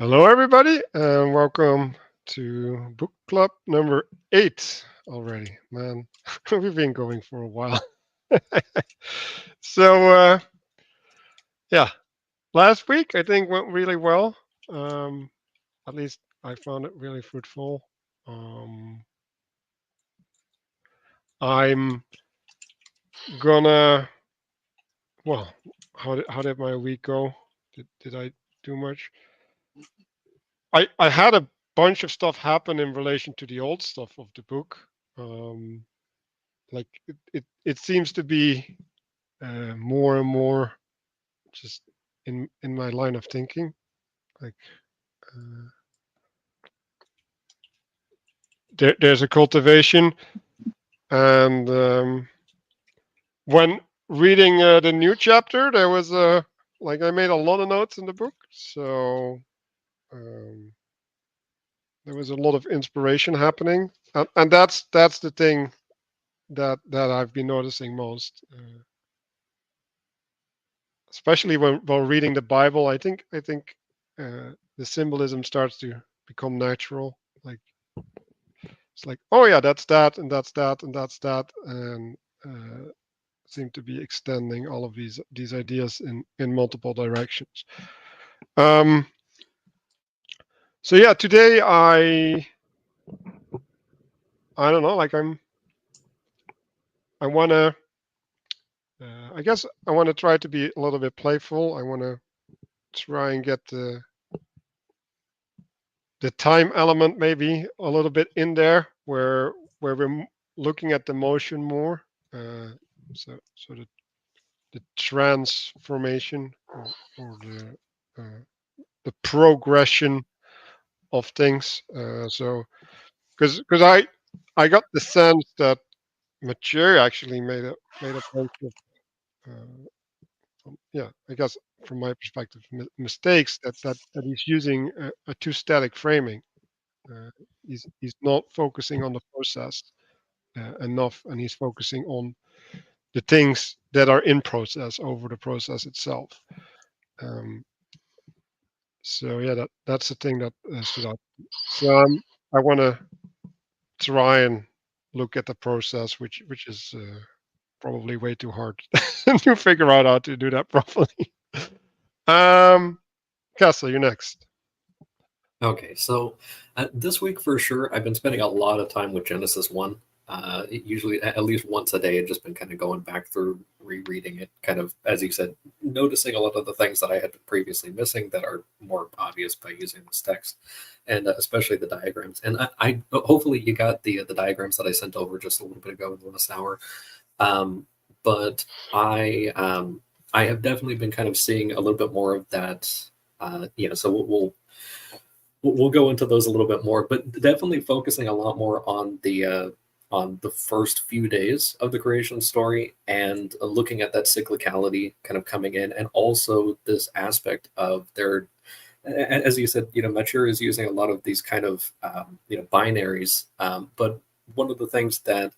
Hello, everybody, and welcome to Book Club number 8 already. Man, we've been going for a while. so, yeah, last week I think went really well. Um, at least I found it really fruitful. Um, I'm gonna, well, how did my week go? Did I do much? I had a bunch of stuff happen in relation to the old stuff of the book. Um, like it seems to be more and more just in my line of thinking. Like uh, there's a cultivation, and when reading the new chapter, there was a like I made a lot of notes in the book, so um, there was a lot of inspiration happening, and that's the thing that I've been noticing most. Especially when while reading the Bible, I think the symbolism starts to become natural. Like it's like, oh yeah, that's that, and that's that, and that's that, and seem to be extending all of these ideas in multiple directions. Um, so yeah, today I don't know, like I wanna I guess I want to try to be a little bit playful. I want to try and get the time element maybe a little bit in there where we're looking at the motion more. Uh, so the transformation or the progression of things. So because I got the sense that Matthieu actually made a bunch of yeah, I guess from my perspective mistakes that he's using a too static framing. Uh, he's not focusing on the process enough, and he's focusing on the things that are in process over the process itself. Um, so yeah, that's the thing that stood out. So I want to try and look at the process, which is probably way too hard to figure out how to do that properly. um, Castle, you're next. Okay, so this week for sure, I've been spending a lot of time with Genesis 1. Usually, at least once a day, I've just been kind of going back through, rereading it, kind of, as you said, noticing a lot of the things that I had been previously missing that are more obvious by using this text, and especially the diagrams. And I hopefully you got the diagrams that I sent over just a little bit ago in the last hour. Um, but I have definitely been kind of seeing a little bit more of that. So we'll go into those a little bit more, but definitely focusing a lot more on the first few days of the creation story and looking at that cyclicality kind of coming in, and also this aspect of their, as you said, Mature is using a lot of these kind of binaries, but one of the things that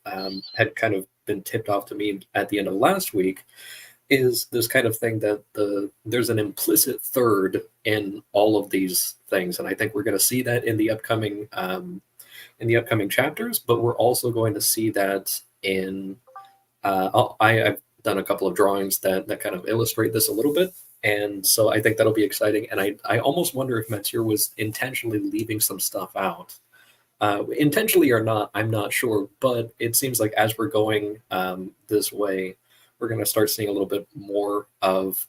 had kind of been tipped off to me at the end of last week is this kind of thing that there's an implicit third in all of these things, and I think we're going to see that in the upcoming chapters. But we're also going to see that in I've done a couple of drawings that kind of illustrate this a little bit, and so I think that'll be exciting. And I almost wonder if Mathieu was intentionally leaving some stuff out. Intentionally or not, I'm not sure, but it seems like as we're going this way, we're going to start seeing a little bit more of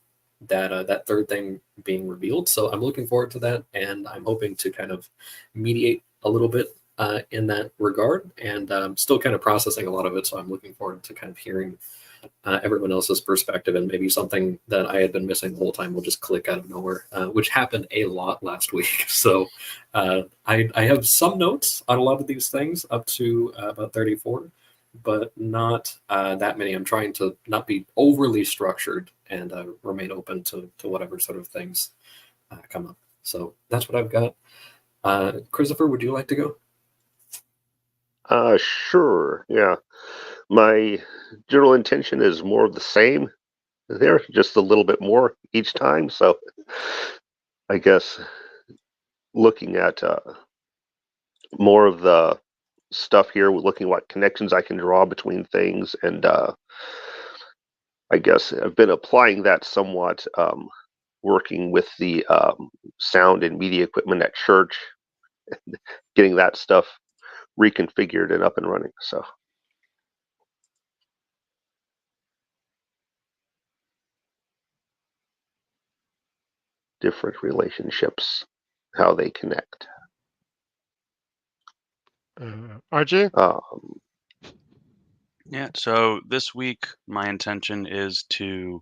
that third thing being revealed. So I'm looking forward to that, and I'm hoping to kind of mediate a little bit in that regard, and still kind of processing a lot of it. So I'm looking forward to kind of hearing everyone else's perspective, and maybe something that I had been missing the whole time will just click out of nowhere, which happened a lot last week. So I have some notes on a lot of these things up to about 34, but not that many. I'm trying to not be overly structured and remain open to whatever sort of things come up. So that's what I've got. Christopher, would you like to go? Sure. Yeah. My general intention is more of the same there, just a little bit more each time. So I guess looking at more of the stuff here, looking what connections I can draw between things, and I guess I've been applying that somewhat, working with the sound and media equipment at church, getting that stuff reconfigured and up and running. So different relationships, how they connect. RJ? Yeah, so this week my intention is to,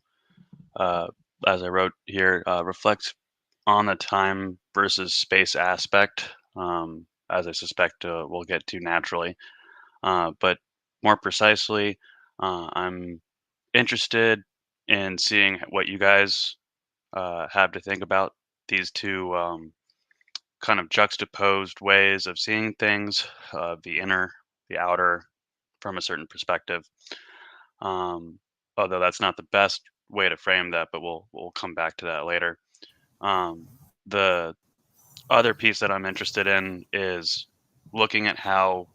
as I wrote here, reflect on the time versus space aspect, as I suspect we'll get to naturally. But more precisely, I'm interested in seeing what you guys have to think about these two kind of juxtaposed ways of seeing things, the inner, the outer, from a certain perspective. Although that's not the best way to frame that, but we'll come back to that later. The other piece that I'm interested in is looking at how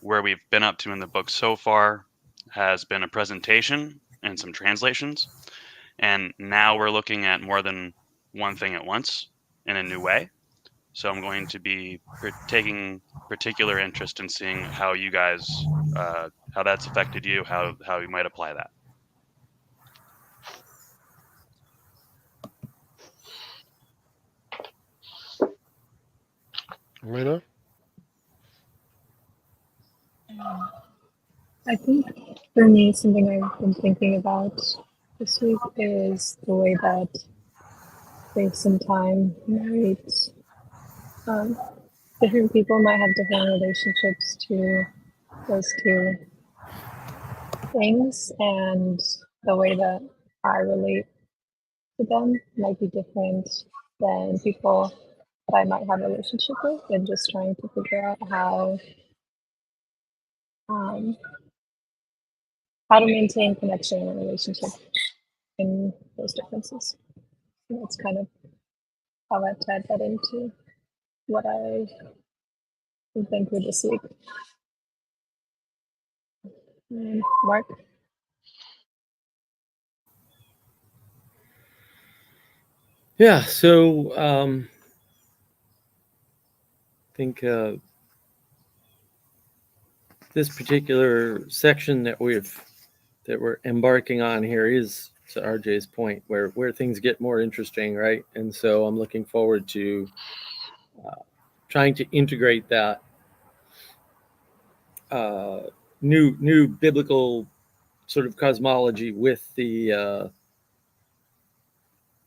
where we've been up to in the book so far has been a presentation and some translations, and now we're looking at more than one thing at once in a new way. So I'm going to be taking particular interest in seeing how you guys, how that's affected you, how you might apply that. Elena? I think for me, something I've been thinking about this week is the way that space and time might, different people might have different relationships to those two things, and the way that I relate to them might be different than people that I might have a relationship with, and just trying to figure out how to maintain connection in a relationship in those differences. And that's kind of how I've tied that into what I've been through this week. Mark? Yeah, so I think this particular section that we're embarking on here is, to RJ's point, where things get more interesting, right? And so I'm looking forward to trying to integrate that new biblical sort of cosmology with the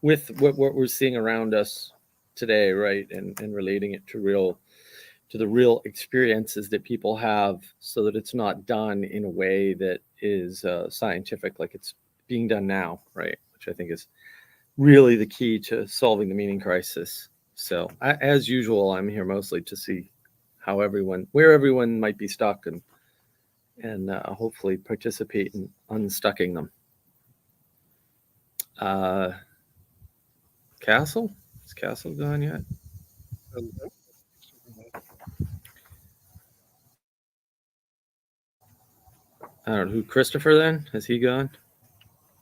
with what we're seeing around us today, right? And relating it to the real experiences that people have, so that it's not done in a way that is scientific, like it's being done now, right? Which I think is really the key to solving the meaning crisis. So as usual, I'm here mostly to see where everyone might be stuck, and hopefully participate in unstucking them. Castle? Is Castle gone yet? I don't know. Who, Christopher then? Has he gone?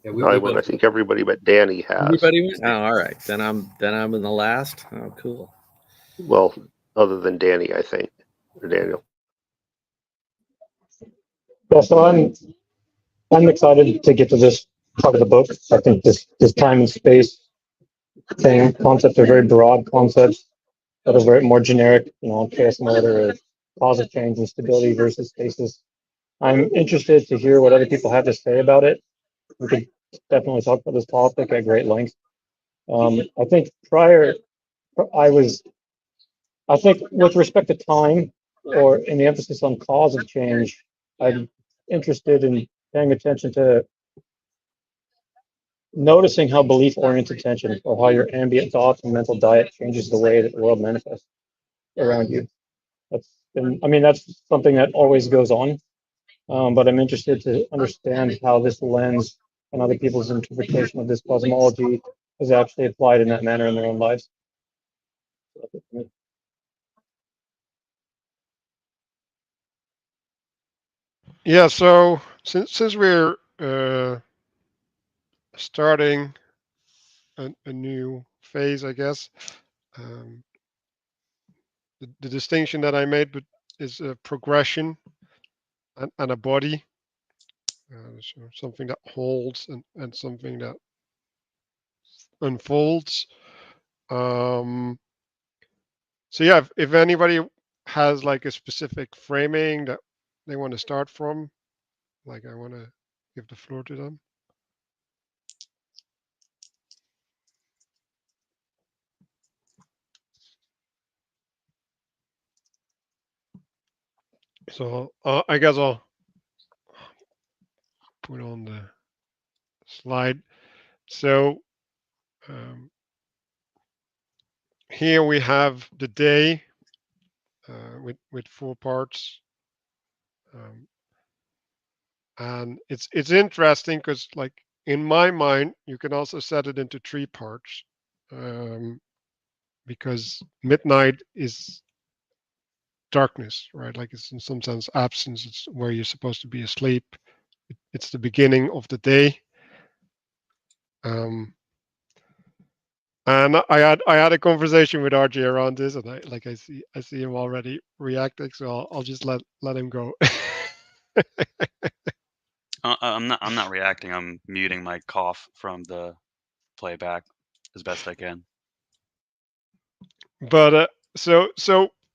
Yeah, I think everybody but Danny has. Everybody went? Oh, all right. Then I'm in the last. Oh, cool. Well, other than Danny, I think, or Daniel. Yeah, so I'm excited to get to this part of the book. I think this time and space concepts are very broad concepts that are very more generic, chaos and order, cause of change and stability versus stasis. I'm interested to hear what other people have to say about it. We could definitely talk about this topic at great length. I think I think with respect to time, or in the emphasis on cause of change, I'm interested in paying attention to noticing how belief-oriented attention, or how your ambient thoughts and mental diet changes the way that the world manifests around you. That's something that always goes on, but I'm interested to understand how this lens and other people's interpretation of this cosmology is actually applied in that manner in their own lives. Yeah. So since we're starting a new phase, I guess. Um, the distinction that I made is a progression and a body, so something that holds and something that unfolds. So yeah, if anybody has like a specific framing that they want to start from, like I want to give the floor to them. So I guess I'll put on the slide. So um, here we have the day with 4 parts, and it's interesting because like in my mind you can also set it into 3 parts, because midnight is darkness, right? Like it's in some sense absence. It's where you're supposed to be asleep. It's the beginning of the day. Um, and I had a conversation with RJ around this, and I see him already reacting, so I'll just let him go. I'm not reacting. I'm muting my cough from the playback as best I can. But so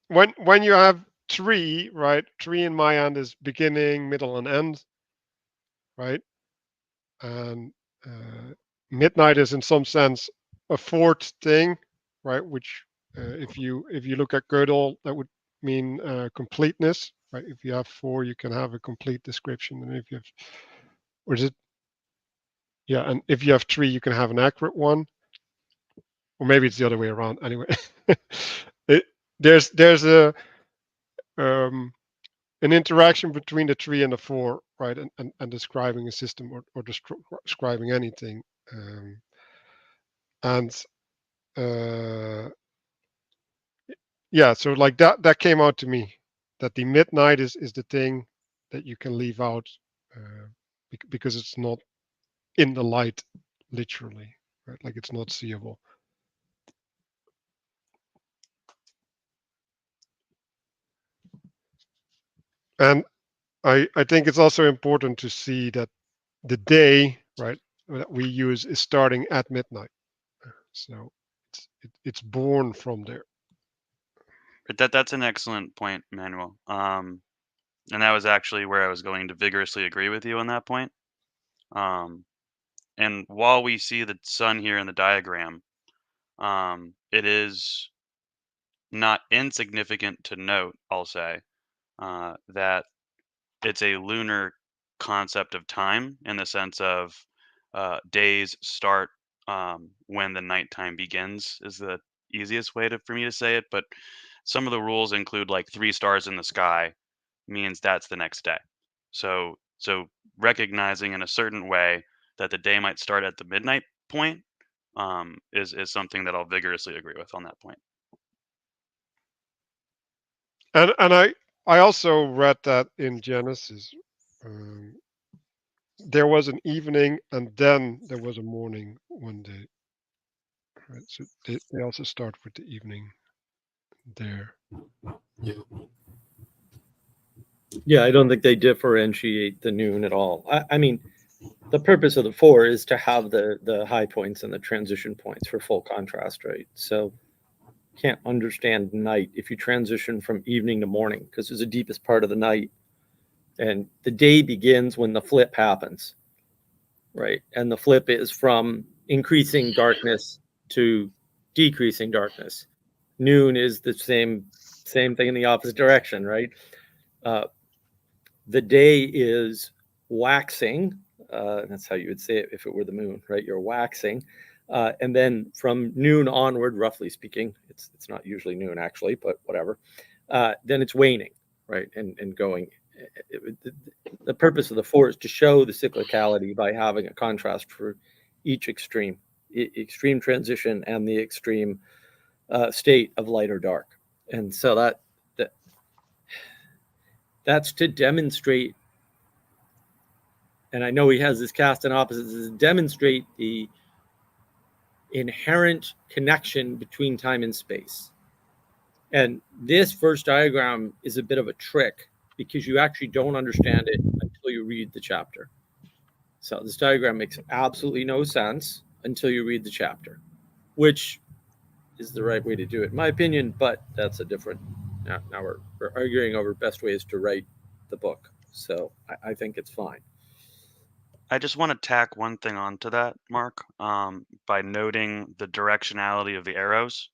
when you have 3, right? 3 in my end is beginning, middle, and end, right? And midnight is in some sense a 4th thing, right? Which if you look at Gödel, that would mean completeness, right? If you have 4, you can have a complete description, and if you have, or is it? Yeah, and if you have 3, you can have an accurate one, or maybe it's the other way around. Anyway, there's a um, an interaction between the 3 and the 4, right? And describing a system or describing anything. And yeah, so like that came out to me, that the midnight is the thing that you can leave out, because it's not in the light, literally, right? Like it's not seeable. And I think it's also important to see that the day, right, that we use is starting at midnight. So it's born from there. But that's an excellent point, Manuel. And that was actually where I was going to vigorously agree with you on that point. And while we see the sun here in the diagram, it is not insignificant to note, I'll say, that it's a lunar concept of time in the sense of days start when the nighttime begins, is the easiest way for me to say it. But some of the rules include like 3 stars in the sky means that's the next day. So recognizing in a certain way that the day might start at the midnight point is something that I'll vigorously agree with on that point. And I also read that in Genesis, um, there was an evening and then there was a morning one day. Right? So they also start with the evening there. Yeah, I don't think they differentiate the noon at all. I mean, the purpose of the 4 is to have the high points and the transition points for full contrast, right? So can't understand night if you transition from evening to morning, because there's the deepest part of the night, and the day begins when the flip happens, right? And the flip is from increasing darkness to decreasing darkness. Noon is the same thing in the opposite direction, right? The day is waxing. That's how you would say it if it were the moon, right? You're waxing. And then from noon onward, roughly speaking, it's not usually noon actually, but whatever. Then it's waning, right? And going. The purpose of the 4 is to show the cyclicality by having a contrast for each extreme transition and the extreme state of light or dark. And so that's to demonstrate and I know he has this cast and opposites, is demonstrate the inherent connection between time and space. And this first diagram is a bit of a trick because you actually don't understand it until you read the chapter. So this diagram makes absolutely no sense until you read the chapter, which is the right way to do it, in my opinion, but that's a different, now we're arguing over best ways to write the book. So I think it's fine. I just want to tack one thing onto that, Mark, by noting the directionality of the arrows.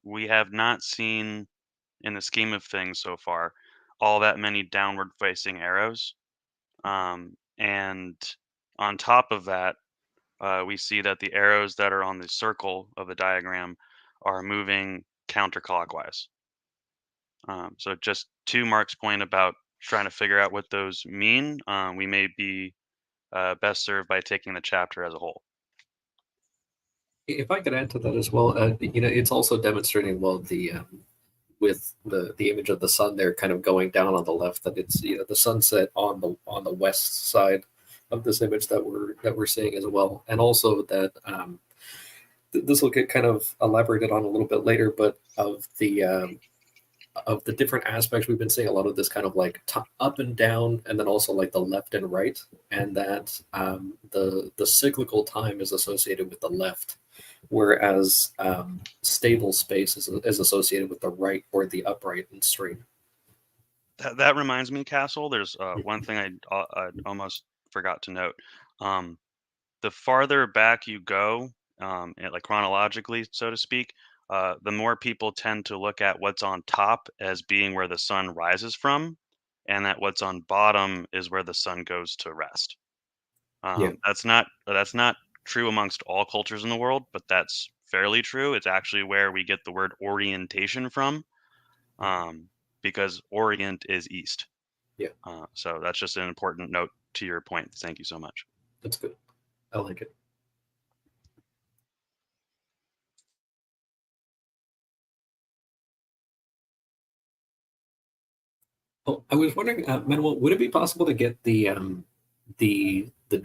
We have not seen, in the scheme of things so far, all that many downward facing arrows. And on top of that, we see that the arrows that are on the circle of the diagram are moving counterclockwise. So just to Mark's point about trying to figure out what those mean, we may be best served by taking the chapter as a whole. If I could add to that as well, it's also demonstrating well the with the image of the sun there kind of going down on the left, that it's the sunset on the west side of this image that we're seeing as well, and also that this will get kind of elaborated on a little bit later, but of the different aspects we've been seeing a lot of this kind of like up and down, and then also like the left and right, and that the cyclical time is associated with the left, whereas stable space is associated with the right or the upright and straight. That reminds me, Castle, there's one thing I almost forgot to note. The farther back you go, like chronologically, so to speak, the more people tend to look at what's on top as being where the sun rises from, and that what's on bottom is where the sun goes to rest. That's not true amongst all cultures in the world, but that's fairly true. It's actually where we get the word orientation from, because orient is east. Yeah. So that's just an important note to your point. Thank you so much. That's good. I like it. Oh, I was wondering, Manuel, would it be possible to get the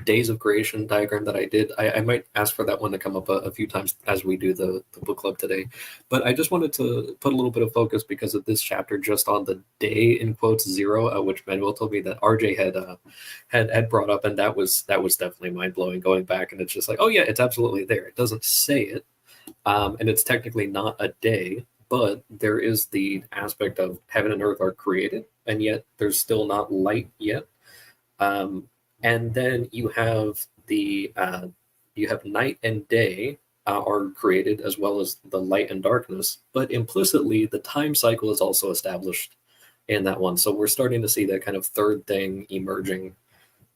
days of creation diagram that I did? I might ask for that one to come up a few times as we do the book club today. But I just wanted to put a little bit of focus because of this chapter just on the day in quotes 0, which Manuel told me that RJ had brought up, and that was definitely mind blowing going back. And it's just like, oh yeah, it's absolutely there. It doesn't say it, and it's technically not a day. But there is the aspect of heaven and earth are created, and yet there's still not light yet. And then you have night and day are created, as well as the light and darkness. But implicitly, the time cycle is also established in that one. So we're starting to see that kind of third thing emerging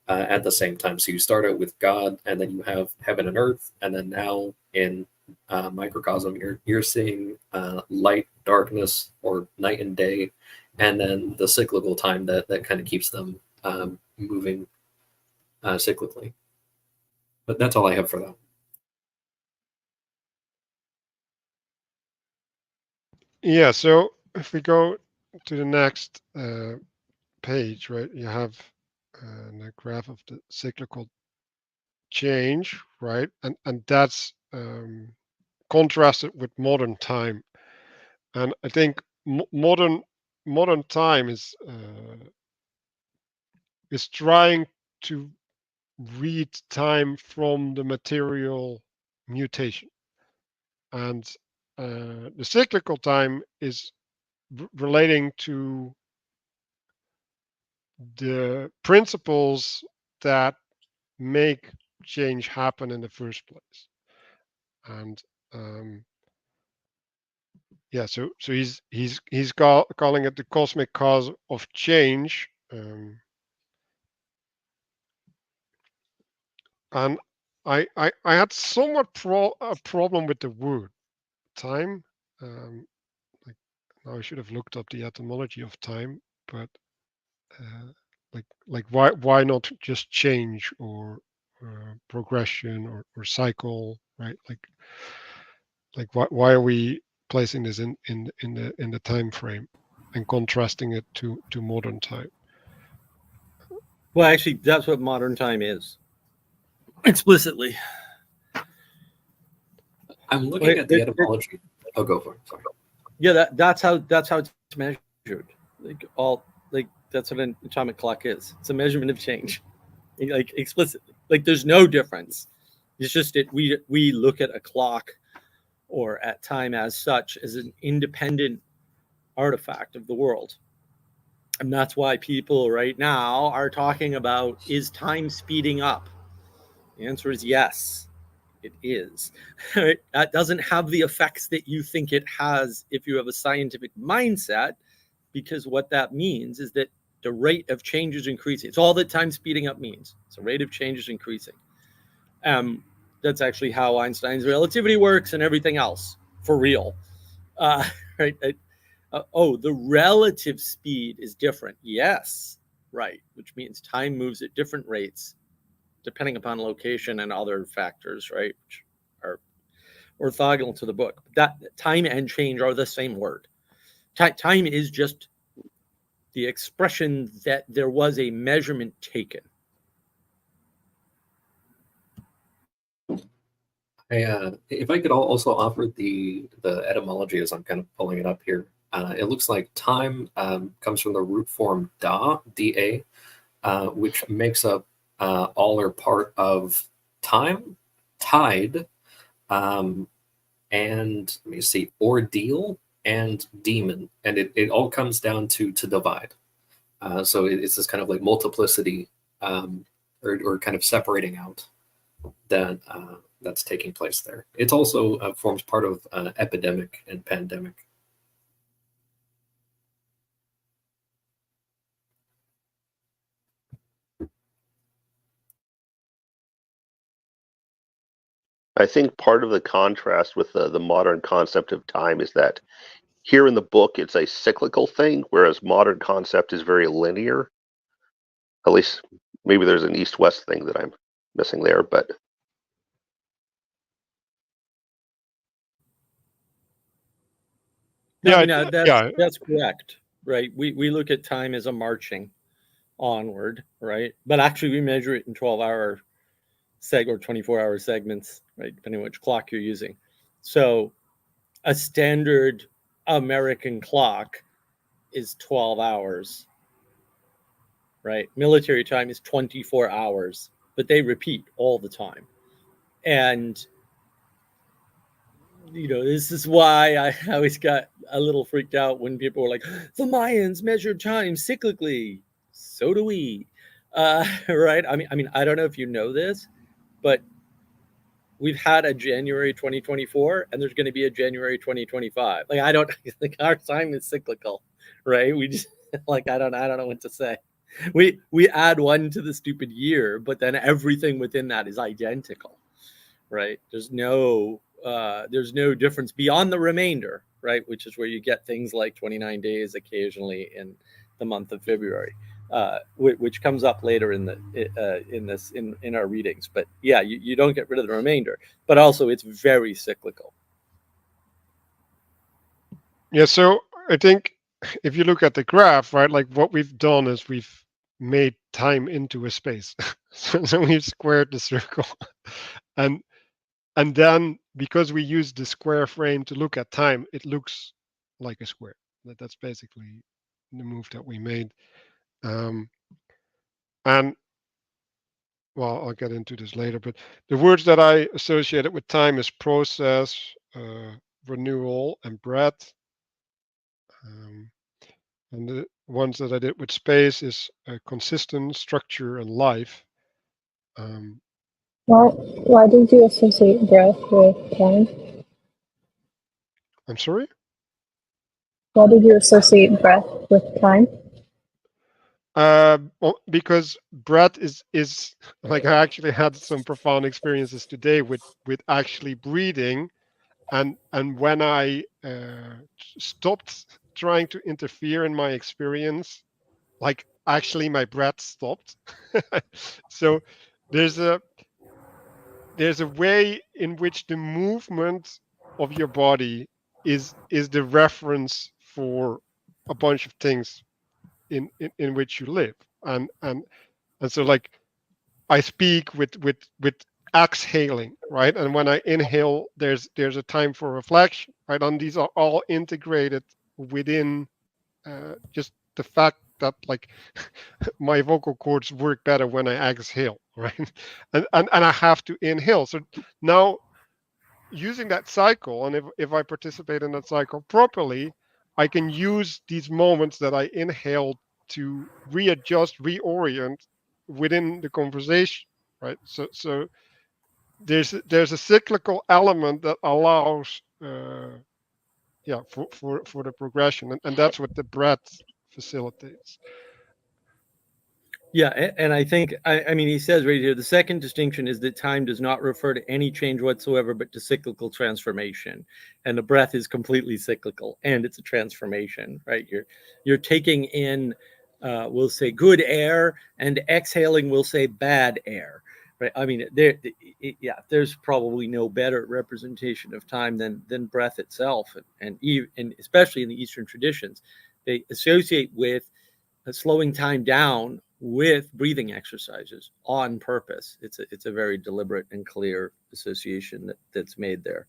at the same time. So you start out with God, and then you have heaven and earth, and then now in microcosm, you're seeing light, darkness, or night and day, and then the cyclical time that kind of keeps them moving cyclically. But that's all I have for that. Yeah. So if we go to the next page, right, you have the graph of the cyclical change, right, and that's contrasted with modern time. And I think modern time is trying to read time from the material mutation, and the cyclical time is relating to the principles that make change happen in the first place. And yeah, so he's calling it the cosmic cause of change, and I had somewhat a problem with the word time. Like, now I should have looked up the etymology of time, but like why not just change or progression or cycle, right? Like why are we placing this in the time frame and contrasting it to modern time? Well, actually, that's what modern time is, explicitly. I'm looking at the etymology. Oh, go for it. Sorry. Yeah, that's how it's measured. That's what an atomic clock is. It's a measurement of change, like explicitly. Like there's no difference. It's just that we look at a clock or at time as such as an independent artifact of the world. And that's why people right now are talking about, is time speeding up? The answer is yes, it is. That doesn't have the effects that you think it has if you have a scientific mindset, because what that means is that the rate of change is increasing. It's all that time speeding up means. It's the rate of change is increasing. That's actually how Einstein's relativity works and everything else for real. Right? The relative speed is different. Yes, right. Which means time moves at different rates depending upon location and other factors, right? Which are orthogonal to the book. That time and change are the same word. Time is just the expression that there was a measurement taken. If I could also offer the etymology as I'm kind of pulling it up here, it looks like time comes from the root form da, which makes up all or part of time, tide, and let me see, ordeal and demon, and it all comes down to divide. So it's this kind of like multiplicity, or kind of separating out that that's taking place there. It also forms part of epidemic and pandemic. I think part of the contrast with the modern concept of time is that here in the book it's a cyclical thing, whereas modern concept is very linear. At least maybe there's an east-west thing that I'm missing there, but That's correct, right? We look at time as a marching onward, right? But actually we measure it in 12-hour or 24-hour segments, right? Depending on which clock you're using. So a standard American clock is 12 hours, right? Military time is 24 hours, but they repeat all the time. And this is why I always got a little freaked out when people were like, the Mayans measured time cyclically. So do we. Right? I mean, I don't know if you know this, but we've had a January 2024 and there's going to be a January 2025. Like, I don't think our time is cyclical, right? We just I don't know what to say. We add one to the stupid year, but then everything within that is identical, right? There's no difference beyond the remainder, right? Which is where you get things like 29 days occasionally in the month of February, which comes up later in our readings. But yeah, you don't get rid of the remainder, but also it's very cyclical. Yeah, so I think if you look at the graph, right, like what we've done is we've made time into a space. So we've squared the circle. And then because we use the square frame to look at time, it looks like a square. That's basically the move that we made. And well, I'll get into this later, but the words that I associated with time is process, renewal, and breadth. And the ones that I did with space is consistent, structure, and life. Why did you associate breath with time? I'm sorry? Why did you associate breath with time? Well, because breath is like, I actually had some profound experiences today with actually breathing, and when I stopped trying to interfere in my experience, like actually my breath stopped. So there's a way in which the movement of your body is the reference for a bunch of things in which you live, and And so like I speak with exhaling, right? And when I inhale, there's a time for reflection, right? And these are all integrated within just the fact that like my vocal cords work better when I exhale, right? And I have to inhale. So now using that cycle, and if I participate in that cycle properly, I can use these moments that I inhaled to readjust, reorient within the conversation, right? So there's a cyclical element that allows yeah for the progression, and that's what the breath facilitates. Yeah, and I think I mean he says right here the second distinction is that time does not refer to any change whatsoever, but to cyclical transformation, and the breath is completely cyclical, and it's a transformation, right? You're taking in, we'll say good air, and exhaling, we'll say bad air, right? I mean, there's probably no better representation of time than breath itself, and especially in the Eastern traditions, they associate with slowing time down with breathing exercises on purpose. It's a very deliberate and clear association that's made there.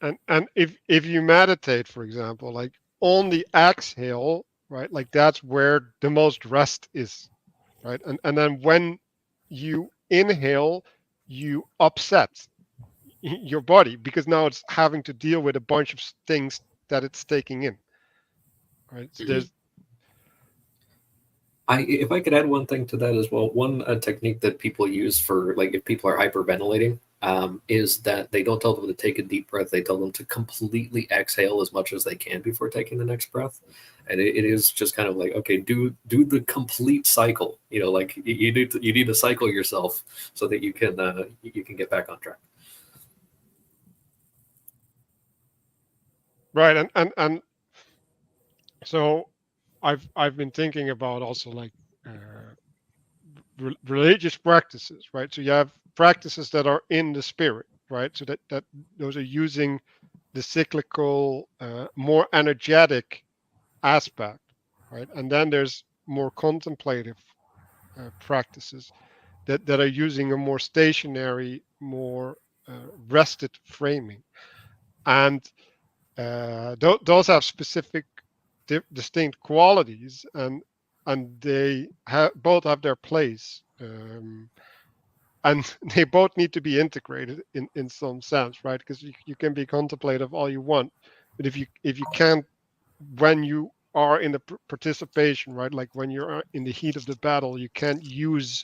And if you meditate, for example, like on the exhale, right, like that's where the most rest is, right? And then when you inhale, you upset your body because now it's having to deal with a bunch of things that it's taking in, right? So there's If I could add one thing to that as well, one technique that people use for like if people are hyperventilating is that they don't tell them to take a deep breath. They tell them to completely exhale as much as they can before taking the next breath. And it is just kind of like, okay, do the complete cycle. You know, like you need to cycle yourself so that you can get back on track. right. And so I've been thinking about also like religious practices, right? So you have practices that are in the spirit, right? So that those are using the cyclical, more energetic aspect, right? And then there's more contemplative practices that are using a more stationary, more rested framing, and those have specific distinct qualities, and they both have their place, and they both need to be integrated in some sense, right? Because you can be contemplative all you want, but if you can't, when you are in the participation, right, like when you're in the heat of the battle, you can't use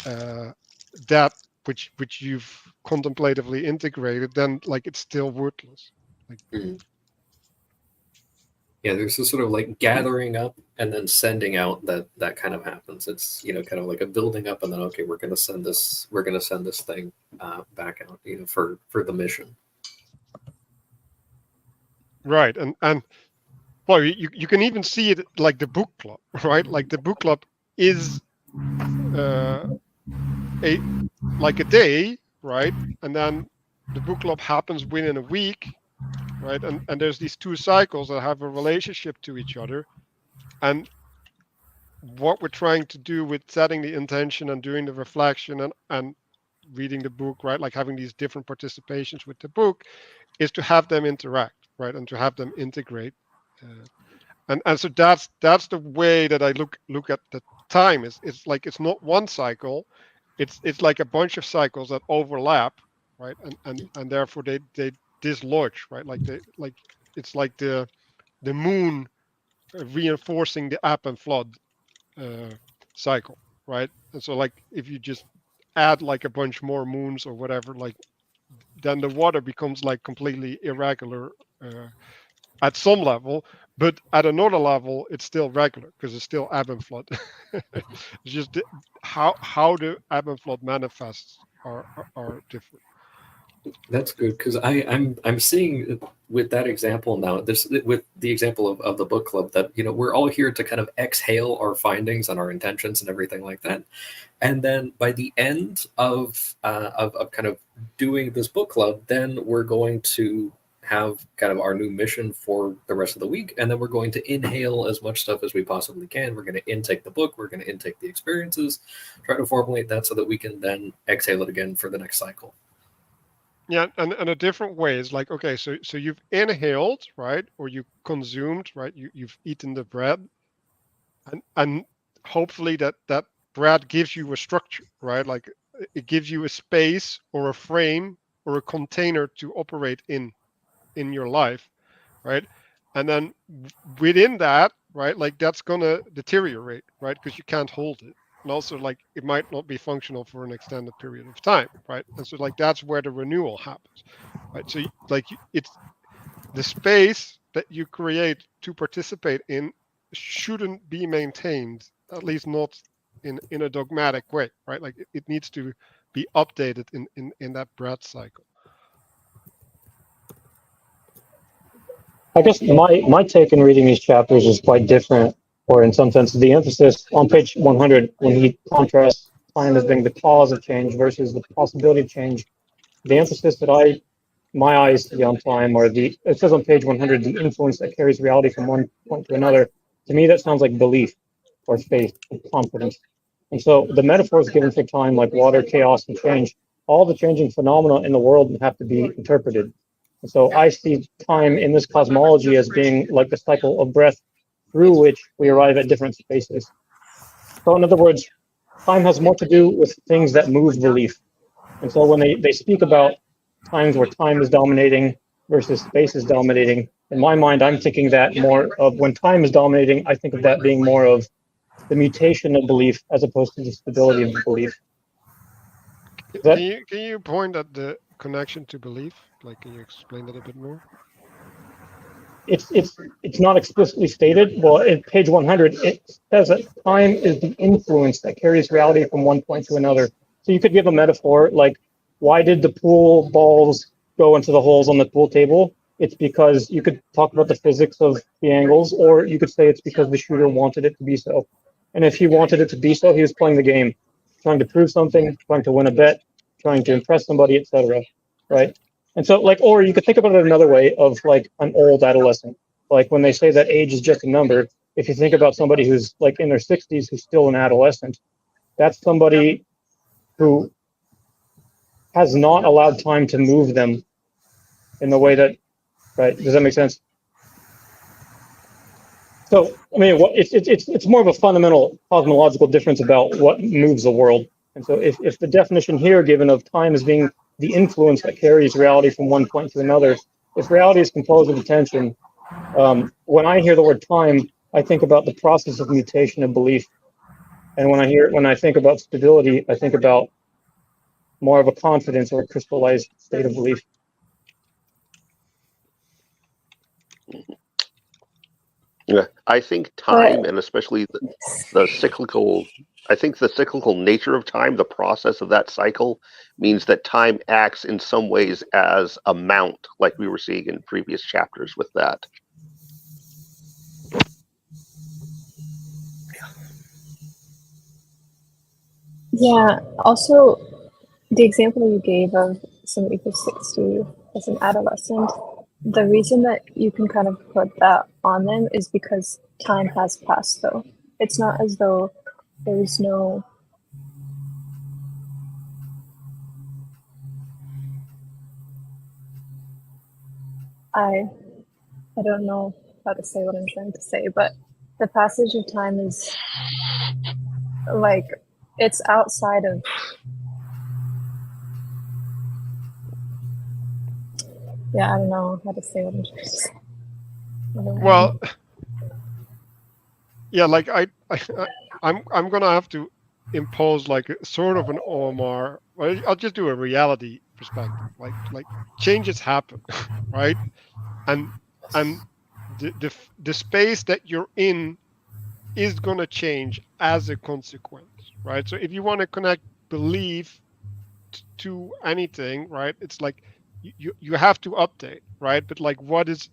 that which you've contemplatively integrated, then like it's still worthless. Like Yeah, there's this sort of like gathering up and then sending out that kind of happens. It's, you know, kind of like a building up and then, okay, we're going to send this thing back out, you know, for the mission. right. And well, you can even see it like the book club, right? Like the book club is a like a day, right? And then the book club happens within a week, right? And there's these two cycles that have a relationship to each other. And what we're trying to do with setting the intention and doing the reflection and reading the book, right? Like having these different participations with the book is to have them interact, right? And to have them integrate. And so that's the way that I look at the time. It's like it's not one cycle, it's like a bunch of cycles that overlap, right? And therefore they dislodge, right? Like it's like the moon reinforcing the ebb and flood cycle, right? And so like if you just add like a bunch more moons or whatever, like then the water becomes like completely irregular at some level, but at another level it's still regular because it's still ebb and flood. It's just how the ebb and flood manifests are different. That's good because I'm seeing with that example now, this with the example of the book club, that, you know, we're all here to kind of exhale our findings and our intentions and everything like that, and then by the end of kind of doing this book club, then we're going to have kind of our new mission for the rest of the week, and then we're going to inhale as much stuff as we possibly can. We're going to intake the book, we're going to intake the experiences, try to formulate that so that we can then exhale it again for the next cycle. Yeah, and a different way is like, okay, so you've inhaled, right, or you consumed, right, you've eaten the bread, and hopefully that bread gives you a structure, right, like it gives you a space or a frame or a container to operate in your life, right, and then within that, right, like that's gonna deteriorate, right, because you can't hold it, and also like it might not be functional for an extended period of time, right, and so like that's where the renewal happens, right, so it's the space that you create to participate in shouldn't be maintained, at least not in a dogmatic way, right, like it needs to be updated in that breath cycle. I guess my take in reading these chapters is quite different, or in some sense, the emphasis on page 100, when he contrasts time as being the cause of change versus the possibility of change, the emphasis that my eyes see on time, or it says on page 100, the influence that carries reality from one point to another. To me, that sounds like belief or faith or confidence. And so the metaphors given for time, like water, chaos, and change, all the changing phenomena in the world have to be interpreted. And so I see time in this cosmology as being like the cycle of breath through which we arrive at different spaces. So in other words, time has more to do with things that move belief. And so when they speak about times where time is dominating versus space is dominating, in my mind, I'm thinking that more of when time is dominating, I think of that being more of the mutation of belief as opposed to the stability of belief. Can you point at the connection to belief? Like, can you explain that a bit more? It's not explicitly stated. Well, in page 100, it says that time is the influence that carries reality from one point to another. So you could give a metaphor like, why did the pool balls go into the holes on the pool table? It's because you could talk about the physics of the angles, or you could say it's because the shooter wanted it to be so. And if he wanted it to be so, he was playing the game, trying to prove something, trying to win a bet, trying to impress somebody, etc. Right? And so, like, or you could think about it another way of like an old adolescent. Like when they say that age is just a number, if you think about somebody who's like in their 60s who's still an adolescent, that's somebody who has not allowed time to move them in the way that, right? Does that make sense? So, I mean, it's more of a fundamental cosmological difference about what moves the world. And so if the definition here given of time as being the influence that carries reality from one point to another, if reality is composed of attention, when I hear the word time, I think about the process of mutation of belief. And when I think about stability, I think about more of a confidence or a crystallized state of belief. Yeah, I think time, and especially the cyclical, I think the cyclical nature of time, the process of that cycle, means that time acts in some ways as a mount, like we were seeing in previous chapters with that. Yeah, also, the example you gave of somebody who's 60 as an adolescent, the reason that you can kind of put that on them is because time has passed, though. It's not as though there's no... I don't know how to say what I'm trying to say, but the passage of time is like, it's outside of... Yeah, I don't know how to say what I'm trying to say. Well, yeah, like I'm gonna have to impose like sort of an Omar. Well, I'll just do a reality perspective. Like changes happen, right? And the space that you're in is gonna change as a consequence, right? So if you want to connect belief to anything, right? It's like you have to update, right? But like what is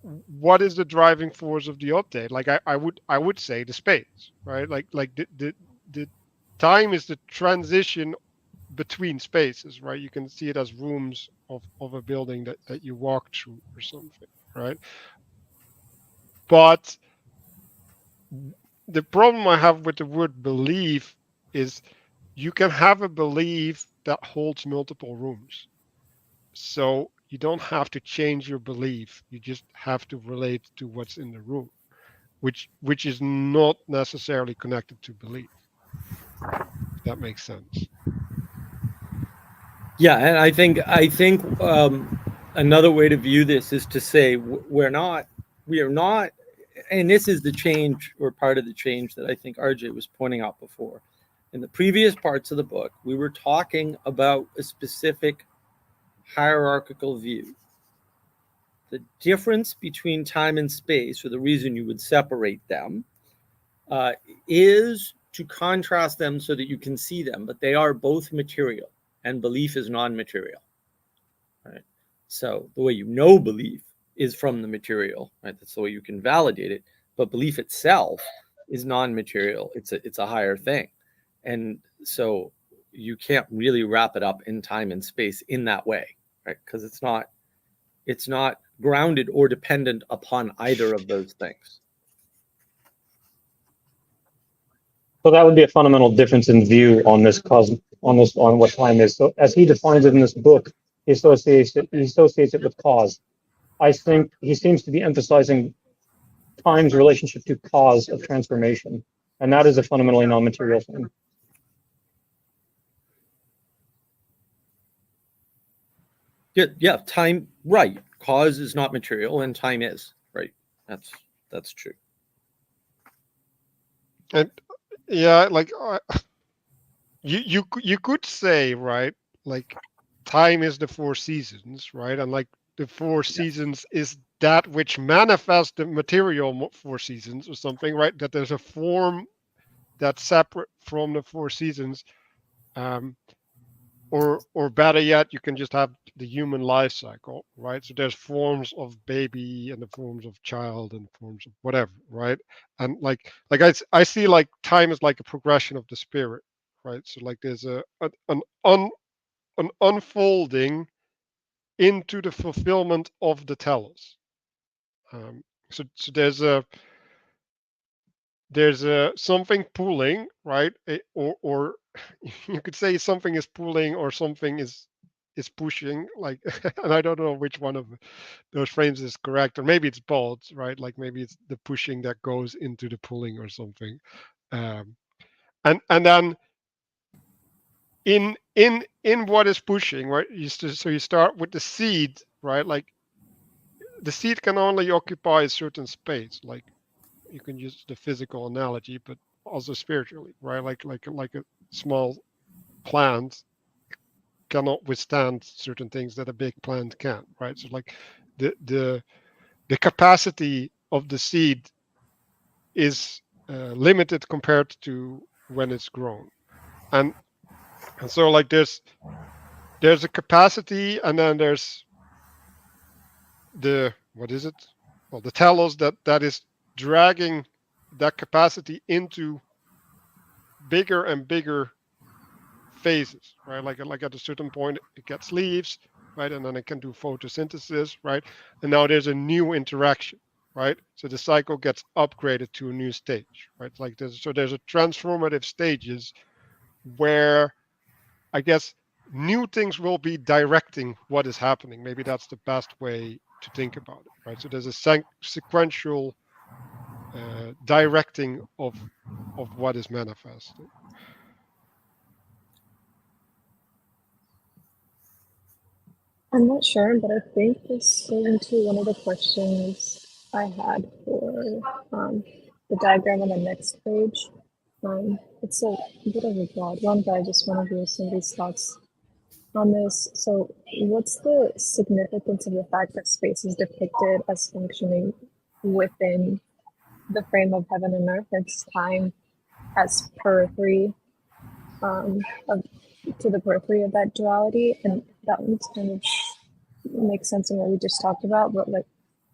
the driving force of the update? Like I would say the space, right? Like the time is the transition between spaces, right? You can see it as rooms of a building that you walk through or something, right? But the problem I have with the word belief is you can have a belief that holds multiple rooms. So you don't have to change your belief. You just have to relate to what's in the room, which is not necessarily connected to belief. If that makes sense. Yeah, and I think another way to view this is to say we are not, and this is the change or part of the change that I think RJ was pointing out before. In the previous parts of the book, we were talking about a specific hierarchical view. The difference between time and space, or the reason you would separate them, is to contrast them so that you can see them, but they are both material, and belief is non-material. Right? So the way you know belief is from the material, right? That's the way you can validate it. But belief itself is non-material. It's a higher thing, and so you can't really wrap it up in time and space in that way, right? Because it's not grounded or dependent upon either of those things. So that would be a fundamental difference in view on this on what time is. So as he defines it in this book, he associates it with cause. I think he seems to be emphasizing time's relationship to cause of transformation, and that is a fundamentally non-material thing. Yeah, time, right. Cause is not material and time is, right. That's true. And yeah, like you could say, right, like time is the four seasons, right? And like the four seasons is that which manifests the material four seasons or something, right? That there's a form that's separate from the four seasons. Or better yet, you can just have the human life cycle, right? So there's forms of baby and the forms of child and forms of whatever, right? And like I see like time is like a progression of the spirit, right? So like there's an unfolding into the fulfillment of the telos. So there's something pulling, right? Or you could say something is pulling or something is pushing, like, and I don't know which one of those frames is correct, or maybe it's both, right? Like maybe it's the pushing that goes into the pulling or something. And then in what is pushing, right? So you start with the seed, right? Like the seed can only occupy a certain space, like you can use the physical analogy, but also spiritually, right? Like a small plant cannot withstand certain things that a big plant can, right? So like the capacity of the seed is limited compared to when it's grown, and so like there's a capacity, and then there's the what is it? Well, the telos that is dragging that capacity into bigger and bigger phases, right? Like at a certain point, it gets leaves, right? And then it can do photosynthesis, right? And now there's a new interaction, right? So the cycle gets upgraded to a new stage, right? Like there's a transformative stages where I guess new things will be directing what is happening. Maybe that's the best way to think about it, right? So there's a sequential directing of what is manifesting. I'm not sure, but I think this goes into one of the questions I had for the diagram on the next page. It's a bit of a broad one, but I just want to hear somebody's thoughts on this. So what's the significance of the fact that space is depicted as functioning within the frame of heaven and earth? It's time as periphery to the periphery of that duality, and that one's kind of makes sense in what we just talked about, but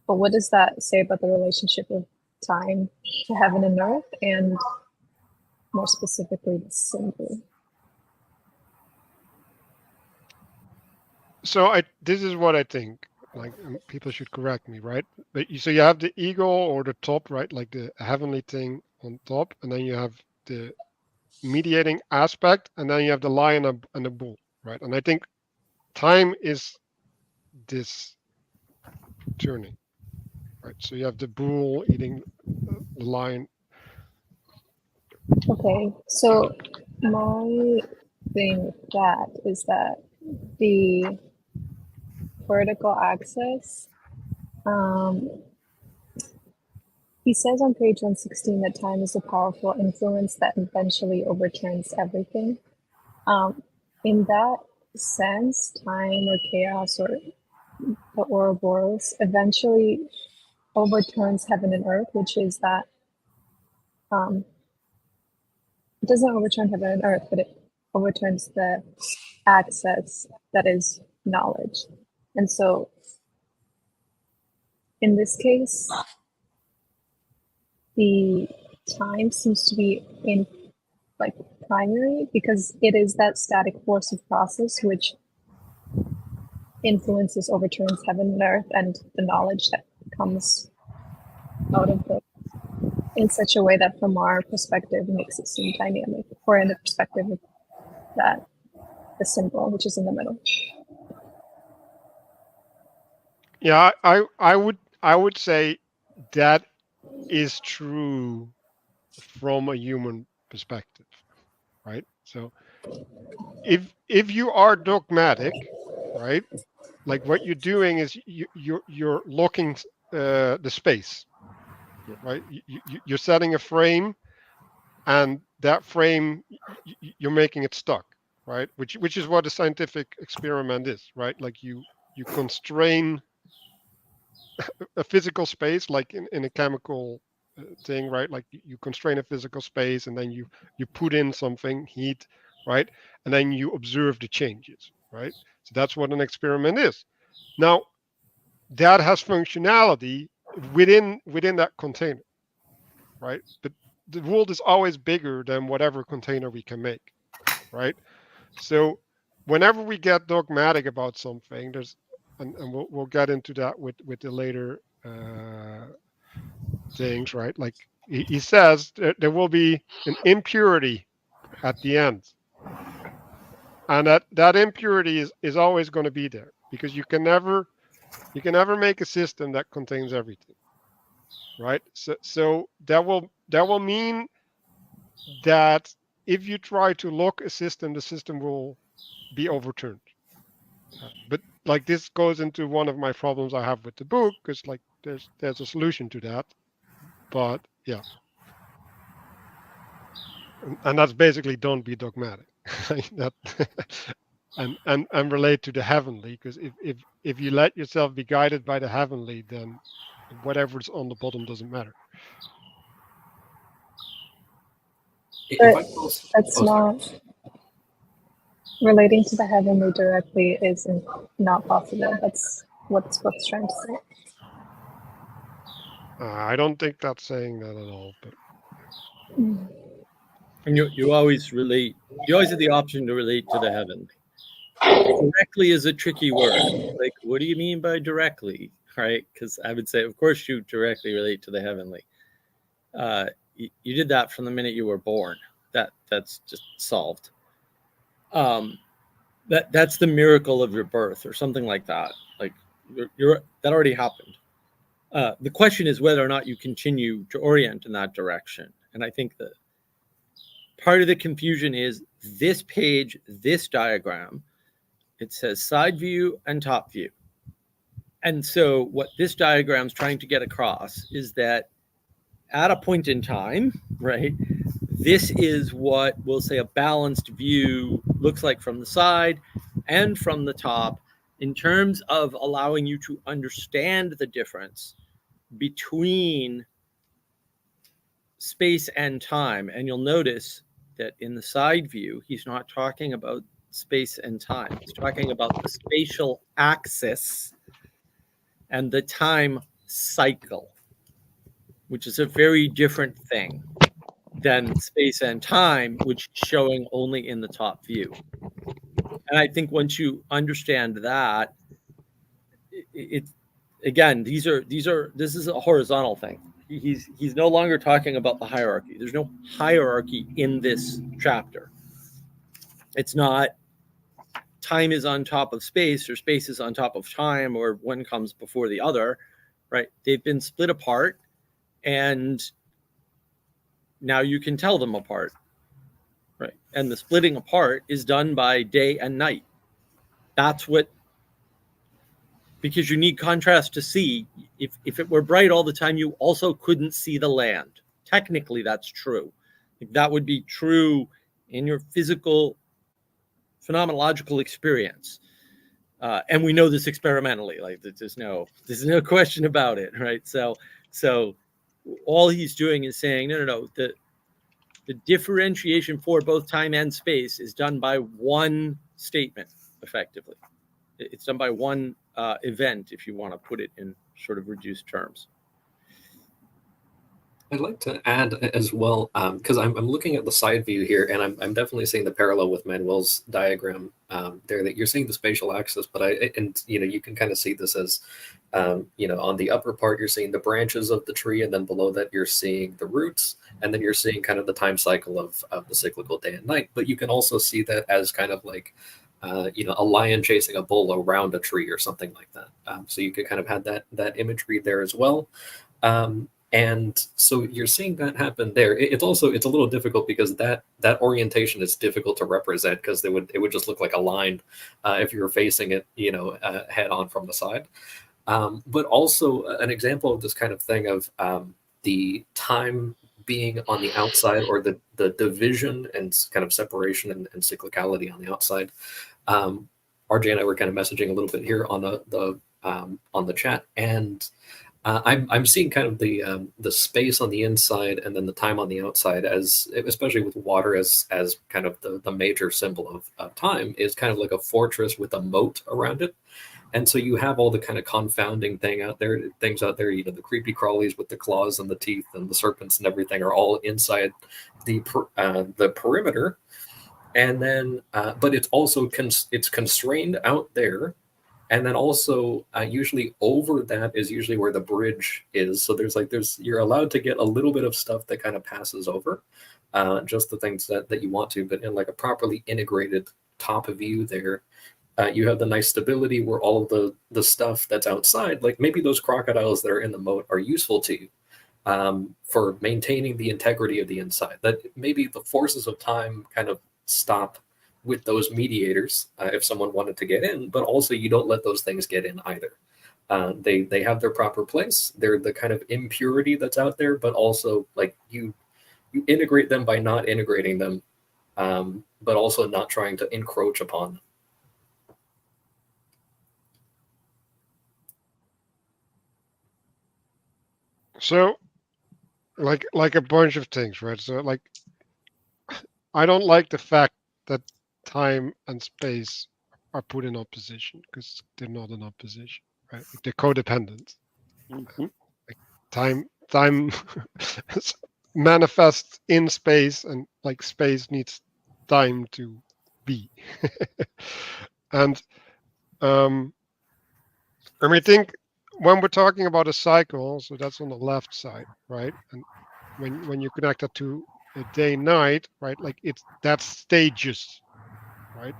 what does that say about the relationship of time to heaven and earth, and more specifically the symbol? So this is what I think. Like people should correct me, right? But so you have the eagle or the top, right? Like the heavenly thing on top, and then you have the mediating aspect, and then you have the lion and the bull, right? And I think time is this turning, right? So you have the bull eating the lion. Okay, so my thing with that is that the vertical axis, he says on page 116 that time is a powerful influence that eventually overturns everything. In that sense, time or chaos or the Ouroboros eventually overturns heaven and earth, which is that it doesn't overturn heaven and earth, but it overturns the access that is knowledge. And so in this case, the time seems to be in like primary because it is that static force of process which influences, overturns heaven and earth and the knowledge that comes out of it in such a way that from our perspective makes it seem dynamic, or in the perspective of that the symbol which is in the middle. Yeah, I would say that is true from a human perspective, right? So if you are dogmatic, right, like what you're doing is you're locking the space, right? You're setting a frame, and that frame you're making it stuck, right? Which is what a scientific experiment is, right? Like you constrain a physical space, like in a chemical thing, right? Like you constrain a physical space, and then you put in something, heat, right? And then you observe the changes, right? So that's what an experiment is. Now that has functionality within that container, right? But the world is always bigger than whatever container we can make, right? So whenever we get dogmatic about something, there's and we'll get into that with the later things, right? Like he says there will be an impurity at the end, and that impurity is always going to be there because you can never make a system that contains everything, right? So that will mean that if you try to lock a system, the system will be overturned. But like this goes into one of my problems I have with the book, because like there's a solution to that. But yeah, and that's basically don't be dogmatic. that and relate to the heavenly, because if you let yourself be guided by the heavenly, then whatever's on the bottom doesn't matter. But that's not relating to the heavenly directly is not possible. That's what the book's trying to say. I don't think that's saying that at all. But and you always relate. You always have the option to relate to the heavenly. Directly is a tricky word. Like, what do you mean by directly? Right? Because I would say, of course, you directly relate to the heavenly. You did that from the minute you were born. That's just solved. That's the miracle of your birth, or something like that. Like that already happened. The question is whether or not you continue to orient in that direction. And I think that part of the confusion is this page, this diagram. It says side view and top view. And so what this diagram is trying to get across is that at a point in time, right, this is what we'll say a balanced view looks like from the side and from the top in terms of allowing you to understand the difference between space and time. And you'll notice that in the side view, he's not talking about space and time. He's talking about the spatial axis and the time cycle, which is a very different thing than space and time, which is showing only in the top view. I think once you understand that, it again, this is a horizontal thing. He's no longer talking about the hierarchy. There's no hierarchy in this chapter. It's not time is on top of space or space is on top of time or one comes before the other, right? They've been split apart, and now you can tell them apart, right? And the splitting apart is done by day and night. That's what, because you need contrast to see. If it were bright all the time, you also couldn't see the land. Technically, that's true. That would be true in your physical phenomenological experience. And we know this experimentally, like there's no question about it, right? So all he's doing is saying, no, the differentiation for both time and space is done by one statement, effectively. It's done by one event, if you want to put it in sort of reduced terms. I'd like to add as well, because I'm looking at the side view here, and I'm definitely seeing the parallel with Manuel's diagram there. That you're seeing the spatial axis, but you can kind of see this as, on the upper part you're seeing the branches of the tree, and then below that you're seeing the roots, and then you're seeing kind of the time cycle of the cyclical day and night. But you can also see that as kind of like, a lion chasing a bull around a tree or something like that. So you could kind of have that imagery there as well. And so you're seeing that happen there. It's a little difficult because that orientation is difficult to represent, because it would just look like a line if you were facing it, head on from the side. But also an example of this kind of thing of the time being on the outside, or the division and kind of separation and cyclicality on the outside. RJ and I were kind of messaging a little bit here on the chat, and I'm seeing kind of the space on the inside and then the time on the outside, as especially with water as kind of the major symbol of time, is kind of like a fortress with a moat around it. And so you have all the kind of confounding things out there, the creepy crawlies with the claws and the teeth and the serpents and everything are all inside the perimeter. And then, but it's also it's constrained out there. And then also, usually over that is usually where the bridge is. So you're allowed to get a little bit of stuff that kind of passes over, just the things that you want to. But in like a properly integrated top view there, you have the nice stability where all of the stuff that's outside, like maybe those crocodiles that are in the moat, are useful to you for maintaining the integrity of the inside. That maybe the forces of time kind of stop with those mediators if someone wanted to get in, but also you don't let those things get in either. They have their proper place. They're the kind of impurity that's out there, but also like you integrate them by not integrating them, but also not trying to encroach upon them. So, like a bunch of things, right? So, like, I don't like the fact that time and space are put in opposition, because they're not in opposition, right? Like, they're codependent. Mm-hmm. Like time manifests in space, and like space needs time to be. And I think when we're talking about a cycle, so that's on the left side, right? And when you connect that to a day night, right, like that's stages, right?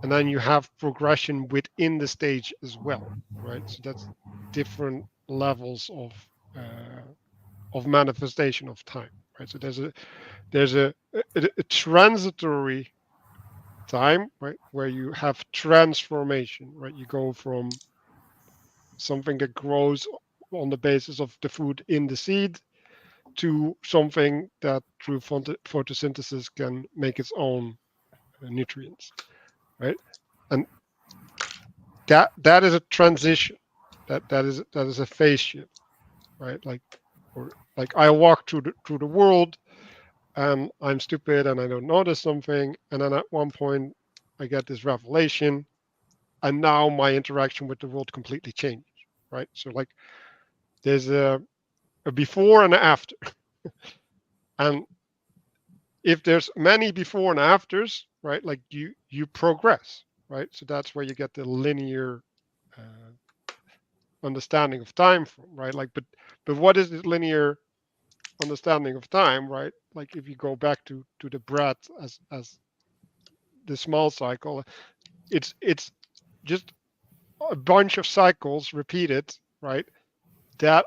And then you have progression within the stage as well, right? So that's different levels of manifestation of time, right? So there's a transitory time, right, where you have transformation, right? You go from something that grows on the basis of the food in the seed to something that through photosynthesis can make its own nutrients, right? And that is a transition. That is a phase shift, right? Like I walk through the world, and I'm stupid and I don't notice something, and then at one point I get this revelation, and now my interaction with the world completely changes, right? So like there's a before and after. And if there's many before and afters, right, like you progress, right? So that's where you get the linear understanding of time from, right? Like, but what is this linear understanding of time, right? Like if you go back to the breath as the small cycle, it's just a bunch of cycles repeated, right? That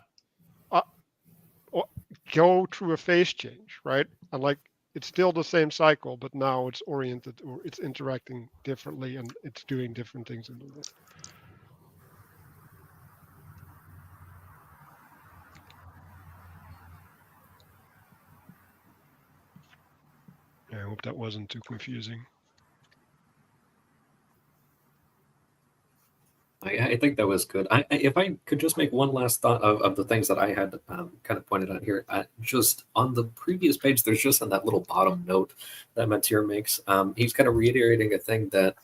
go through a phase change, right? And like it's still the same cycle, but now it's oriented or it's interacting differently and it's doing different things in the world. I hope that wasn't too confusing. I think that was good. If I could just make one last thought of the things that I had kind of pointed out here, just on the previous page, there's just on that little bottom note that Matthieu makes. He's kind of reiterating a thing that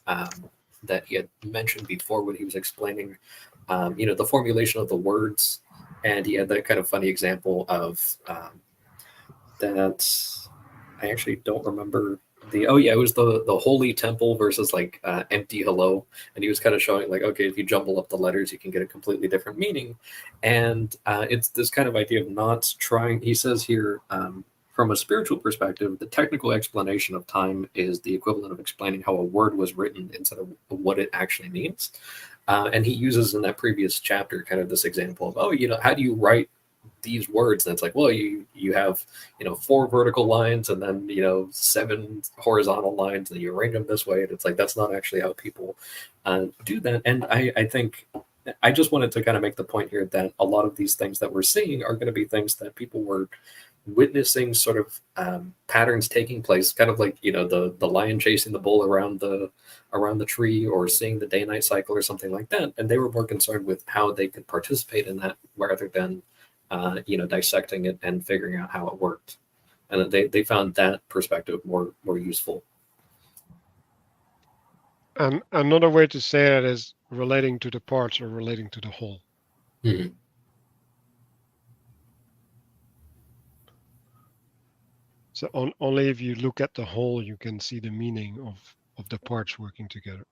that he had mentioned before when he was explaining, the formulation of the words, and he had that kind of funny example of that. I actually don't remember it was the holy temple versus like empty hello, and he was kind of showing like, okay, if you jumble up the letters you can get a completely different meaning, and it's this kind of idea of not trying. He says here, from a spiritual perspective, the technical explanation of time is the equivalent of explaining how a word was written instead of what it actually means. And he uses in that previous chapter kind of this example of, how do you write these words? And it's like, well, you have 4 vertical lines and then 7 horizontal lines, and you arrange them this way, and it's like that's not actually how people do that. And I think I just wanted to kind of make the point here that a lot of these things that we're seeing are going to be things that people were witnessing, sort of patterns taking place, kind of like the lion chasing the bull around the tree, or seeing the day-night cycle or something like that, and they were more concerned with how they could participate in that rather than dissecting it and figuring out how it worked. And they found that perspective more useful. And another way to say it is relating to the parts or relating to the whole. Mm-hmm. So only if you look at the whole, you can see the meaning of the parts working together.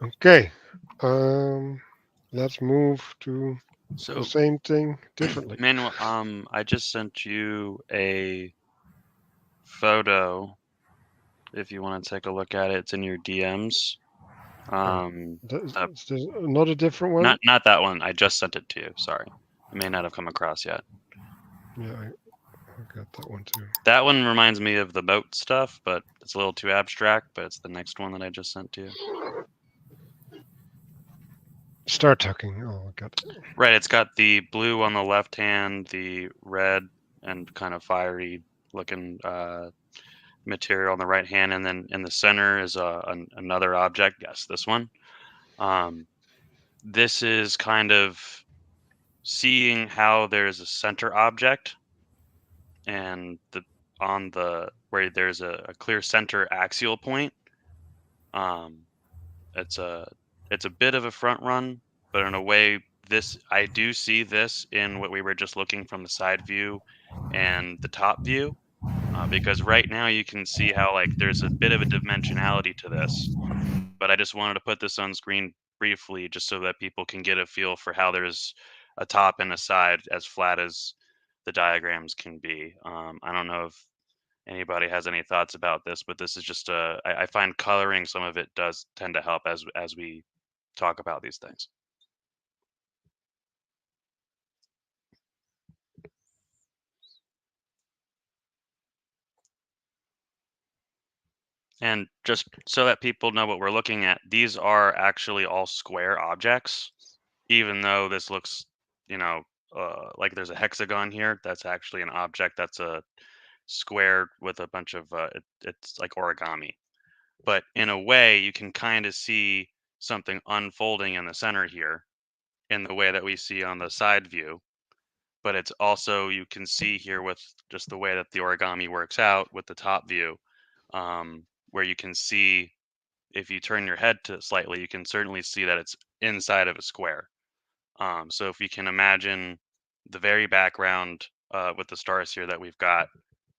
Okay, let's move to the same thing differently. Manuel, I just sent you a photo. If you want to take a look at it, it's in your DMs. There's another different one. Not that one. I just sent it to you. Sorry, it may not have come across yet. Yeah, I got that one too. That one reminds me of the boat stuff, but it's a little too abstract. But it's the next one that I just sent to you. Start talking. Oh, I got it. Right, it's got the blue on the left hand, the red and kind of fiery looking material on the right hand, and then in the center is another object. Yes, this one. This is kind of seeing how there's a center object, and where there's a clear center axial point. It's a bit of a front run, but in a way, I do see this in what we were just looking from the side view and the top view, because right now you can see how like there's a bit of a dimensionality to this. But I just wanted to put this on screen briefly, just so that people can get a feel for how there's a top and a side as flat as the diagrams can be. I don't know if anybody has any thoughts about this, but this is just I find coloring some of it does tend to help as we talk about these things. And just so that people know what we're looking at, these are actually all square objects, even though this looks, like there's a hexagon here. That's actually an object that's a square with a bunch of, it's like origami. But in a way, you can kind of see something unfolding in the center here in the way that we see on the side view. But it's also, you can see here with just the way that the origami works out with the top view, where you can see, if you turn your head to slightly, you can certainly see that it's inside of a square. So if you can imagine the very background with the stars here that we've got,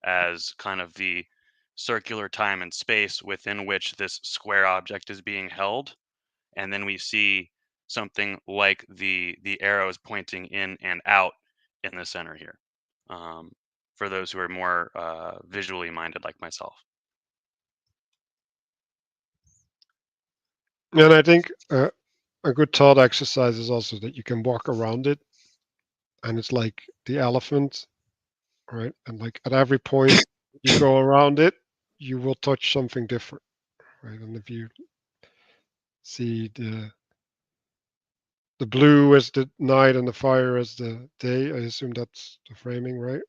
as kind of the circular time and space within which this square object is being held. And then we see something like the arrows pointing in and out in the center here, for those who are more visually minded like myself. And I think a good thought exercise is also that you can walk around it, and it's like the elephant, right? And like at every point you go around it, you will touch something different, right? And if you see the blue as the night and the fire as the day, I assume that's the framing, right?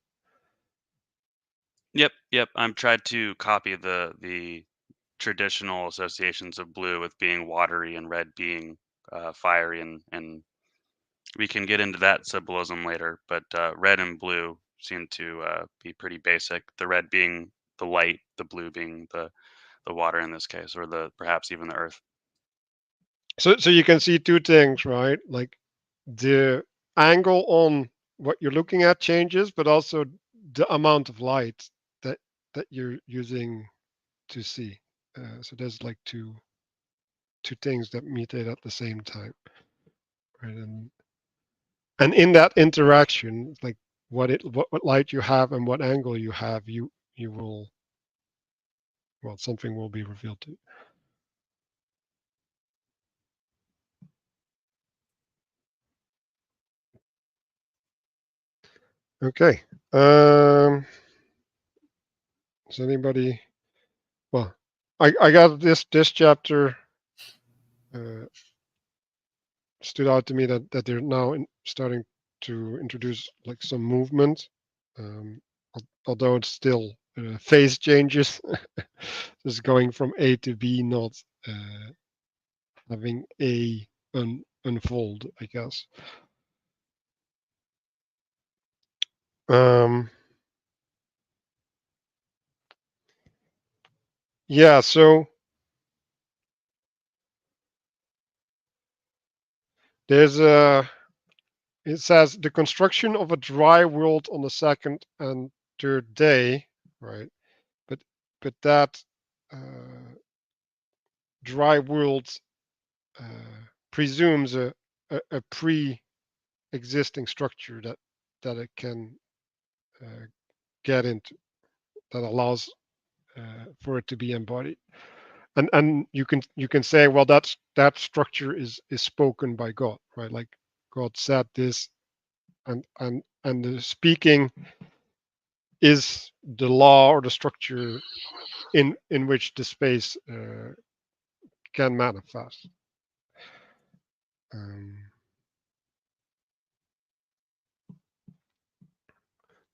Yep. I'm tried to copy the traditional associations of blue with being watery and red being fiery, and we can get into that symbolism later. But red and blue seem to be pretty basic. The red being the light, the blue being the water in this case, or the perhaps even the earth. So you can see two things, right? Like the angle on what you're looking at changes, but also the amount of light that you're using to see. So there's like two things that meet it at the same time, right? And in that interaction, like what light you have and what angle you have, you will, well, something will be revealed to you. Okay. Is anybody? Well, I got this chapter stood out to me that they're now starting to introduce like some movement, although it's still phase changes, just going from A to B, not having A unfold, I guess. Yeah, so there's it says the construction of a dry world on the second and third day, right? But that dry world presumes a pre-existing structure that it can get into, that allows for it to be embodied. And you can say, well, that structure is spoken by God, right? Like God said this, and the speaking is the law or the structure in which the space can manifest.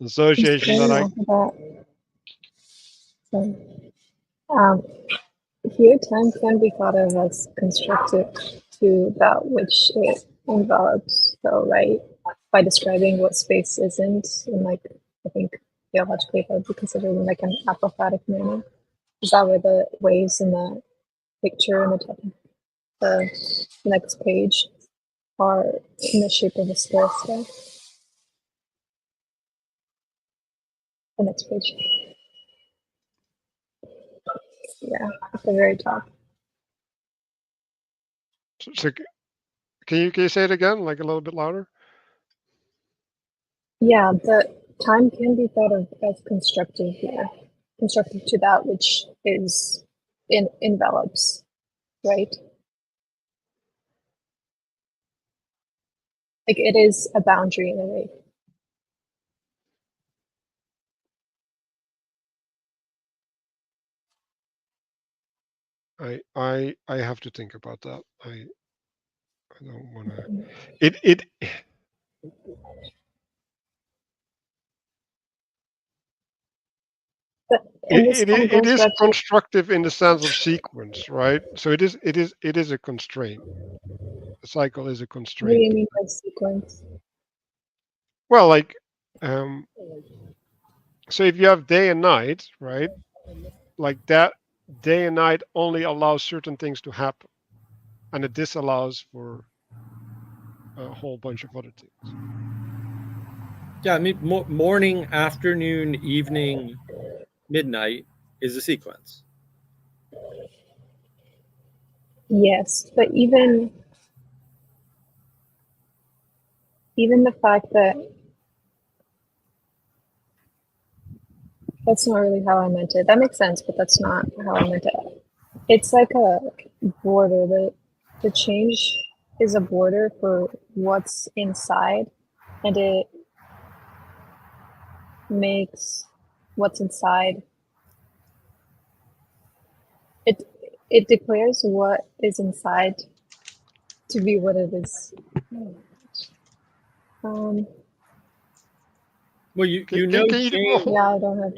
The association that I here time can be thought of as constructive to that which it envelops, though, right? By describing what space isn't, in like, I think theologically that would be considered in like an apophatic manner. Is that where the waves in the picture in the top of the next page are in the shape of a square star? The next page. Yeah, at the very top. So can you say it again, like a little bit louder? Yeah, the time can be thought of as constructive here, constructive to that which is envelops, right? Like it is a boundary in a way. I have to think about that. I don't want to. It is constructive in the sense of sequence, right? So it is a constraint. The cycle is a constraint. What do you mean by sequence? Well, like, so if you have day and night, right? Like that day and night only allows certain things to happen, and it disallows for a whole bunch of other things. Yeah, I mean, morning, afternoon, evening, midnight is a sequence. Yes, but even the fact that that's not really how I meant it. That makes sense, but that's not how I meant it. It's like a border. The change is a border for what's inside, and it makes what's inside. It declares what is inside to be what it is. Well, you Can know you do change, more? Yeah, I don't have.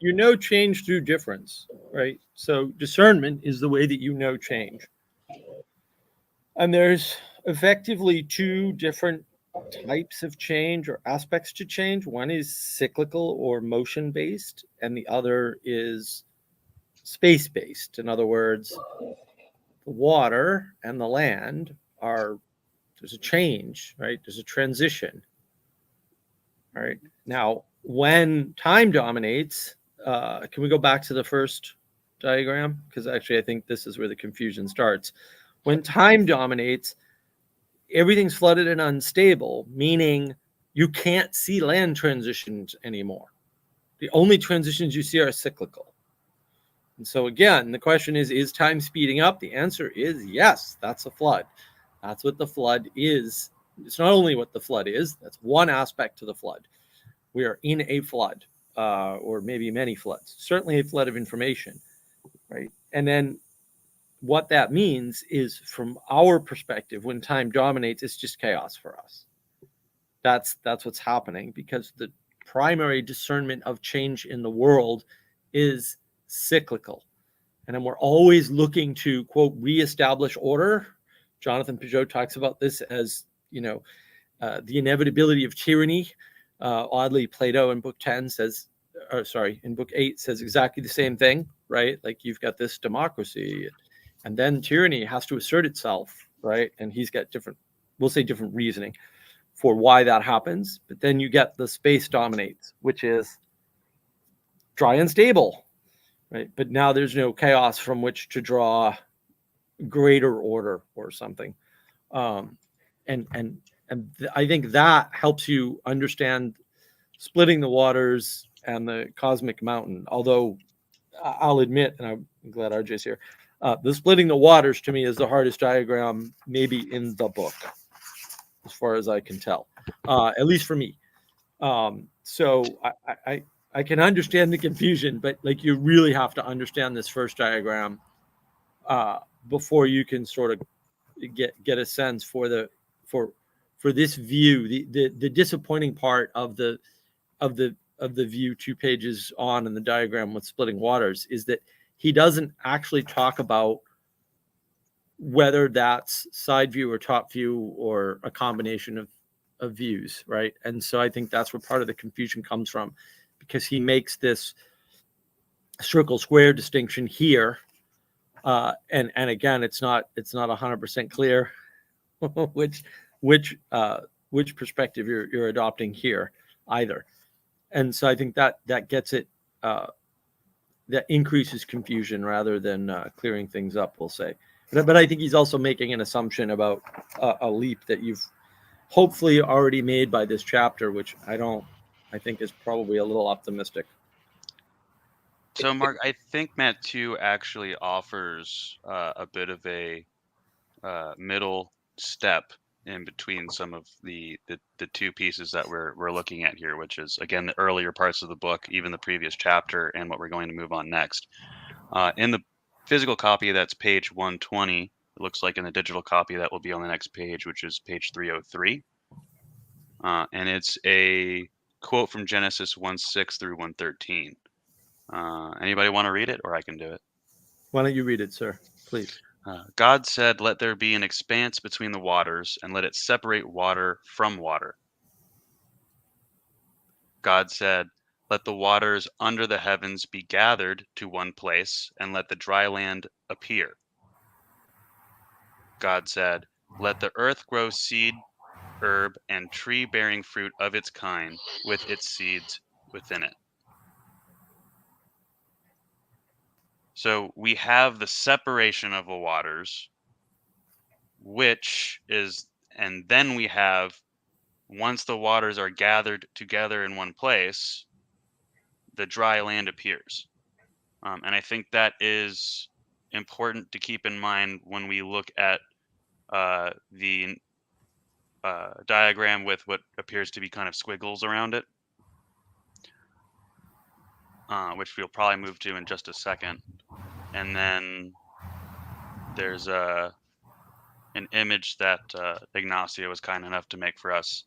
you know change through difference, right? So discernment is the way that you know change. And there's effectively two different types of change or aspects to change. One is cyclical or motion based, and the other is space based. In other words, the water and the land are, there's a change, right? There's a transition. All right. Now, when time dominates, can we go back to the first diagram? Because actually, I think this is where the confusion starts. When time dominates, everything's flooded and unstable, meaning you can't see land transitions anymore. The only transitions you see are cyclical. And so again, the question is time speeding up? The answer is yes, that's a flood. That's what the flood is. It's not only what the flood is, that's one aspect to the flood. We are in a flood, or maybe many floods, certainly a flood of information, right? And then what that means is, from our perspective, when time dominates, it's just chaos for us. That's what's happening, because the primary discernment of change in the world is cyclical. And then we're always looking to, quote, reestablish order. Jonathan Pageau talks about this as, the inevitability of tyranny. Oddly, Plato in book 10 says, in book 8 says exactly the same thing, right? Like, you've got this democracy, and then tyranny has to assert itself, right? And he's got different reasoning for why that happens. But then you get the space dominates, which is dry and stable, right? But now there's no chaos from which to draw greater order or something. And I think that helps you understand splitting the waters and the cosmic mountain. Although I'll admit, and I'm glad RJ's here, the splitting the waters to me is the hardest diagram maybe in the book, as far as I can tell, at least for me. So I can understand the confusion, but like, you really have to understand this first diagram before you can sort of get a sense for this view. The disappointing part of the view 2 pages on in the diagram with splitting waters is that he doesn't actually talk about whether that's side view or top view or a combination of views, right? And so I think that's where part of the confusion comes from, because he makes this circle square distinction here, and again, it's not 100% clear which perspective you're adopting here either. And so I think that gets it, that increases confusion rather than clearing things up, we'll say. But I think he's also making an assumption about a leap that you've hopefully already made by this chapter, which I think is probably a little optimistic. So, Mark, I think Matthieu actually offers a bit of a middle step in between some of the two pieces that we're looking at here, which is, again, the earlier parts of the book, even the previous chapter, and what we're going to move on next. In the physical copy, that's page 120. It looks like in the digital copy that will be on the next page, which is page 303. And it's a quote from Genesis 1:6 through 1:13. Anybody want to read it, or I can do it? Why don't you read it, sir, please? God said, "Let there be an expanse between the waters, and let it separate water from water." God said, "Let the waters under the heavens be gathered to one place, and let the dry land appear." God said, "Let the earth grow seed, herb, and tree bearing fruit of its kind, with its seeds within it." So we have the separation of the waters, which is, and then we have, once the waters are gathered together in one place, the dry land appears. And I think that is important to keep in mind when we look at the diagram with what appears to be kind of squiggles around it, which we'll probably move to in just a second. And then there's an image that Ignacio was kind enough to make for us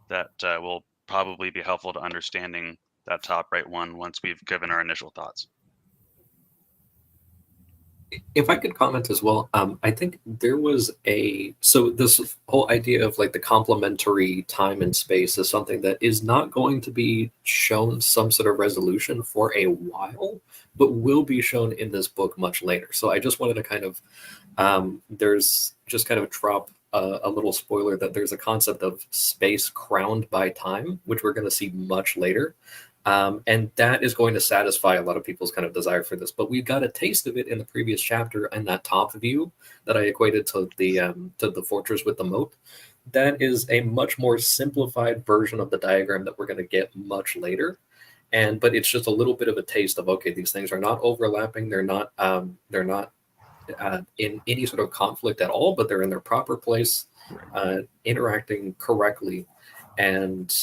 that will probably be helpful to understanding that top right one once we've given our initial thoughts. If I could comment as well, I think there was so this whole idea of like the complementary time and space is something that is not going to be shown some sort of resolution for a while, but will be shown in this book much later. So I just wanted to kind of, there's just kind of drop a little spoiler that there's a concept of space crowned by time, which we're going to see much later. And that is going to satisfy a lot of people's kind of desire for this. But we got a taste of it in the previous chapter, and that top view that I equated to the fortress with the moat. That is a much more simplified version of the diagram that we're going to get much later. But it's just a little bit of a taste of, okay, these things are not overlapping. They're not in any sort of conflict at all, but they're in their proper place, interacting correctly, and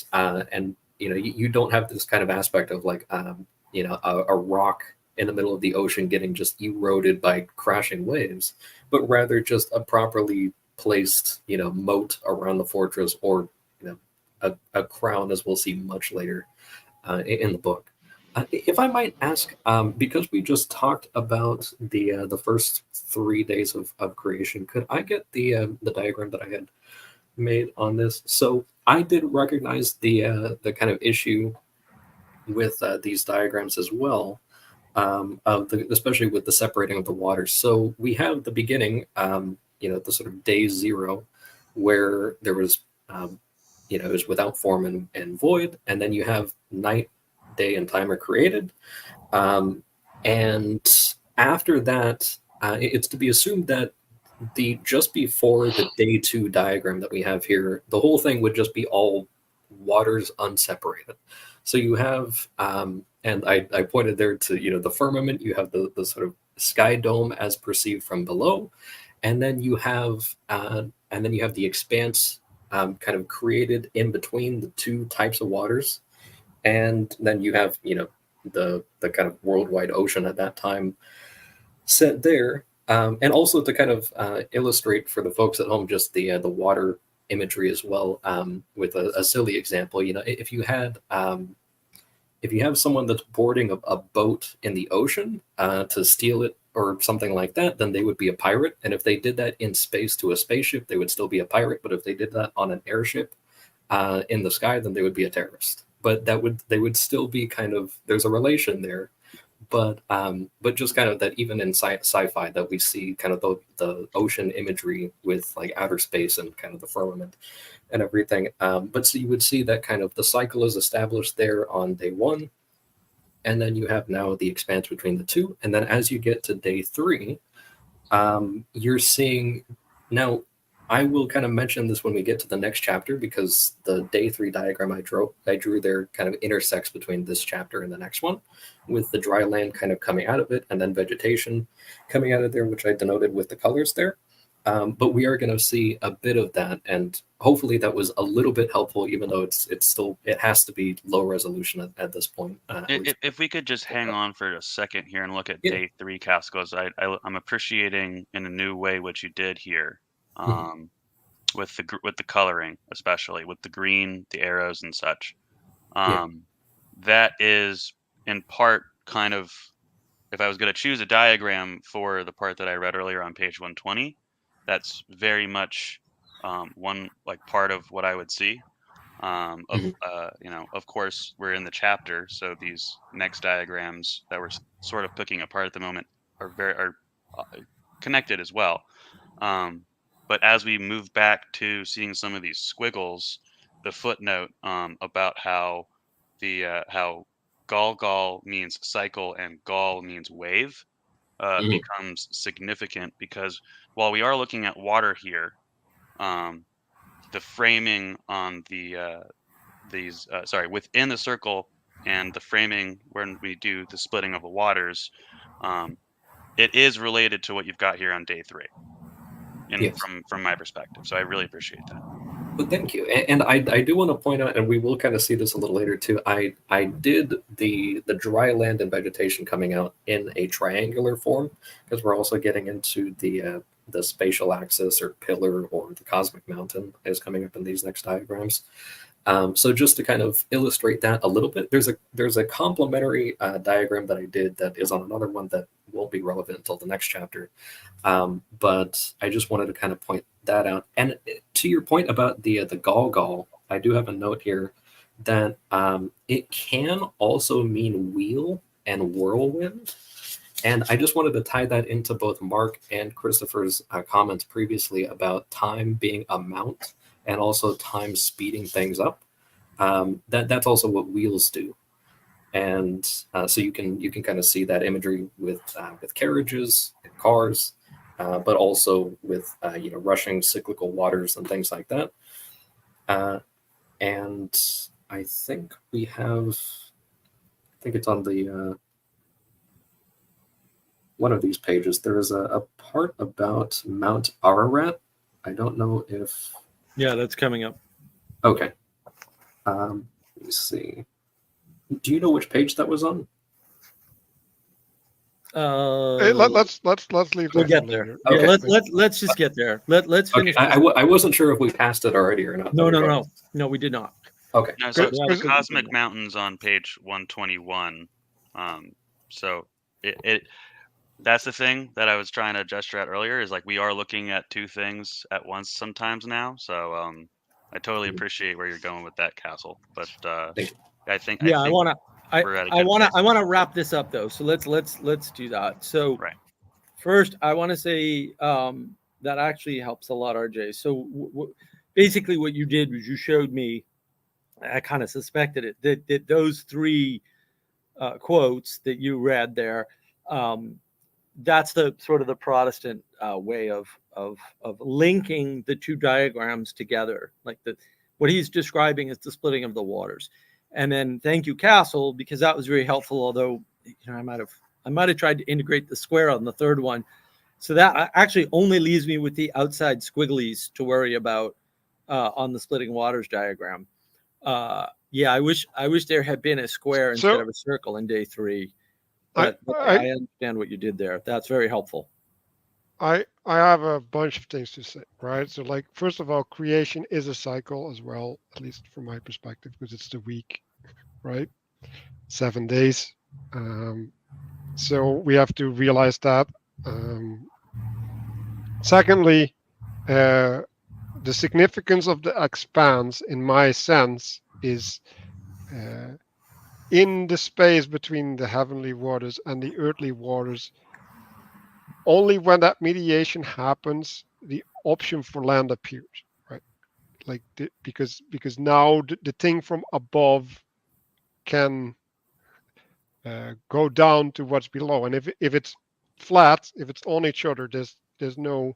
you don't have this kind of aspect of like a rock in the middle of the ocean getting just eroded by crashing waves, but rather just a properly placed moat around the fortress, or a crown, as we'll see much later in the book. If I might ask, because we just talked about the first 3 days of creation, could I get the diagram that I had made on this? So I did recognize the kind of issue with these diagrams as well, especially with the separating of the waters. So we have the beginning, the sort of day zero, where there was, it was without form and void, and then you have night, day, and time are created, and after that, it's to be assumed that just before the day 2 diagram that we have here, the whole thing would just be all waters unseparated. So you have, and I pointed there to the firmament. You have the sort of sky dome as perceived from below, and then you have the expanse kind of created in between the two types of waters, and then you have the kind of worldwide ocean at that time set there. And also to kind of illustrate for the folks at home just the water imagery as well, with a silly example. If you have someone that's boarding a boat in the ocean to steal it or something like that, then they would be a pirate. And if they did that in space to a spaceship, they would still be a pirate. But if they did that on an airship in the sky, then they would be a terrorist. But they would still be kind of, there's a relation there. But just kind of that even in sci-fi that we see kind of the ocean imagery with like outer space and kind of the firmament and everything. But so you would see that kind of the cycle is established there on day 1, and then you have now the expanse between the two. And then as you get to day 3, you're seeing now. I will kind of mention this when we get to the next chapter, because the day 3 diagram I drew there kind of intersects between this chapter and the next one, with the dry land kind of coming out of it, and then vegetation coming out of there, which I denoted with the colors there. But we are going to see a bit of that, and hopefully that was a little bit helpful, even though it has to be low resolution at this point. If we could just hang on for a second here and look at day 3, Cascos, I'm appreciating in a new way what you did here. With the coloring, especially with the green, the arrows and such. That is in part kind of, if I was going to choose a diagram for the part that I read earlier on page 120, that's very much one like part of what I would see. Of course, we're in the chapter, so these next diagrams that we're sort of picking apart at the moment are connected as well. But as we move back to seeing some of these squiggles, the footnote about how how gal means cycle and gal means wave, becomes significant, because while we are looking at water here, the framing on the within the circle and the framing when we do the splitting of the waters, it is related to what you've got here on day 3, and Yes. from my perspective. So I really appreciate that. Well, thank you. And I do want to point out, and we will kind of see this a little later too. I did the dry land and vegetation coming out in a triangular form, because we're also getting into the spatial axis or pillar, or the cosmic mountain is coming up in these next diagrams. So just to kind of illustrate that a little bit, there's a complementary diagram that I did that is on another one that won't be relevant until the next chapter. But I just wanted to kind of point that out. And to your point about the gall, I do have a note here that it can also mean wheel and whirlwind. And I just wanted to tie that into both Mark and Christopher's comments previously about time being a mount, and also time speeding things up. That's also what wheels do. And so you can kind of see that imagery with carriages and cars, but also with rushing cyclical waters and things like that. And I think we have, I think it's on the one of these pages. There is a part about Mount Ararat. I don't know if. Yeah, that's coming up. Okay. Let me see. Do you know which page that was on? Hey, let's leave We'll that get for there. later. Yeah, Okay. let's just get there. Let's Okay. finish. I wasn't sure if we passed it already or not. No, we did not. Okay. No, so Good. Cosmic Mountains on page 121. So it that's the thing that I was trying to gesture at earlier, is like we are looking at 2 things at once sometimes now. So I totally appreciate where you're going with that, Castle. But Thank you. I think Yeah, I want we're at a good place. to wrap this up though. So let's do that. So Right. first, I want to say that actually helps a lot, RJ. So basically, what you did was you showed me. I kind of suspected it that those 3 quotes that you read there. That's the sort of the Protestant way of linking the 2 diagrams together. Like what he's describing is the splitting of the waters. And then thank you, Castle, because that was very helpful. Although I might have tried to integrate the square on the 3rd one. So that actually only leaves me with the outside squigglies to worry about on the splitting waters diagram. Yeah, I wish there had been a square instead of a circle in day 3. But I understand what you did there. That's very helpful. I have a bunch of things to say, right? So, like, first of all, creation is a cycle as well, at least from my perspective, because it's the week, right? 7 days. So we have to realize that. Secondly, the significance of the expanse, in my sense, is in the space between the heavenly waters and the earthly waters. Only when that mediation happens, the option for land appears, right? Like because now the thing from above can go down to what's below, and if it's flat, if it's on each other, there's no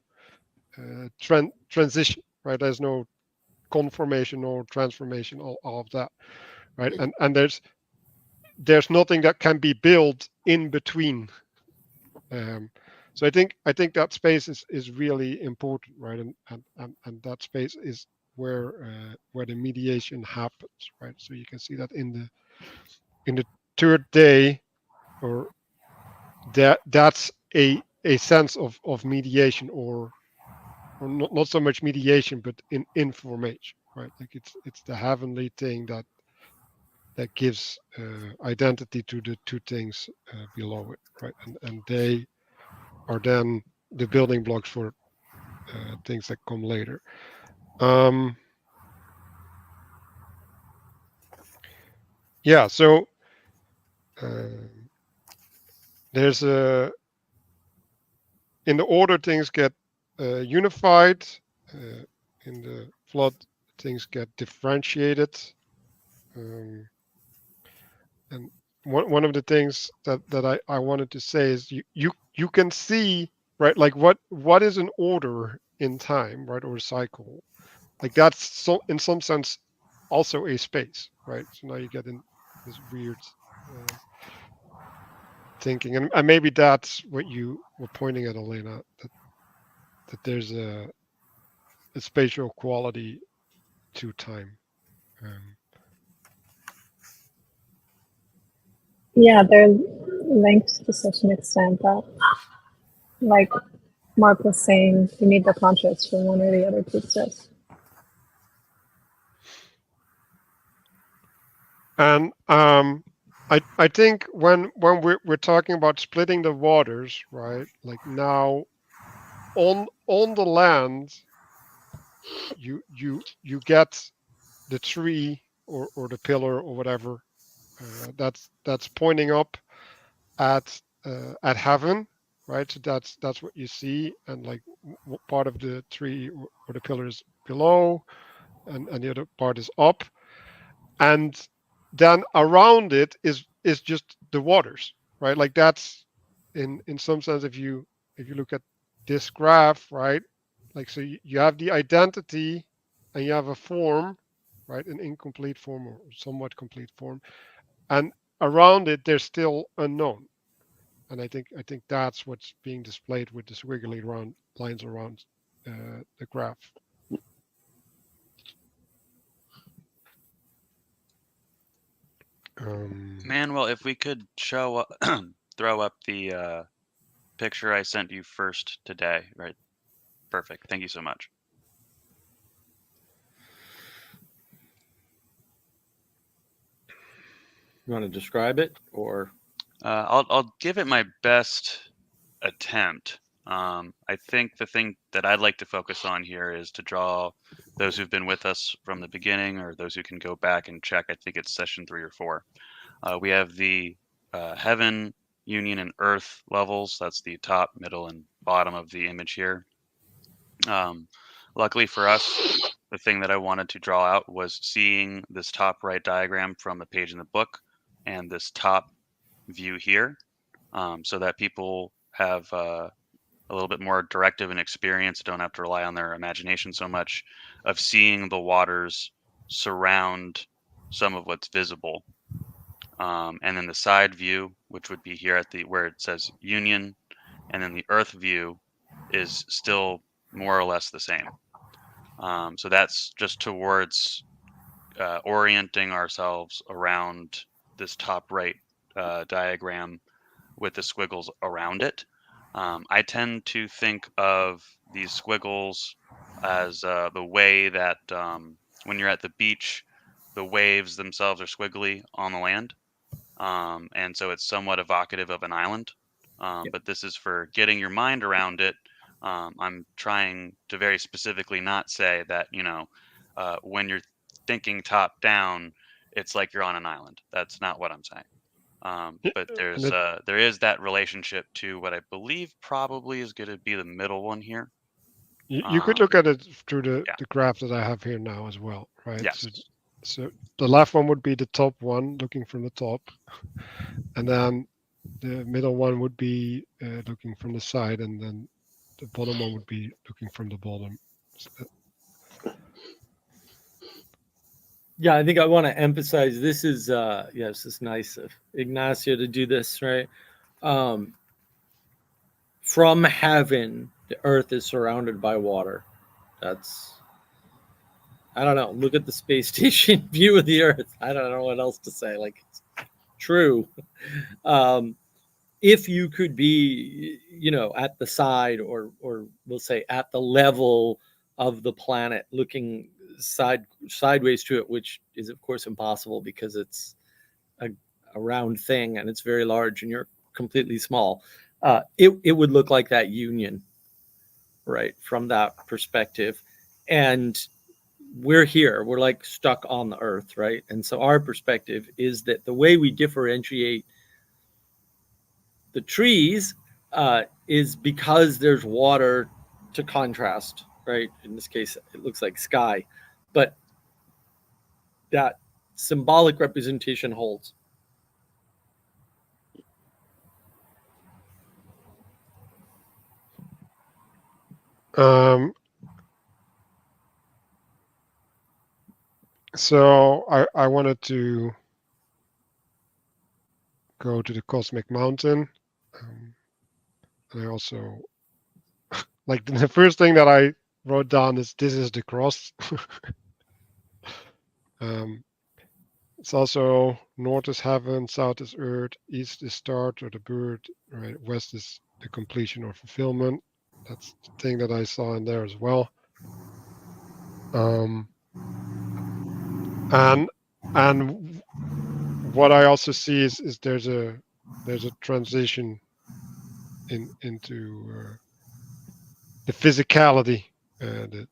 transition, right? There's no conformation or transformation, all of that, right? And there's nothing that can be built in between. So I think that space is really important, right? And that space is where the mediation happens, right? So you can see that in the 3rd day, or that's a sense of mediation, or not so much mediation, but in information, right? Like it's the heavenly thing that gives identity to the 2 things below it, right? And they are then the building blocks for things that come later. Yeah, so there's in the order things get unified, in the flood things get differentiated, and one of the things that I wanted to say is you can see, right, like what is an order in time, right, or a cycle, like that's so in some sense also a space, right? So now you get in this weird uh, thinking, and maybe that's what you were pointing at, Elena, that there's a spatial quality to time. Um, Yeah, they're linked to such an extent that, like Mark was saying, you need the contrast from one or the other to exist. and I think when we're talking about splitting the waters, right? Like now on the land, you get the tree or the pillar or whatever that's pointing up at heaven, right? So that's what you see, and like part of the tree or the pillar is below, and the other part is up, and then around it is just the waters, right? Like that's in some sense, if you look at this graph, right? Like so you have the identity and you have a form, right? An incomplete form or somewhat complete form, and around it there's still unknown. And I think that's what's being displayed with the squiggly round lines around the graph. Manuel, if we could show up, throw up the picture I sent you first today, right? Perfect. Thank you so much. You want to describe it, or I'll give it my best attempt. I think the thing that I'd like to focus on here is to draw those who've been with us from the beginning, or those who can go back and check. I think it's session 3 or 4. We have the heaven, union, and earth levels. That's the top, middle, and bottom of the image here. Luckily for us, the thing that I wanted to draw out was seeing this top right diagram from the page in the book and this top view here, so that people have a little bit more directive and experience, don't have to rely on their imagination so much, of seeing the waters surround some of what's visible. And then the side view, which would be here at the where it says union, and then the earth view is still more or less the same. So that's just towards orienting ourselves around this top right diagram with the squiggles around it. I tend to think of these squiggles as the way that when you're at the beach, the waves themselves are squiggly on the land. And so it's somewhat evocative of an island. But this is for getting your mind around it. I'm trying to very specifically not say that, when you're thinking top down, it's like you're on an island. That's not what I'm saying. But And it, there is that relationship to what I believe probably is going to be the middle one here. you could look at it through Yeah. the graph that I have here now as well, right? Yes. So the left one would be the top one, looking from the top, and then the middle one would be looking from the side, and then the bottom one would be looking from the bottom. yeah, I think I want to emphasize this is yes, it's nice of Ignacio to do this, right? From heaven, the earth is surrounded by water. That's, I don't know. Look at the space station view of the earth. I don't know what else to say. Like, it's true. If you could be, at the side, or we'll say at the level of the planet, looking sideways to it, which is of course impossible because it's a round thing and it's very large and you're completely small. It would look like that union, right, from that perspective. And we're here, we're like stuck on the earth, right? And so our perspective is that the way we differentiate the trees is because there's water to contrast, right? In this case, it looks like sky, but that symbolic representation holds. So I wanted to go to the Cosmic Mountain. And I also, like, the first thing that I wrote down is this is the cross. It's also north is heaven, south is earth, east is start or the bird, right? West is the completion or fulfillment. That's the thing that I saw in there as well. And what I also see is there's a transition into the physicality, the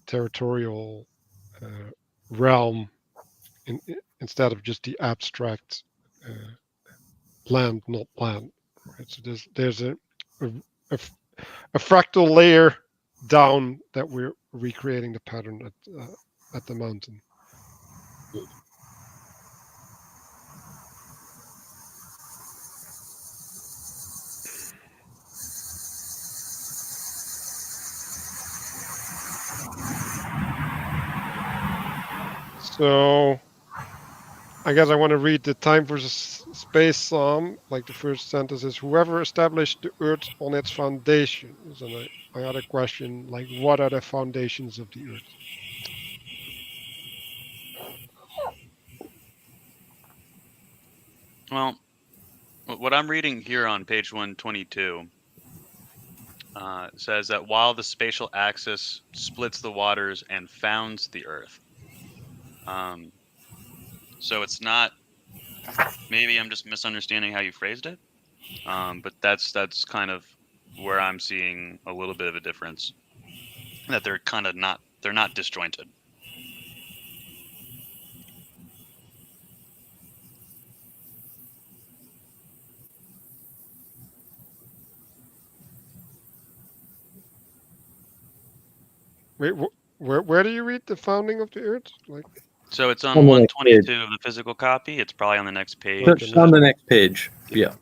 territorial realm, instead of just the abstract land, not land. Right. So there's a fractal layer down that we're recreating the pattern at the mountain. So I guess I want to read the time versus space psalm. Like the first sentence is, whoever established the earth on its foundations. And I had a question, like, what are the foundations of the earth? Well, what I'm reading here on page 122 says that while the spatial axis splits the waters and founds the earth. So it's not, maybe I'm just misunderstanding how you phrased it, but that's kind of where I'm seeing a little bit of a difference, that they're kind of not, they're not disjointed. Wait, where do you read the founding of the earth? Like, So it's on On the next 122 of the physical copy. It's probably on the next page. Okay, on the next page. Yeah.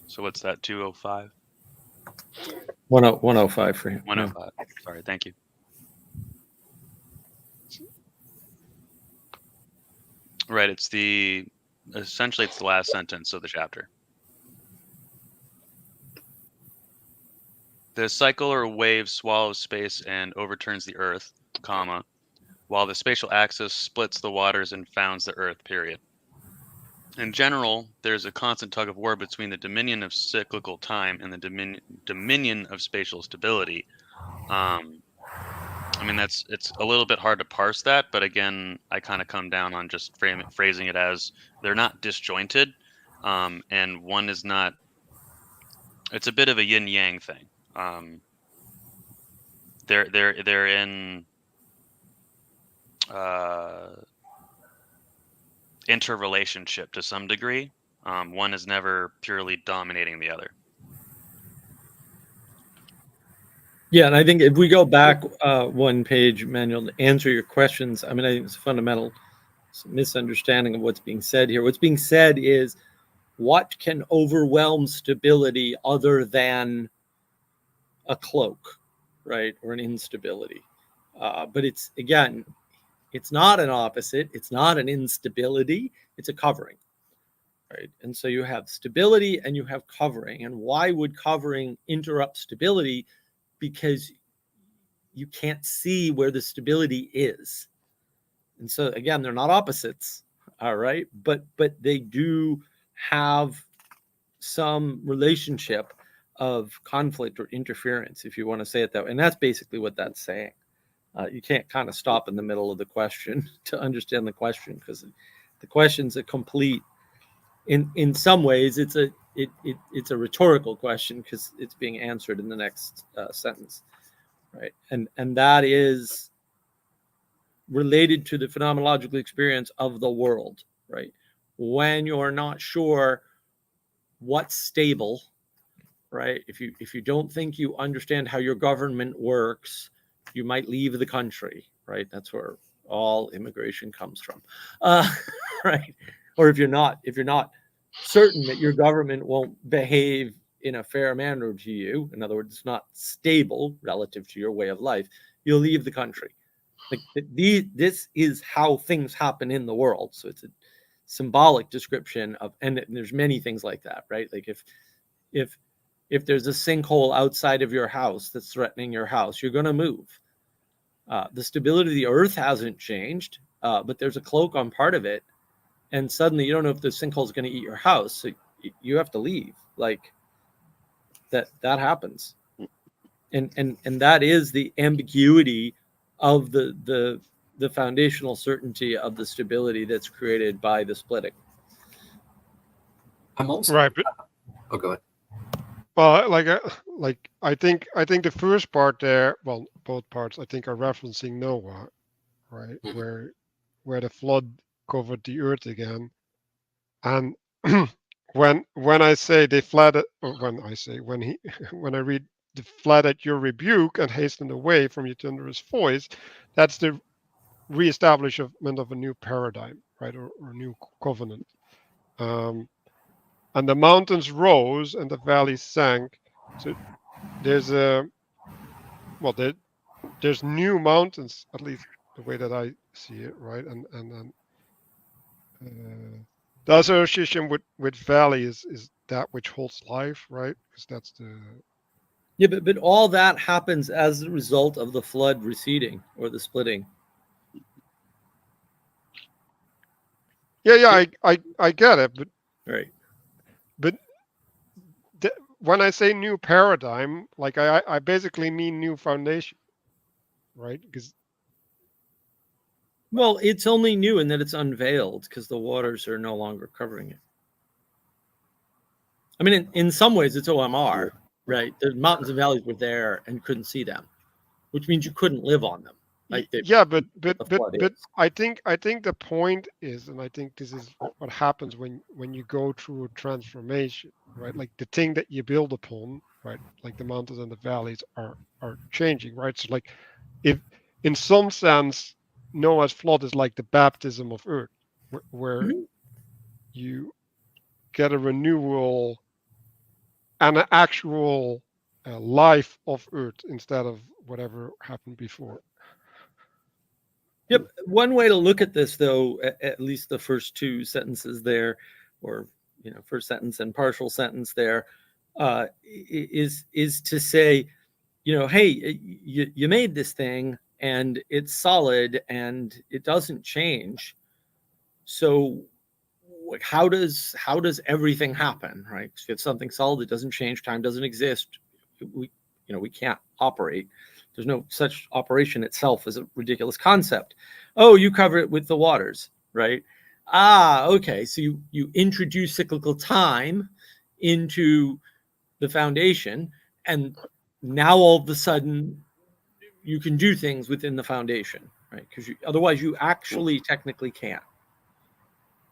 So what's that, 205? 105 for him. 105. Sorry, thank you. Right, it's essentially it's the last sentence of the chapter. The cycle or wave swallows space and overturns the earth, comma, while the spatial axis splits the waters and founds the earth, period. In general, there's a constant tug of war between the dominion of cyclical time and the dominion of spatial stability. I mean, it's a little bit hard to parse that, but again, I kind of come down on just phrasing it as they're not disjointed, and one is not. It's a bit of a yin yang thing. They're in interrelationship to some degree. One is never purely dominating the other. Yeah, and I think if we go back one page, Manuel, to answer your questions, I mean, I think it's a fundamental misunderstanding of what's being said here. What's being said is, what can overwhelm stability other than a cloak, right, or an instability? But it's, again, it's not an opposite. It's not an instability. It's a covering, right? And so you have stability and you have covering. And why would covering interrupt stability? Because you can't see where the stability is. And so, again, they're not opposites, all right? But they do have some relationship of conflict or interference, if you want to say it that way. And that's basically what that's saying. You can't kind of stop in the middle of the question to understand the question, because the question's a complete, in some ways, it's a rhetorical question because it's being answered in the next sentence, right? And that is related to the phenomenological experience of the world, right? When you're not sure what's stable, right? If you don't think you understand how your government works, you might leave the country, right? That's where all immigration comes from, right? Or if you're not certain that your government won't behave in a fair manner to you, in other words, it's not stable relative to your way of life, you'll leave the country. Like this is how things happen in the world. So it's a symbolic description of, and there's many things like that, right? Like if there's a sinkhole outside of your house that's threatening your house, you're going to move. The stability of the earth hasn't changed, but there's a cloak on part of it, and suddenly you don't know if the sinkhole is going to eat your house, so you have to leave. Like that happens, and that is the ambiguity of the foundational certainty of the stability that's created by the splitting. I'm also Right, but Oh, go ahead. well, I think the first part there, well, both parts, I think are referencing Noah, right, Mhm. where the flood covered the earth again, and when I say they fled, or when I say when he when I read the fled at your rebuke and hastened away from your thunderous voice, that's the reestablishment of a new paradigm, right, or new covenant. Um, and the mountains rose and the valleys sank. So there's a well, there's new mountains, at least the way that I see it, right? And then the association with valley is that which holds life, right? Because that's the Yeah, but all that happens as a result of the flood receding or the splitting. yeah. I get it, Right. but when I say new paradigm, like I basically mean new foundation, right? Because Well, it's only new in that it's unveiled because the waters are no longer covering it. I mean, in some ways, it's OMR, right? The mountains and valleys were there and couldn't see them, which means you couldn't live on them. Like yeah, but the flood is. I think the point is, and I think this is what happens when you go through a transformation, right? Like the thing that you build upon, right? Like the mountains and the valleys are changing, right? So like if in some sense Noah's flood is like the baptism of earth, where Mhm. you get a renewal and an actual life of earth instead of whatever happened before. Yep. One way to look at this, though, at least the first two sentences there, or first sentence and partial sentence there, is to say, hey, you made this thing and it's solid and it doesn't change. So how does everything happen, right? If you have something solid that doesn't change, time doesn't exist, we can't operate. There's no such operation itself as a ridiculous concept. Oh, you cover it with the waters, right? Okay. So you introduce cyclical time into the foundation, and now all of a sudden you can do things within the foundation, right? Because otherwise you actually technically can't.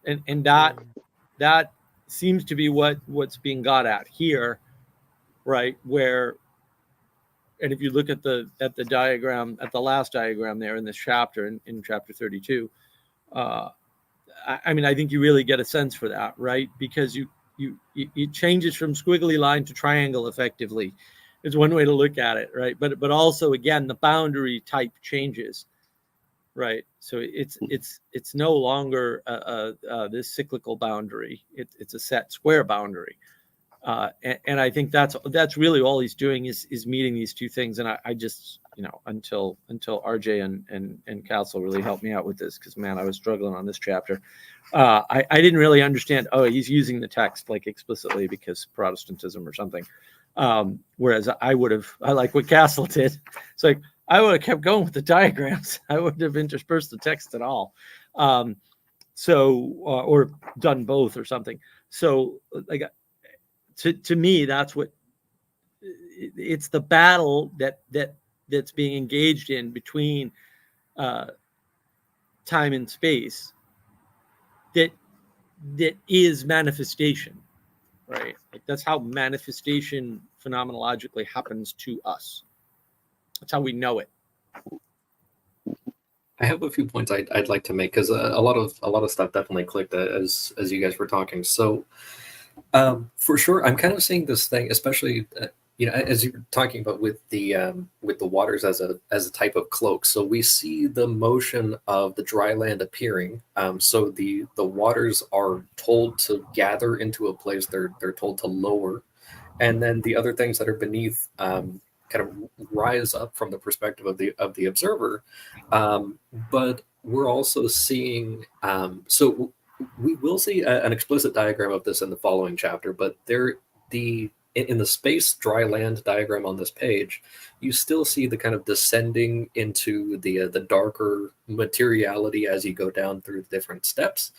And that seems to be what's being got at here, right? Where, and if you look at the diagram, at the last diagram there in this chapter, in chapter 32, I mean, I think you really get a sense for that, right? Because it changes from squiggly line to triangle effectively. Is one way to look at it, right? But also, again, the boundary type changes, right? So it's no longer this cyclical boundary. It's a set square boundary. And I think that's really all he's doing is meeting these two things. And I just, until RJ and Castle really helped me out with this, because man, I was struggling on this chapter. I didn't really understand. Oh, he's using the text like explicitly because Protestantism or something. Whereas I like what Castle did. It's like I would have kept going with the diagrams. I wouldn't have interspersed the text at all. Or done both or something. So like. To me, that's what it's the battle that's being engaged in between time and space that is manifestation, right? Like that's how manifestation phenomenologically happens to us. That's how we know it. I have a few points I'd like to make, because a lot of stuff definitely clicked as you guys were talking. So For sure, I'm kind of seeing this thing, especially as you're talking about with the waters as a type of cloak. So we see the motion of the dry land appearing. So the waters are told to gather into a place. They're told to lower, and then the other things that are beneath kind of rise up from the perspective of the observer. But we're also seeing so we will see an explicit diagram of this in the following chapter, but in the space dry land diagram on this page, you still see the kind of descending into the darker materiality as you go down through the different steps.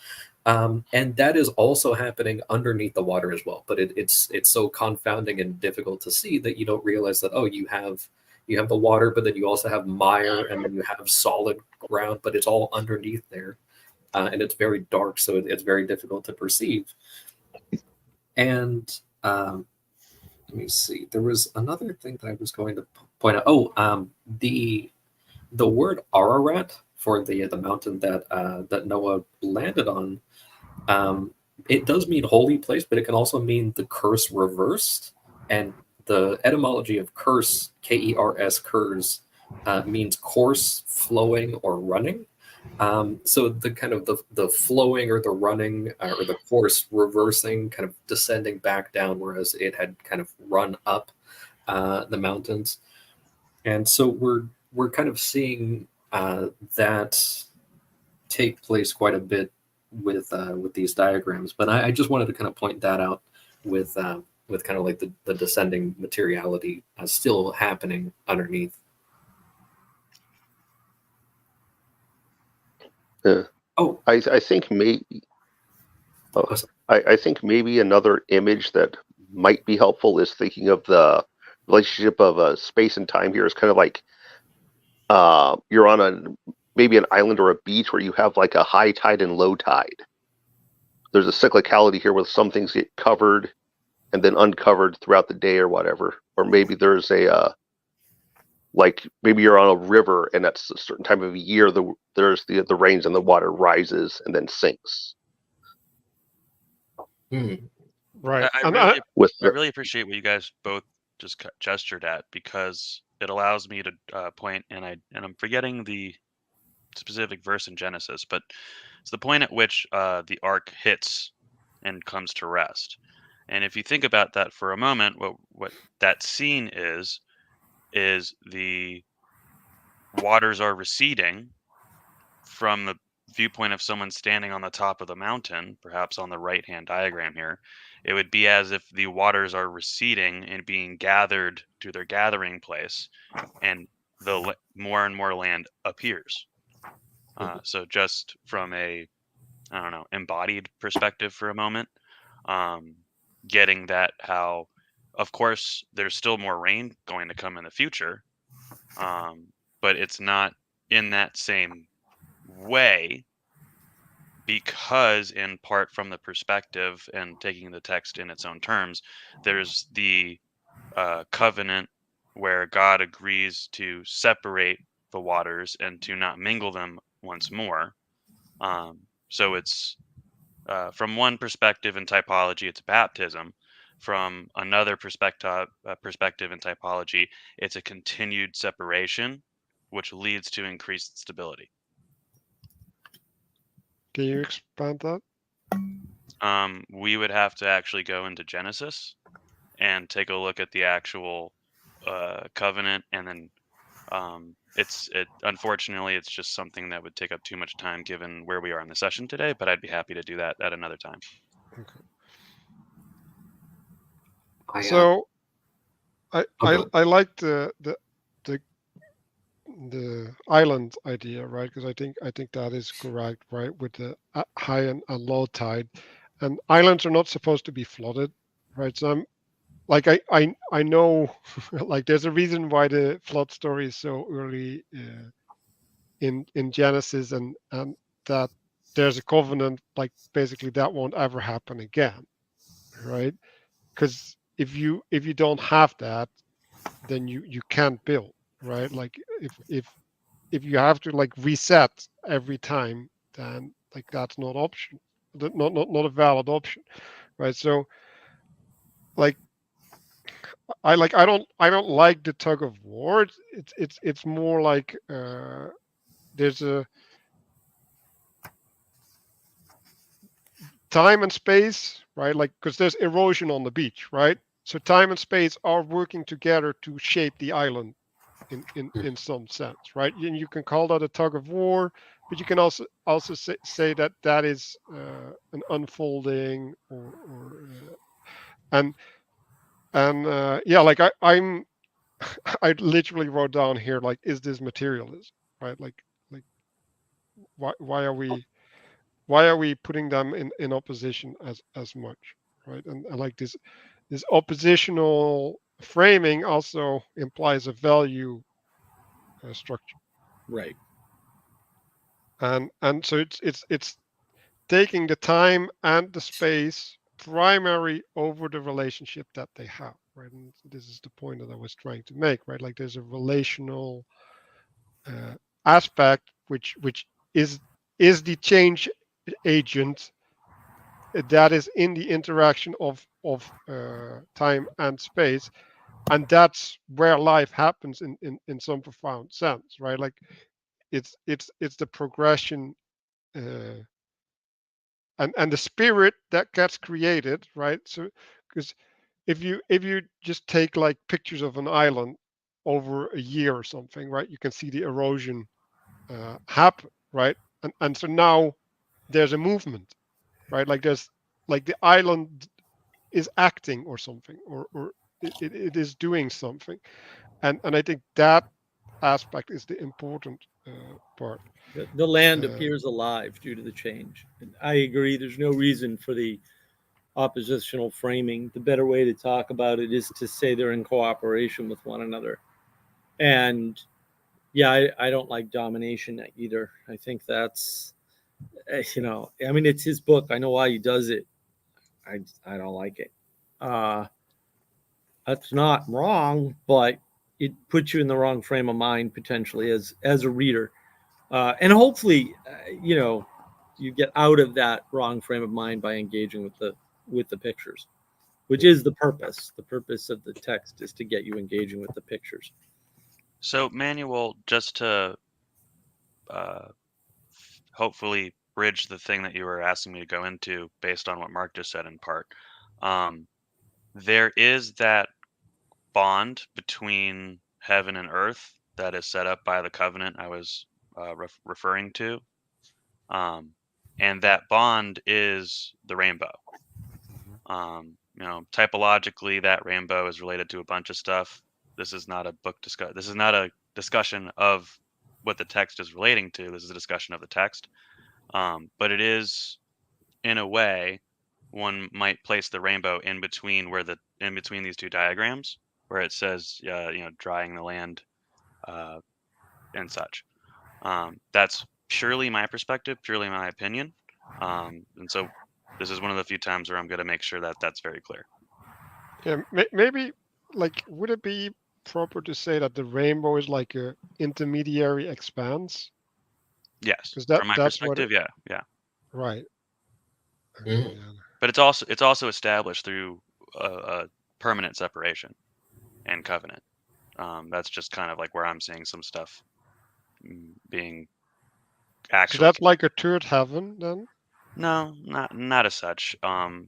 And that is also happening underneath the water as well. But it's so confounding and difficult to see that you don't realize that, oh, you have the water, but then you also have mire, and then you have solid ground, but it's all underneath there. And it's very dark, so it's very difficult to perceive. And let me see. There was another thing that I was going to point out. Oh, the word Ararat for the mountain that Noah landed on. It does mean holy place, but it can also mean the curse reversed. And the etymology of curse, Kers, curse, means course, flowing, or running. So the kind of the flowing or the running or the course reversing, kind of descending back down, whereas it had kind of run up the mountains. And so we're kind of seeing that take place quite a bit with these diagrams. But I just wanted to kind of point that out with kind of like the descending materiality still happening underneath. Yeah. Oh, I think I think maybe another image that might be helpful is thinking of the relationship of space and time here is kind of like you're on maybe an island or a beach where you have like a high tide and low tide. There's a cyclicality here where some things get covered and then uncovered throughout the day or whatever. Or maybe there's like maybe you're on a river and at a certain time of year there's the rains and the water rises and then sinks. Right. I really appreciate what you guys both just gestured at, because it allows me to point, and I'm forgetting the specific verse in Genesis, but it's the point at which the ark hits and comes to rest. And if you think about that for a moment, what that scene is the waters are receding from the viewpoint of someone standing on the top of the mountain, perhaps on the right-hand diagram here. It would be as if the waters are receding and being gathered to their gathering place, and the more and more land appears. So just from a, I don't know, embodied perspective for a moment, getting that how, of course, there's still more rain going to come in the future, but it's not in that same way, because in part from the perspective and taking the text in its own terms, there's the covenant where God agrees to separate the waters and to not mingle them once more. So it's from one perspective in typology, it's baptism. From another perspective in typology, it's a continued separation, which leads to increased stability. Can you expand that? We would have to actually go into Genesis and take a look at the actual covenant, and then unfortunately it's just something that would take up too much time given where we are in the session today, but I'd be happy to do that at another time. Okay. So I like the island idea, right? Because I think that is correct, right? With the high and low tide, and islands are not supposed to be flooded, right? So I'm like I know like there's a reason why the flood story is so early in Genesis, and that there's a covenant, like basically that won't ever happen again, right? Because if you don't have that, then you can't build, right? Like if you have to like reset every time, then like that's not option, not a valid option, right? So like I don't like the tug of war. It's more like there's a time and space, right? Like because there's erosion on the beach, right? So time and space are working together to shape the island in some sense, right? And you can call that a tug of war, but you can also say that that is an unfolding and yeah, like I'm I literally wrote down here like, is this materialism, right? Like why are we putting them in opposition as much, right? And like this oppositional framing also implies a value structure, Right. and so it's taking the time and the space primary over the relationship that they have, right? And this is the point that I was trying to make, right? Like there's a relational aspect which is the change agent that is in the interaction of time and space, and that's where life happens in some profound sense, right? Like it's the progression uh, and the spirit that gets created, right? So because if you just take like pictures of an island over a year or something, right, you can see the erosion happen, right? And so now there's a movement, right? Like there's like the island is acting or something, or it is doing something, and I think that aspect is the important part. The land Uh, appears alive due to the change. And I agree. There's no reason for the oppositional framing. The better way to talk about it is to say they're in cooperation with one another. And yeah, I don't like domination either. I think that's, I mean, it's his book. I know why he does it. I don't like it. Uh, that's not wrong, but it puts you in the wrong frame of mind potentially as a reader. And hopefully, you get out of that wrong frame of mind by engaging with the pictures, which is the purpose. The purpose of the text is to get you engaging with the pictures. So, Manuel, just to uh, hopefully bridge the thing that you were asking me to go into based on what Mark just said in part, um, there is that bond between heaven and earth that is set up by the covenant I was referring to. And that bond is the rainbow. Typologically, that rainbow is related to a bunch of stuff. This is not a book discuss. This is not a discussion of what the text is relating to. This is a discussion of the text. But it is, in a way, one might place the rainbow in between these two diagrams, where it says, drying the land and such. That's purely my perspective, purely my opinion. And so this is one of the few times where I'm going to make sure that that's very clear. yeah, maybe like would it be proper to say that the rainbow is like a intermediary expanse? Yes, Because from my that's what perspective, yeah. right. Mhm. Yeah. But it's also established through a permanent separation and covenant. That's just kind of like where I'm seeing some stuff being So actually. that's like a third heaven then? No, not as such. To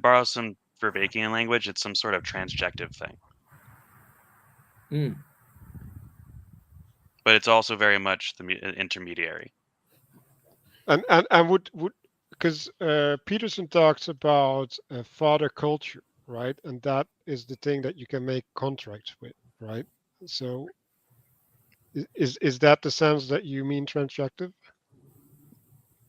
borrow some Verbachian language, it's some sort of transjective thing. Mm. But it's also very much the intermediary. And would because Peterson talks about father culture, right? And that is the thing that you can make contracts with, right? So is that the sense that you mean transjective?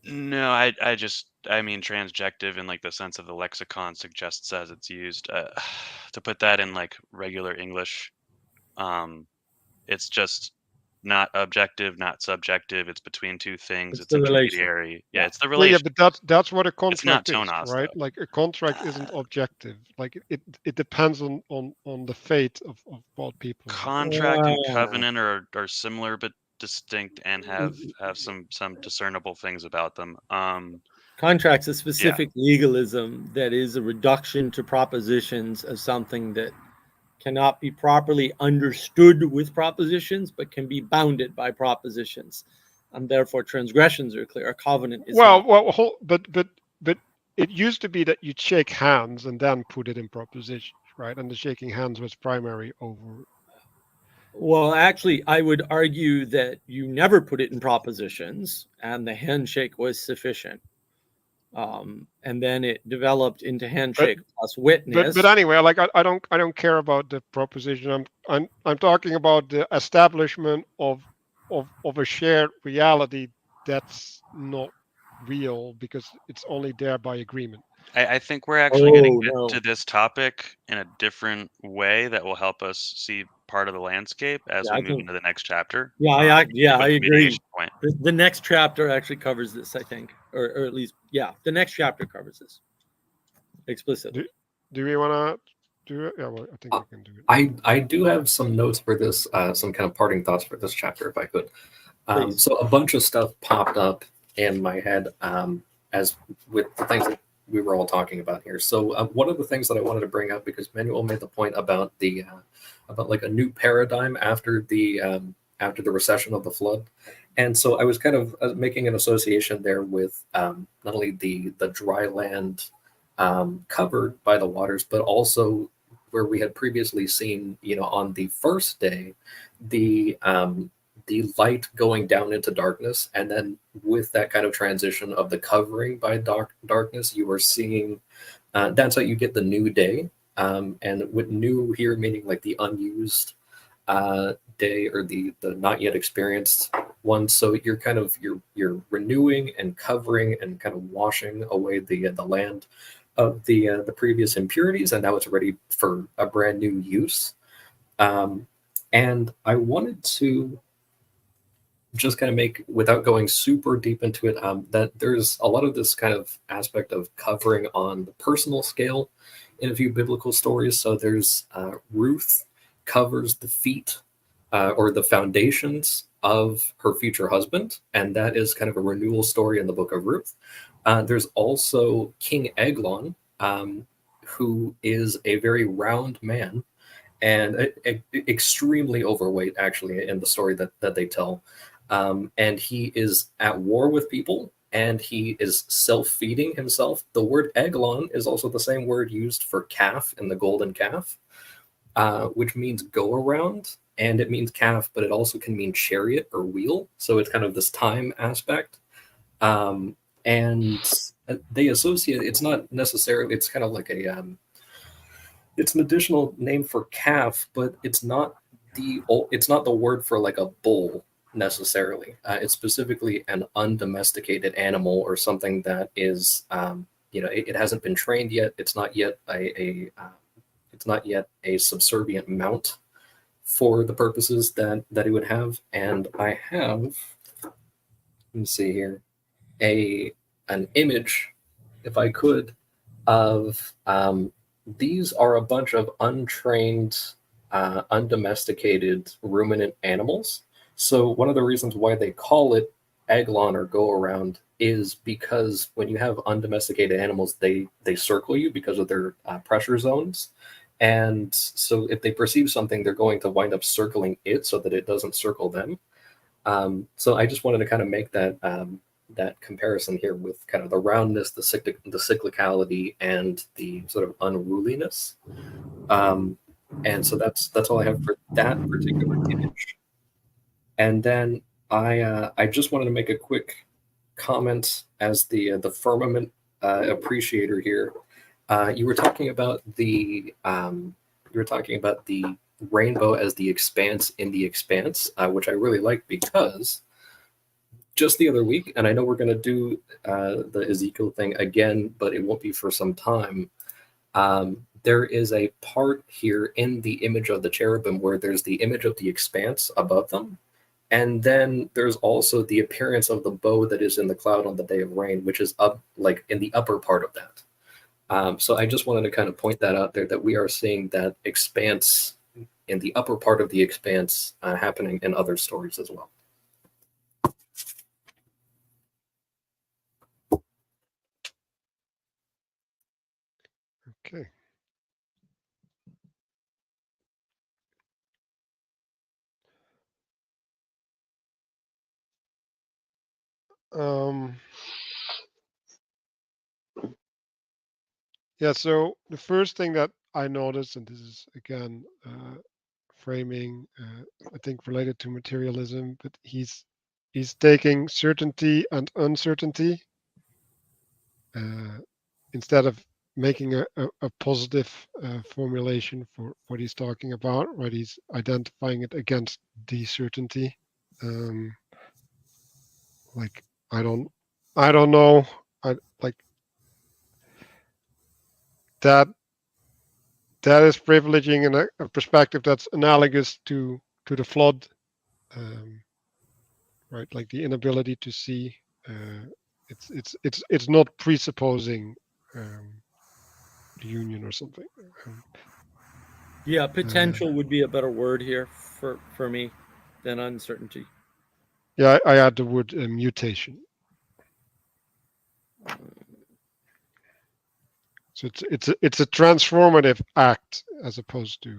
No, I mean transjective in like the sense of the lexicon suggests as it's used. To put that in like regular English, it's just not objective, not subjective. It's between two things. It's It's the relation. intermediary. Yeah, Yeah. it's the Yeah, relation. but that's what a It's not contract is, tonos right? though. Like a contract isn't objective. Like it depends on the fate of both people, right? Contract and covenant are similar but distinct and have some discernible things about them. Contract's a specific legalism that is a reduction to propositions of something that cannot be properly understood with propositions, but can be bounded by propositions. And therefore transgressions are clear. A covenant is not. But it used to be that you'd shake hands and then put it in propositions, right? And the shaking hands was primary over. Well, actually, I would argue that you never put it in propositions, and the handshake was sufficient. And then it developed into handshake plus witness. But anyway, like I don't care about the proposition. I'm talking about the establishment of a shared reality that's not real because it's only there by agreement. I think we're actually going to get to this topic in a different way that will help us see part of the landscape as we move into the next chapter. I agree. Mediation point. The next chapter actually covers this, I think, or at least, the next chapter covers this explicitly. Do we want to do it? Yeah, well, I think we can do it. I do have some notes for this, some kind of parting thoughts for this chapter, if I could. So a bunch of stuff popped up in my head as with the things that we were all talking about here. So one of the things that I wanted to bring up, because Manuel made the point about the about like a new paradigm after the recession of the flood, and so I was kind of making an association there with not only the dry land covered by the waters, but also where we had previously seen, on the first day, the light going down into darkness, and then with that kind of transition of the covering by darkness, you are seeing that's how you get the new day, and with new here meaning like the unused day or the not yet experienced one. So you're renewing and covering and kind of washing away the land of the previous impurities, and now it's ready for a brand new use. And I wanted to just kind of make, without going super deep into it, that there's a lot of this kind of aspect of covering on the personal scale in a few biblical stories. So there's Ruth covers the feet or the foundations of her future husband, and that is kind of a renewal story in the book of Ruth. There's also King Eglon, who is a very round man and extremely overweight, actually, in the story that they tell. And he is at war with people, and he is self-feeding himself. The word Eglon is also the same word used for calf in the golden calf, which means go around, and it means calf, but it also can mean chariot or wheel. So it's kind of this time aspect. And they associate, it's not necessarily, it's kind of like it's an additional name for calf, but it's not the word for like a bull necessarily. It's specifically an undomesticated animal or something that is, it hasn't been trained yet. It's not yet a subservient mount for the purposes that it would have. And I have, let me see here, an image, if I could, of these are a bunch of untrained, undomesticated ruminant animals. So one of the reasons why they call it Eglon or go around is because when you have undomesticated animals, they circle you because of their pressure zones. And so if they perceive something, they're going to wind up circling it so that it doesn't circle them. So I just wanted to kind of make that comparison here with kind of the roundness, the cyclicality, and the sort of unruliness. And so that's all I have for that particular image. And then I just wanted to make a quick comment as the firmament appreciator here. You were talking about the rainbow as the expanse in the expanse, which I really like, because just the other week, and I know we're going to do the Ezekiel thing again, but it won't be for some time. There is a part here in the image of the cherubim where there's the image of the expanse above them. And then there's also the appearance of the bow that is in the cloud on the day of rain, which is up like in the upper part of that. So I just wanted to kind of point that out there, that we are seeing that expanse in the upper part of the expanse happening in other stories as well. Okay. Yeah, so the first thing that I noticed, and this is again framing, I think related to materialism, but he's taking certainty and uncertainty instead of making a positive formulation for what he's talking about, right? He's identifying it against the certainty. Like I don't know. I like that. That is privileging a perspective that's analogous to the flood, right? Like the inability to see. It's not presupposing the union or something. Yeah, potential would be a better word here for me than uncertainty. Yeah, I add the word mutation. So it's a transformative act as opposed to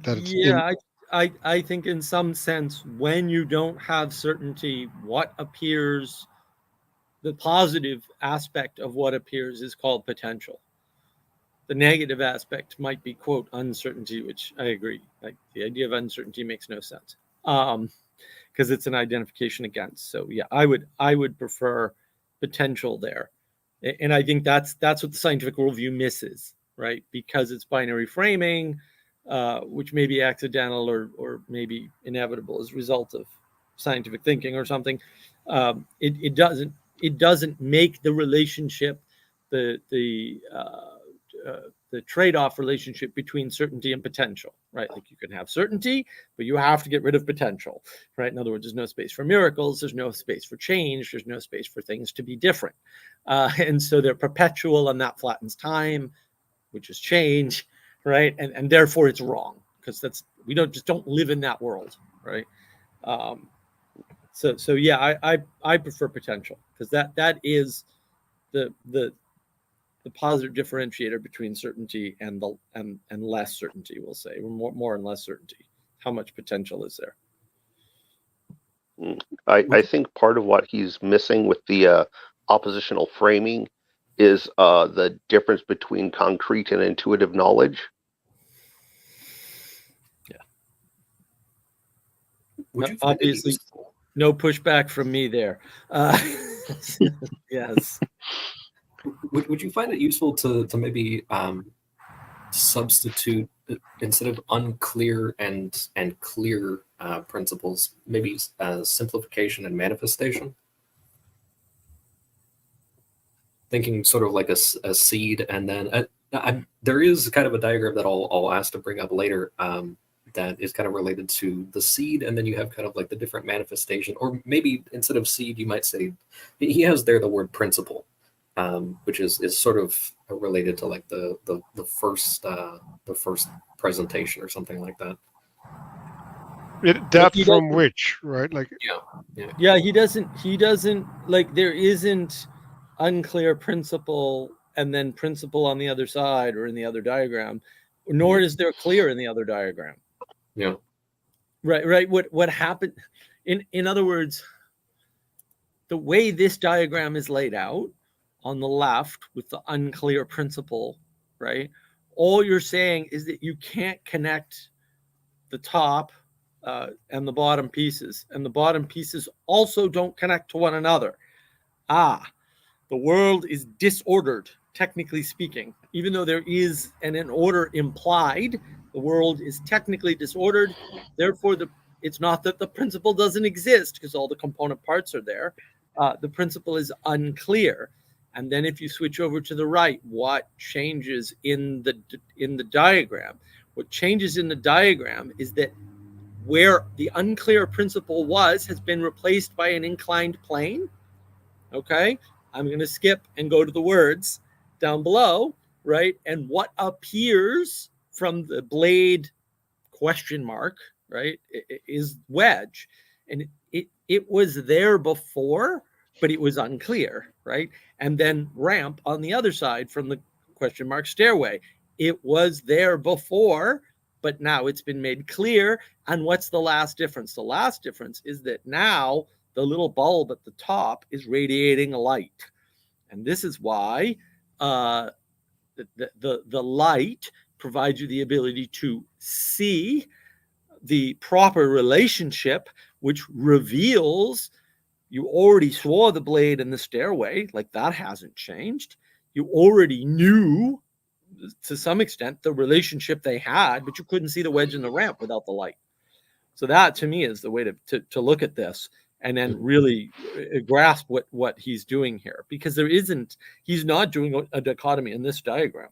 that it's in. Yeah, I think in some sense, when you don't have certainty, what appears, the positive aspect of what appears is called potential. The negative aspect might be, quote, uncertainty, which I agree. Like the idea of uncertainty makes no sense because it's an identification against. So yeah, I would prefer potential there. And I think that's what the scientific worldview misses, right? Because it's binary framing, which may be accidental or maybe inevitable as a result of scientific thinking or something. It doesn't make the relationship the trade-off relationship between certainty and potential, right? Like you can have certainty, but you have to get rid of potential, right? In other words, there's no space for miracles, there's no space for change, there's no space for things to be different. And so they're perpetual, and that flattens time, which is change, right? And therefore it's wrong, because we don't live in that world, right? So yeah, I prefer potential, because that is the positive differentiator between certainty and less certainty, we'll say, more and less certainty. How much potential is there? I think part of what he's missing with the oppositional framing is the difference between concrete and intuitive knowledge. Yeah. Would you find obviously it useful? No pushback from me there. Yes. Would you find it useful to maybe substitute, instead of unclear and clear principles, maybe simplification and manifestation? Thinking sort of like a seed, and then there is kind of a diagram that I'll ask to bring up later that is kind of related to the seed, and then you have kind of like the different manifestation, or maybe instead of seed, you might say he has there the word principle. Which is sort of related to like the first presentation or something like that. That from which, right? Like yeah, he doesn't like, there isn't unclear principle and then principle on the other side or in the other diagram, nor is there clear in the other diagram. Yeah. Right. What happened? In other words, the way this diagram is laid out, on the left with the unclear principle, right? All you're saying is that you can't connect the top and the bottom pieces, and the bottom pieces also don't connect to one another. The world is disordered, technically speaking. Even though there is an order implied, the world is technically disordered. Therefore, it's not that the principle doesn't exist, because all the component parts are there. The principle is unclear. And then if you switch over to the right, what changes in the diagram? What changes in the diagram is that where the unclear principle has been replaced by an inclined plane. Okay, I'm going to skip and go to the words down below, right? And what appears from the blade question mark, right, is wedge. And it was there before, but it was unclear, right? And then ramp on the other side from the question mark stairway. It was there before, but now it's been made clear. And what's the last difference? The last difference is that now the little bulb at the top is radiating a light. And this is why the light provides you the ability to see the proper relationship, which reveals you already saw the blade in the stairway, like that hasn't changed. You already knew to some extent the relationship they had, but you couldn't see the wedge in the ramp without the light. So that to me is the way to look at this, and then really grasp what he's doing here, because he's not doing a dichotomy in this diagram.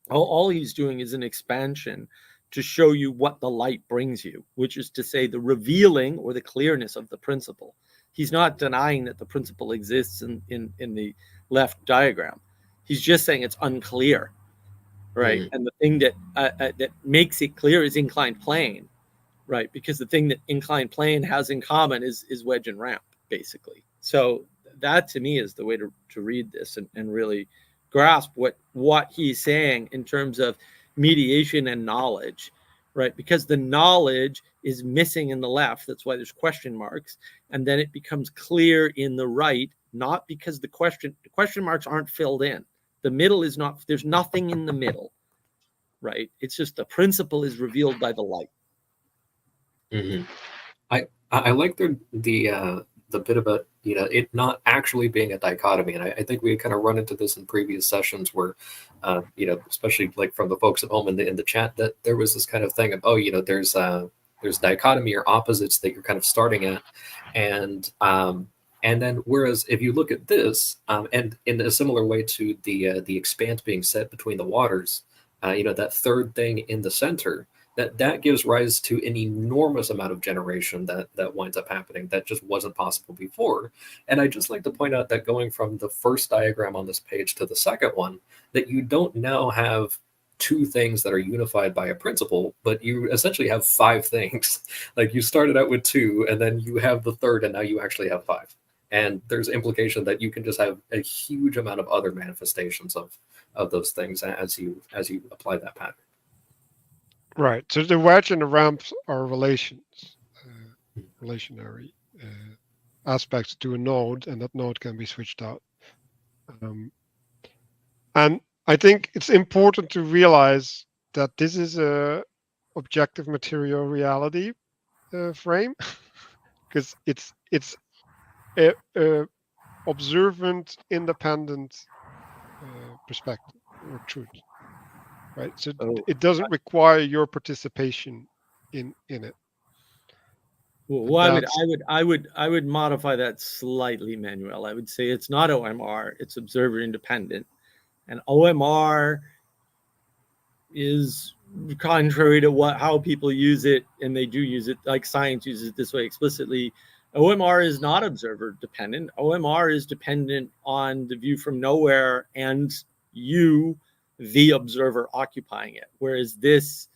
All he's doing is an expansion to show you what the light brings you, which is to say the revealing or the clearness of the principle. He's not denying that the principle exists in the left diagram. He's just saying it's unclear, right? And the thing that makes it clear is inclined plane, right? Because the thing that inclined plane has in common is wedge and ramp, basically. So that to me is the way to read this and really grasp what he's saying in terms of mediation and knowledge, right? Because the knowledge is missing in the left. That's why there's question marks. And then it becomes clear in the right, not because the question marks aren't filled in. The middle is not, there's nothing in the middle, right? It's just the principle is revealed by the light. Mm-hmm. I like the bit about, you know, it not actually being a dichotomy, and I think we kind of run into this in previous sessions where, you know, especially like from the folks at home in the chat, that there was this kind of thing of, oh, you know, there's dichotomy or opposites that you're kind of starting at, and then whereas if you look at this, and in a similar way to the expanse being set between the waters, you know, that third thing in the center. That gives rise to an enormous amount of generation that winds up happening that just wasn't possible before. And I just like to point out that going from the first diagram on this page to the second one, that you don't now have two things that are unified by a principle, but you essentially have five things. Like you started out with two, and then you have the third, and now you actually have five. And there's implication that you can just have a huge amount of other manifestations of those things as you apply that pattern. Right. So the wedge and the ramps are relations, relationary aspects to a node, and that node can be switched out. And I think it's important to realize that this is a objective material reality frame, because it's a observant, independent perspective or truth. Right, so it doesn't require your participation in it. Well, I would modify that slightly, Manuel. I would say it's not OMR; it's observer independent, and OMR is contrary to how people use it, and they do use it like science uses it this way explicitly. OMR is not observer dependent. OMR is dependent on the view from nowhere and you, the observer, occupying it. Whereas this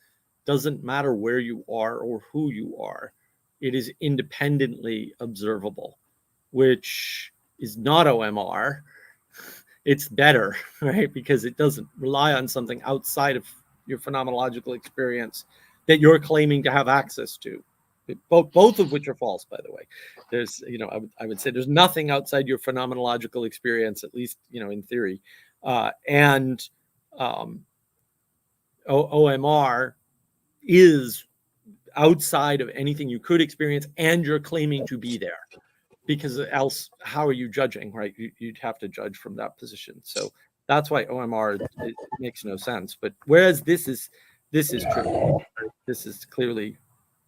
doesn't matter where you are or who you are. It is independently observable, which is not OMR. It's better, right? Because it doesn't rely on something outside of your phenomenological experience that you're claiming to have access to. Both of which are false, by the way. There's, you know, I would say there's nothing outside your phenomenological experience, at least, you know, in theory. OMR is outside of anything you could experience, and you're claiming to be there. Because else, how are you judging, right? You'd have to judge from that position. So that's why OMR it makes no sense. But whereas this is true. This is clearly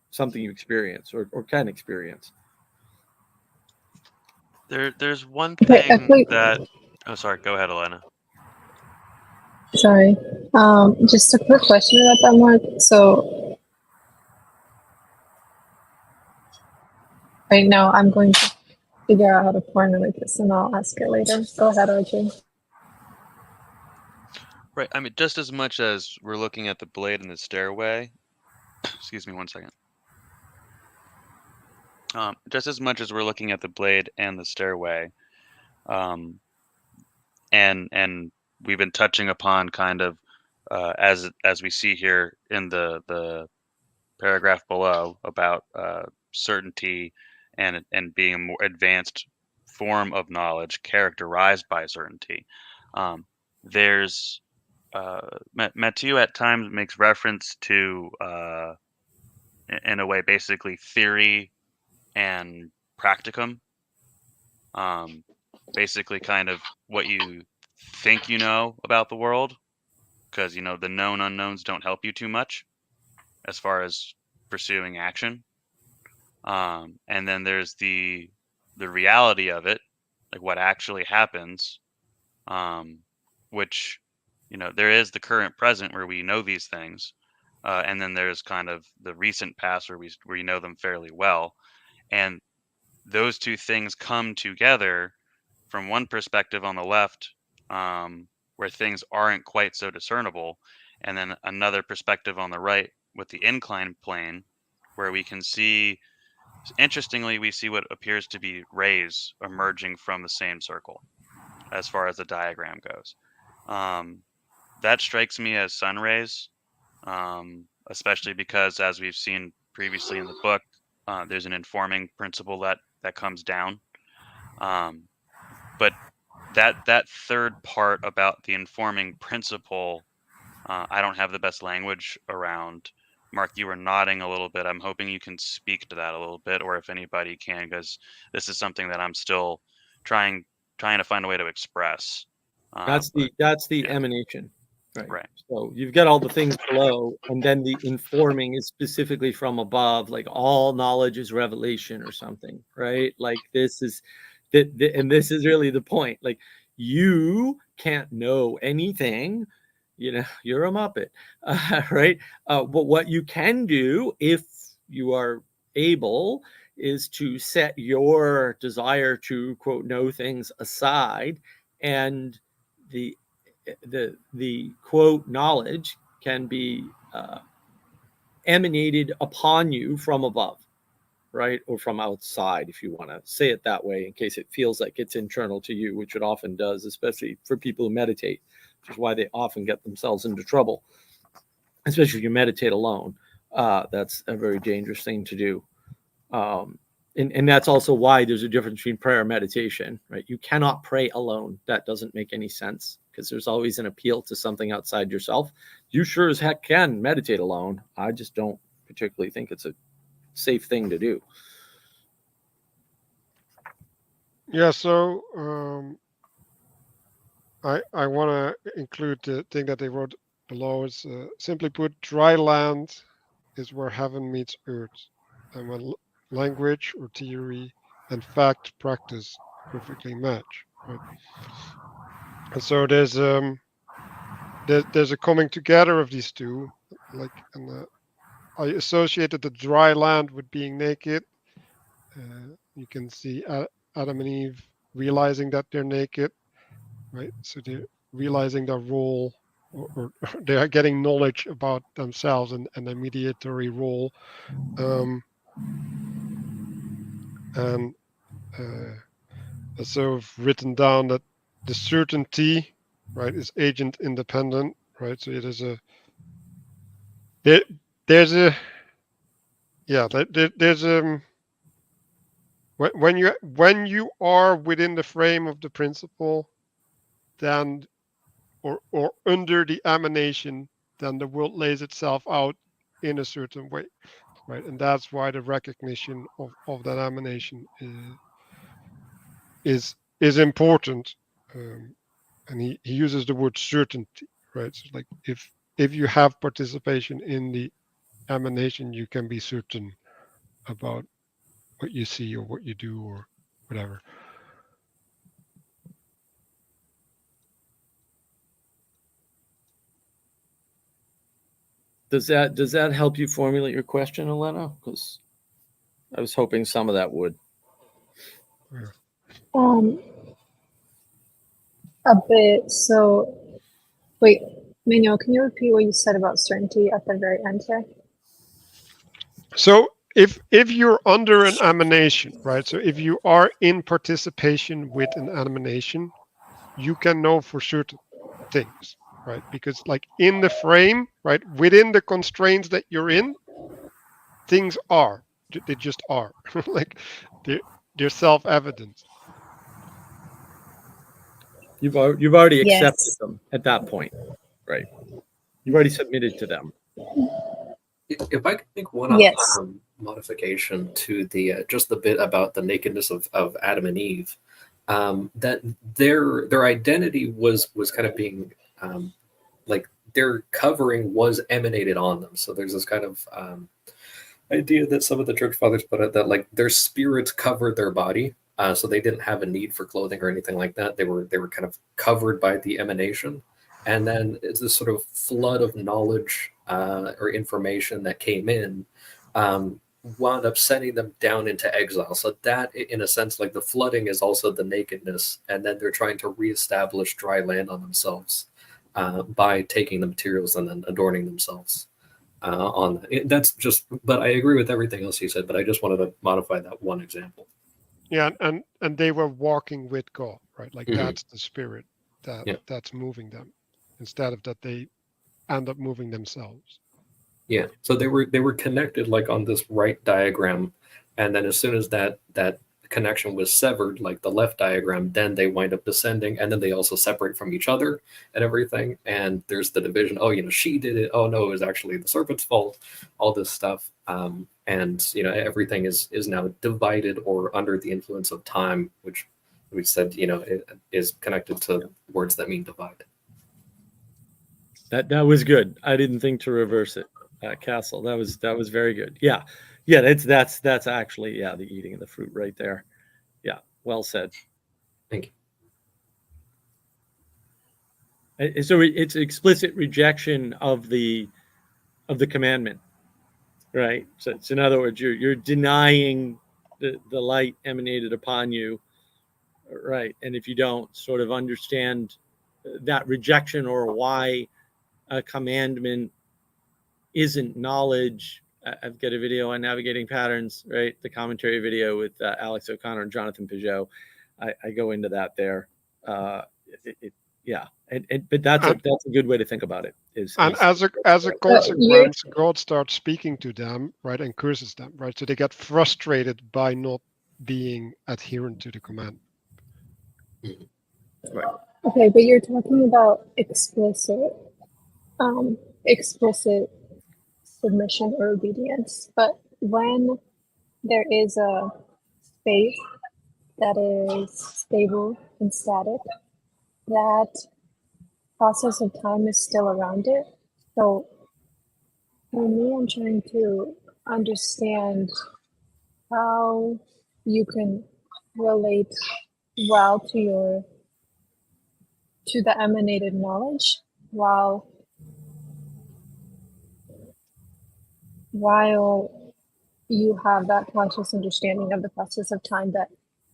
something you experience or can experience. There's one thing that. Oh, sorry. Go ahead, Elena. Sorry. Just a quick question about that, Mark. So right now I'm going to figure out how to formulate this, and I'll ask it later. Go ahead, Archie. Right. I mean, just as much as we're looking at the blade in the stairway. Excuse me 1 second. just as much as we're looking at the blade and the stairway, and we've been touching upon kind of as we see here in the paragraph below about certainty and being a more advanced form of knowledge characterized by certainty. There's Matthieu at times makes reference to in a way basically theory and practicum. Basically kind of what you think you know about the world, because the known unknowns don't help you too much as far as pursuing action. And then there's the reality of it, like what actually happens, which there is the current present where we know these things, and then there's kind of the recent past where you know them fairly well, and those two things come together from one perspective on the left, where things aren't quite so discernible, and then another perspective on the right with the inclined plane, where we can see, interestingly, we see what appears to be rays emerging from the same circle as far as the diagram goes. That strikes me as sun rays, especially because, as we've seen previously in the book, there's an informing principle that comes down. But that third part about the informing principle, I don't have the best language around. Mark, you were nodding a little bit. I'm hoping you can speak to that a little bit, or if anybody can, because this is something that I'm still trying to find a way to express. That's the yeah. emanation, right? Right. So you've got all the things below, and then the informing is specifically from above, like all knowledge is revelation or something, right? Like this is and this is really the point. Like you can't know anything, you're a Muppet, right? But what you can do, if you are able, is to set your desire to, quote, know things aside, and the quote knowledge can be emanated upon you from above, right? Or from outside, if you want to say it that way, in case it feels like it's internal to you, which it often does, especially for people who meditate, which is why they often get themselves into trouble, especially if you meditate alone. That's a very dangerous thing to do. And that's also why there's a difference between prayer and meditation, right? You cannot pray alone. That doesn't make any sense, because there's always an appeal to something outside yourself. You sure as heck can meditate alone. I just don't particularly think it's a safe thing to do. Yeah, so I want to include the thing that they wrote below. Is simply put, dry land is where heaven meets earth, and when language or theory and fact practice perfectly match, right? And so there's a coming together of these two, like, and I associated the dry land with being naked. You can see Adam and Eve realizing that they're naked, right? So they're realizing their role, or they are getting knowledge about themselves and their mediatory role. And so I've written down that the certainty, right, is agent independent, right? So there's a when you are within the frame of the principle, then or under the emanation, then the world lays itself out in a certain way, right? And that's why the recognition of that emanation is important. And he uses the word certainty, right? So like if you have participation in the emanation, you can be certain about what you see or what you do or whatever. Does that help you formulate your question, Elena? Because I was hoping some of that would. A bit. So, wait, Manuel, can you repeat what you said about certainty at the very end here? So if you're under an emanation, right? So if you are in participation with an emanation, you can know for certain things, right? Because like in the frame, right, within the constraints that you're in, things are. They just are. Like they're self-evident. You've already accepted Yes. them at that point, right? You've already submitted to them. If I could make one Yes. modification to the just the bit about the nakedness of Adam and Eve, that their identity was kind of being like their covering was emanated on them. So there's this kind of idea that some of the church fathers put it that like their spirits covered their body, so they didn't have a need for clothing or anything like that. They were kind of covered by the emanation, and then it's this sort of flood of knowledge or information that came in. Wound up sending them down into exile. So that, in a sense, like the flooding is also the nakedness, and then they're trying to reestablish dry land on themselves by taking the materials and then adorning themselves on that. That's just, but I agree with everything else he said, but I just wanted to modify that one example. Yeah, and they were walking with God, right? Like Mhm. that's the spirit Yeah. that's moving them, instead of that they end up moving themselves. Yeah, so they were connected like on this right diagram, and then as soon as that connection was severed, like the left diagram, then they wind up descending, and then they also separate from each other and everything. And there's the division. Oh, she did it. Oh no, it was actually the serpent's fault. All this stuff, and everything is now divided or under the influence of time, which we said it is connected to words that mean divide. That was good. I didn't think to reverse it. Castle. That was very good. Yeah. That's actually the eating of the fruit right there. Yeah, well said. Thank you. And so it's explicit rejection of the commandment, right? So it's, in other words, you're denying the light emanated upon you, right? And if you don't sort of understand that rejection or why a commandment isn't knowledge. I've got a video on navigating patterns, right? The commentary video with Alex O'Connor and Jonathan Pageau. I go into that there. But that's a good way to think about it. As a consequence, God starts speaking to them, right, and curses them, right? So they get frustrated by not being adherent to the command. Right. Okay, but you're talking about explicit submission or obedience. But when there is a space that is stable and static, that process of time is still around it. So for me, I'm trying to understand how you can relate well to the emanated knowledge while you have that conscious understanding of the process of time that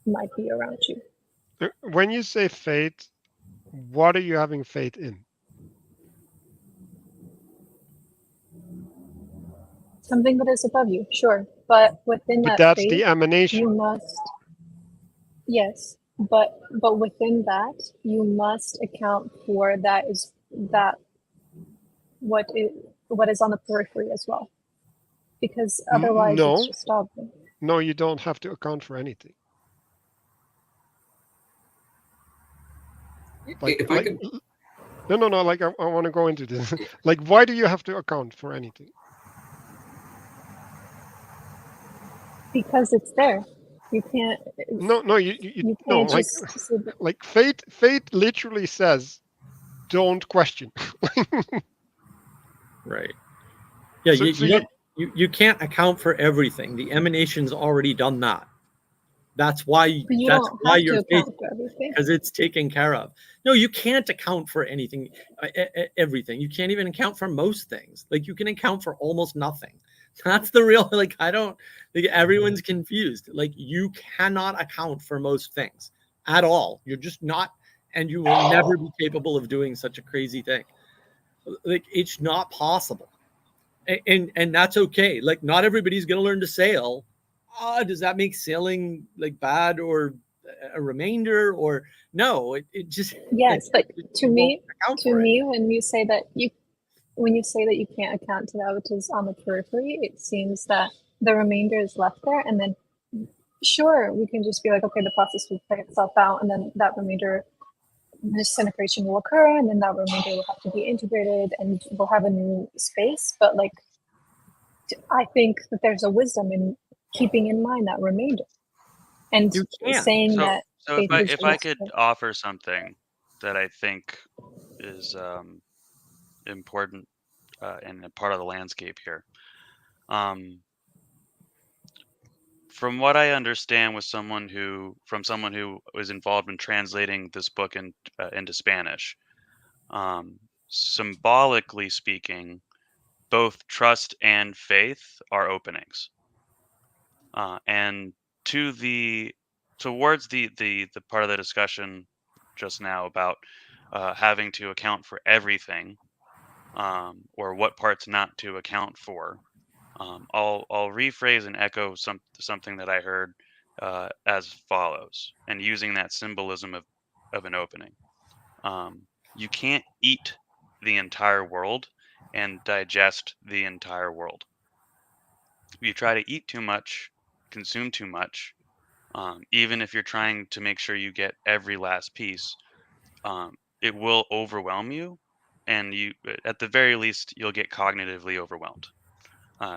might be around you. When you say faith, what are you having faith in? Something that is above you, sure. But within that that's faith, the emanation. You must, yes, but within that, you must account for what is on the periphery as well. Because otherwise it's just stopping. No, you don't have to account for anything. No. Like I want to go into this. Like, why do you have to account for anything? Because it's there. You can't. No. You can't no. Like faith literally says, don't question. Right. Yeah. You can't account for everything. The emanation's already done that. That's why you're faithful, because it's taken care of. No, you can't account for anything, everything. You can't even account for most things. Like you can account for almost nothing. That's the real, like, I don't think everyone's confused. Like you cannot account for most things at all. You're just not, and you will never be capable of doing such a crazy thing. Like it's not possible. And that's okay. Like, not everybody's going to learn to sail. Does that make sailing like bad or a remainder? Or no, it just Yes, but to me, to me, when you say that you can't account to that which is on the periphery, it seems that the remainder is left there, and then sure, we can just be like, okay, the process will play itself out, and then that remainder disintegration will occur, and then that remainder will have to be integrated, and we'll have a new space. But like, I think that there's a wisdom in keeping in mind that remainder, and saying that. So if I could offer something that I think is important and a part of the landscape here. From what I understand from someone who was involved in translating this book into Spanish, symbolically speaking, both trust and faith are openings. And towards the part of the discussion just now about having to account for everything, or what parts not to account for, I'll rephrase and echo something that I heard as follows, and using that symbolism of an opening. You can't eat the entire world and digest the entire world. If you try to eat too much, consume too much, even if you're trying to make sure you get every last piece, it will overwhelm you, and at the very least, you'll get cognitively overwhelmed.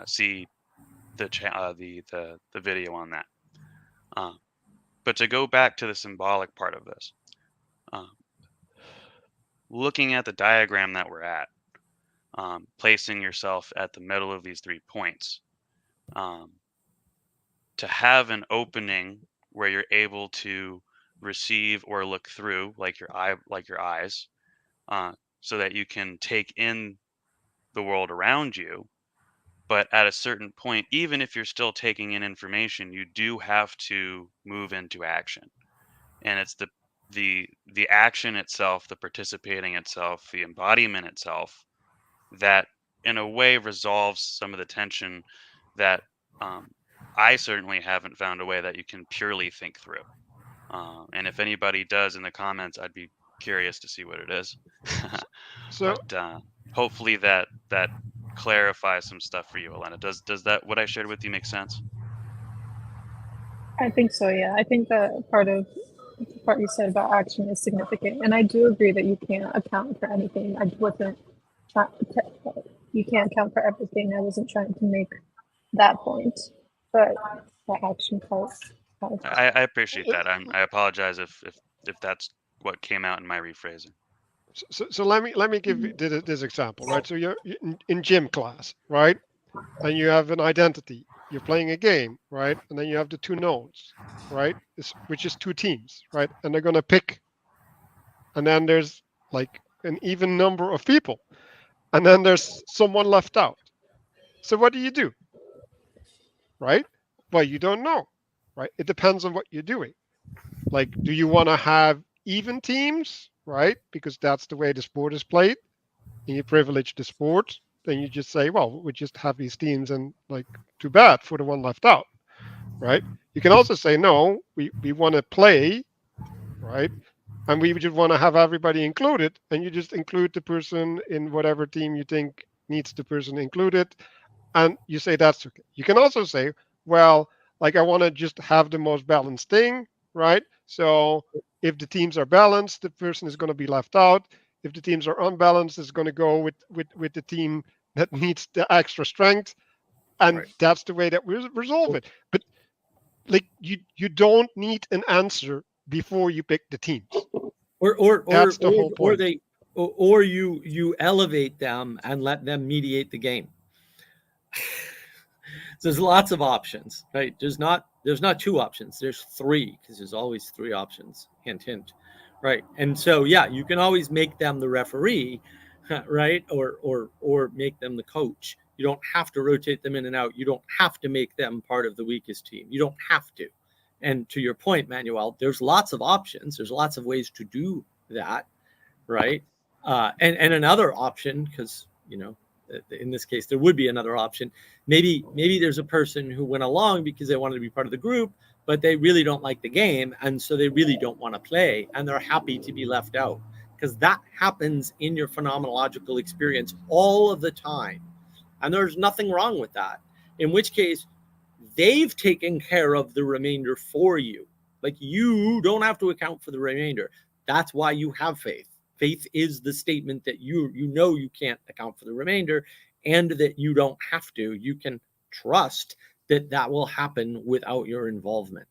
See the video on that. But to go back to the symbolic part of this, looking at the diagram that we're at, placing yourself at the middle of these 3 points, to have an opening where you're able to receive or look through, like your eyes, so that you can take in the world around you. But at a certain point, even if you're still taking in information, you do have to move into action. And it's the action itself, the participating itself, the embodiment itself, that in a way resolves some of the tension that I certainly haven't found a way that you can purely think through. And if anybody does in the comments, I'd be curious to see what it is. But hopefully that clarifies some stuff for you, Elena. Does that, what I shared with you, make sense? I think so, yeah. I think the part you said about action is significant, and I do agree that you can't account for anything. You can't account for everything. I wasn't trying to make that point, but the action part. I appreciate that. I apologize if that's what came out in my rephrasing. So let me give you this example, right? So you're in gym class, right? And you have an identity. You're playing a game, right? And then you have the 2 nodes, right? Which is 2 teams, right? And they're gonna pick. And then there's like an even number of people, and then there's someone left out. So what do? Right? Well, you don't know, right? It depends on what you're doing. Like, do you want to have even teams, right? Because that's the way the sport is played, and you privilege the sport. Then you just say, well, we just have these teams, and like, too bad for the one left out, right? You can also say, no, we want to play, right? And we just want to have everybody included, and you just include the person in whatever team you think needs the person included, and you say that's okay. You can also say, well, like, I want to just have the most balanced thing, right? So if the teams are balanced, the person is going to be left out. If the teams are unbalanced, it's going to go with the team that needs the extra strength, and that's the way that we resolve it. But like, you don't need an answer before you pick the teams. Or that's the whole point. Or you elevate them and let them mediate the game. There's lots of options, right? There's not 2 options. There's 3, because there's always 3 options. Hint, hint, right? And so, yeah, you can always make them the referee, right? Or make them the coach. You don't have to rotate them in and out. You don't have to make them part of the weakest team. You don't have to. And to your point, Manuel, there's lots of options. There's lots of ways to do that, right? And another option, because in this case, there would be another option. Maybe there's a person who went along because they wanted to be part of the group, but they really don't like the game, and so they really don't want to play, and they're happy to be left out, because that happens in your phenomenological experience all of the time, and there's nothing wrong with that. In which case, they've taken care of the remainder for you. Like, you don't have to account for the remainder. That's why you have faith. Faith is the statement that you know you can't account for the remainder, and that you don't have to. You can trust that that will happen without your involvement.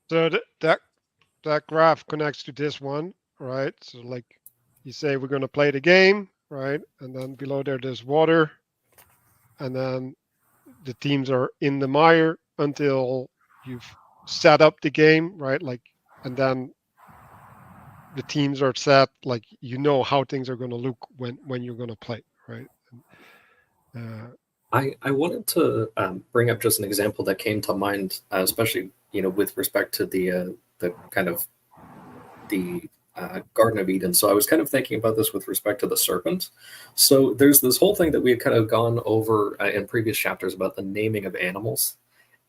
So that graph connects to this one, right? So like you say, we're going to play the game, right? And then below there's water, and then the teams are in the mire until you've set up the game, right? Like, and then the teams are set, like, you know how things are going to look when you're going to play, right? I wanted to bring up just an example that came to mind, especially with respect to the kind of the Garden of Eden. So I was kind of thinking about this with respect to the serpent. So there's this whole thing that we had kind of gone over in previous chapters about the naming of animals,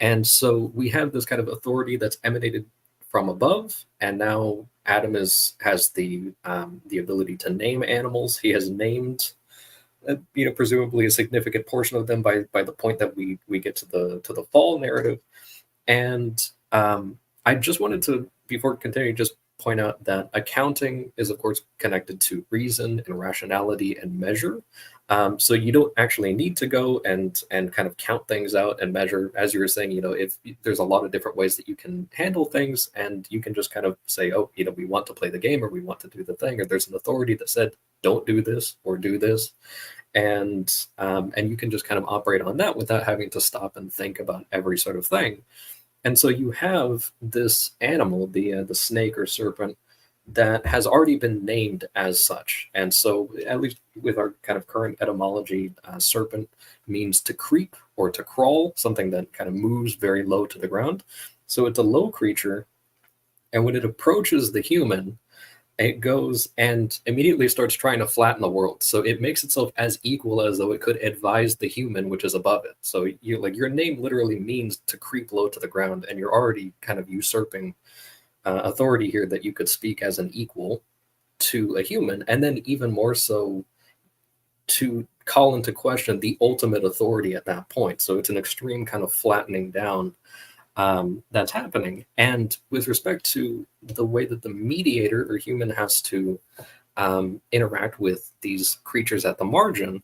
and so we have this kind of authority that's emanated from above, and now Adam has the ability to name animals. He has named presumably a significant portion of them by the point that we get to the fall narrative. And I just wanted to, before continuing, just point out that accounting is, of course, connected to reason and rationality and measure. So you don't actually need to go and kind of count things out and measure. As you were saying, if there's a lot of different ways that you can handle things, and you can just kind of say, oh, we want to play the game, or we want to do the thing, or there's an authority that said, don't do this or do this. And you can just kind of operate on that without having to stop and think about every sort of thing. And so you have this animal, the snake or serpent, that has already been named as such. And so, at least with our kind of current etymology, serpent means to creep or to crawl, something that kind of moves very low to the ground. So it's a low creature, and when it approaches the human, it goes and immediately starts trying to flatten the world. So it makes itself as equal as though it could advise the human, which is above it. So your name literally means to creep low to the ground, and you're already kind of usurping authority here that you could speak as an equal to a human, and then even more so to call into question the ultimate authority at that point. So it's an extreme kind of flattening down that's happening. And with respect to the way that the mediator or human has to interact with these creatures at the margin,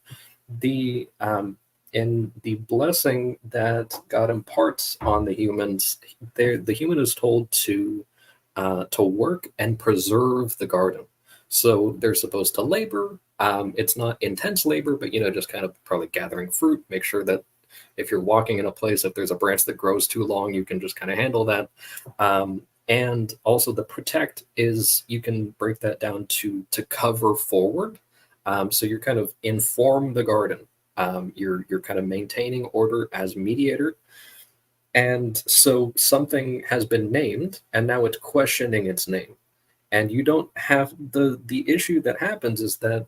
in the blessing that God imparts on the humans, the human is told to work and preserve the garden. So they're supposed to labor. It's not intense labor, but just kind of probably gathering fruit, make sure that if you're walking in a place, if there's a branch that grows too long, you can just kind of handle that. And also the protect is, you can break that down to cover forward. So you're kind of inform the garden. You're kind of maintaining order as mediator. And so something has been named, and now it's questioning its name. And you don't have the issue that happens is that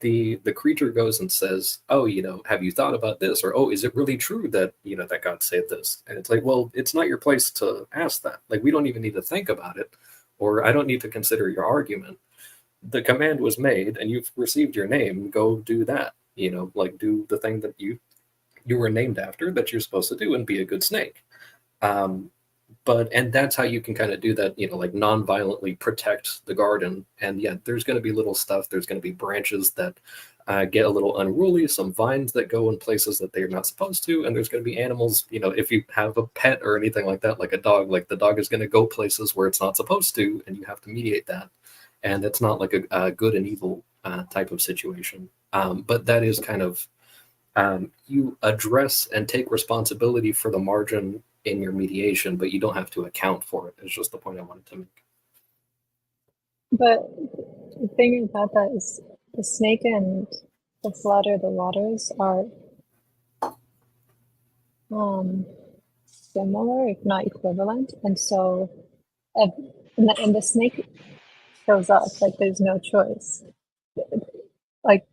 the creature goes and says, oh, have you thought about this? Or, oh, is it really true that, that God said this? And it's like, well, it's not your place to ask that. Like, we don't even need to think about it, or I don't need to consider your argument. The command was made and you've received your name. Go do that, like do the thing that you were named after, that you're supposed to do, and be a good snake. And that's how you can kind of do that, like non-violently protect the garden. And yeah, there's going to be little stuff. There's going to be branches that get a little unruly, some vines that go in places that they're not supposed to. And there's going to be animals, if you have a pet or anything like that, like a dog, like the dog is going to go places where it's not supposed to, and you have to mediate that. And it's not like a good and evil type of situation. But that is kind of, you address and take responsibility for the margin in your mediation, but you don't have to account for it. It's just the point I wanted to make. But the thing about that is the snake and the slaughter of the waters are similar, if not equivalent. And so, and the snake shows up, like there's no choice. Like,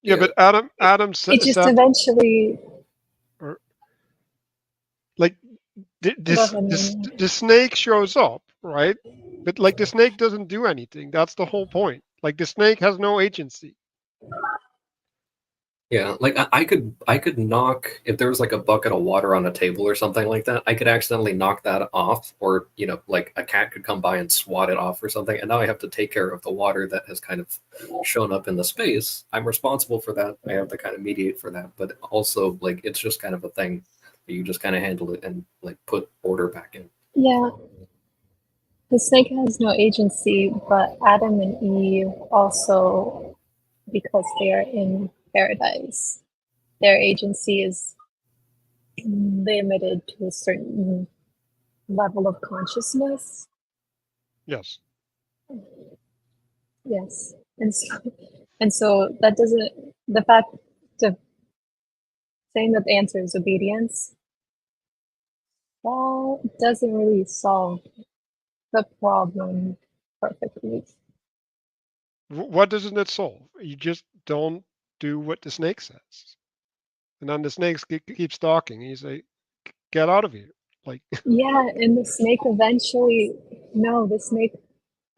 Yeah, but Adam it just said, eventually. or like Go this ahead, this Manuel. the snake shows up, right? But like the snake doesn't do anything. That's the whole point. Like the snake has no agency. Yeah, like I could knock if there was like a bucket of water on a table or something like that. I could accidentally knock that off, or like a cat could come by and swat it off or something. And now I have to take care of the water that has kind of shown up in the space. I'm responsible for that. I have to kind of mediate for that. But also, like, it's just kind of a thing. You just kind of handle it and like put order back in. Yeah, the snake has no agency, but Adam and Eve also, because they are in paradise, their agency is limited to a certain level of consciousness. Yes. Yes, and so that doesn't, the fact of saying that the answer is obedience, well, doesn't really solve the problem perfectly. What doesn't it solve? You just don't do what the snake says, and then the snake keeps talking. And you say, "Get out of here!" Like, Yeah, and the snake eventually, no, the snake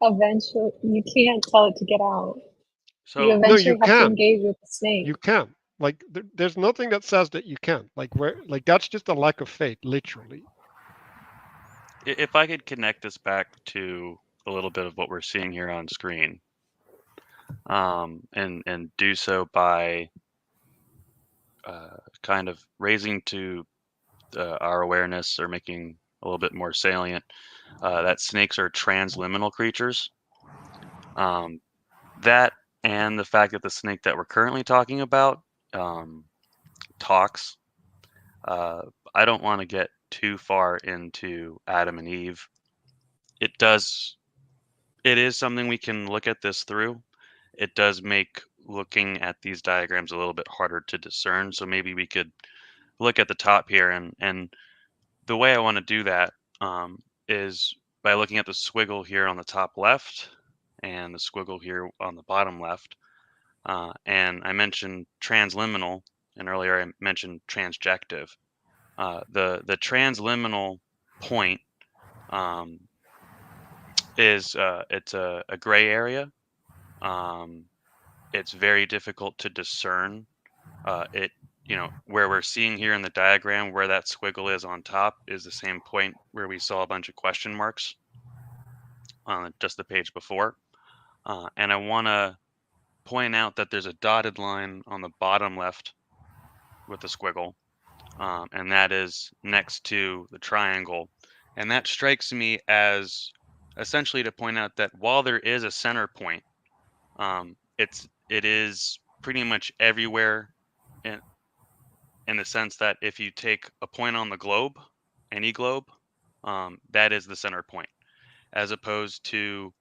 eventually, you can't tell it to get out. You So no, you eventually have to can. engage with the snake. You can. Like, there's nothing that says that you can't. Like, that's just a lack of faith, literally. if I could connect this back to a little bit of what we're seeing here on screen, and do so by kind of raising to our awareness, or making a little bit more salient that snakes are transliminal creatures. That, and the fact that the snake that we're currently talking about talks. I don't want to get too far into Adam and Eve. It is something we can look at this through. It does make looking at these diagrams a little bit harder to discern. So maybe we could look at the top here, and the way I want to do that is by looking at the squiggle here on the top left and the squiggle here on the bottom left. And I mentioned transliminal, and earlier I mentioned transjective. The transliminal point is it's a gray area. It's very difficult to discern. It where we're seeing here in the diagram, where that squiggle is on top is the same point where we saw a bunch of question marks on just the page before. And I want to point out that there's a dotted line on the bottom left with the squiggle, and that is next to the triangle. And that strikes me as essentially to point out that while there is a center point, it is pretty much everywhere in the sense that if you take a point on the globe, any globe, that is the center point, as opposed to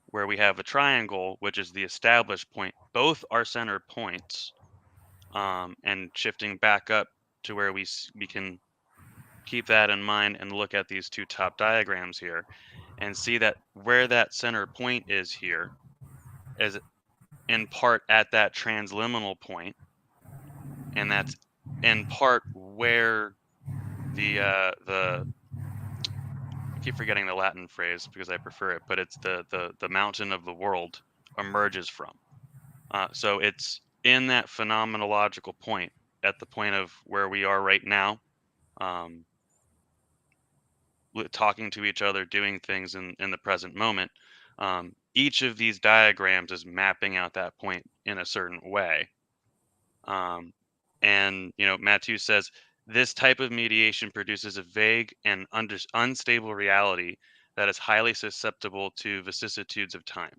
where we have a triangle, which is the established point. Both are center points, and shifting back up to where we can keep that in mind and look at these two top diagrams here and see that where that center point is here is in part at that transliminal point, and that's in part where the I keep forgetting the Latin phrase because I prefer it, but it's the mountain of the world emerges from. So it's in that phenomenological point, at the point of where we are right now, talking to each other, doing things in the present moment. Each of these diagrams is mapping out that point in a certain way. And Matthieu says this type of mediation produces a vague and unstable reality that is highly susceptible to vicissitudes of time.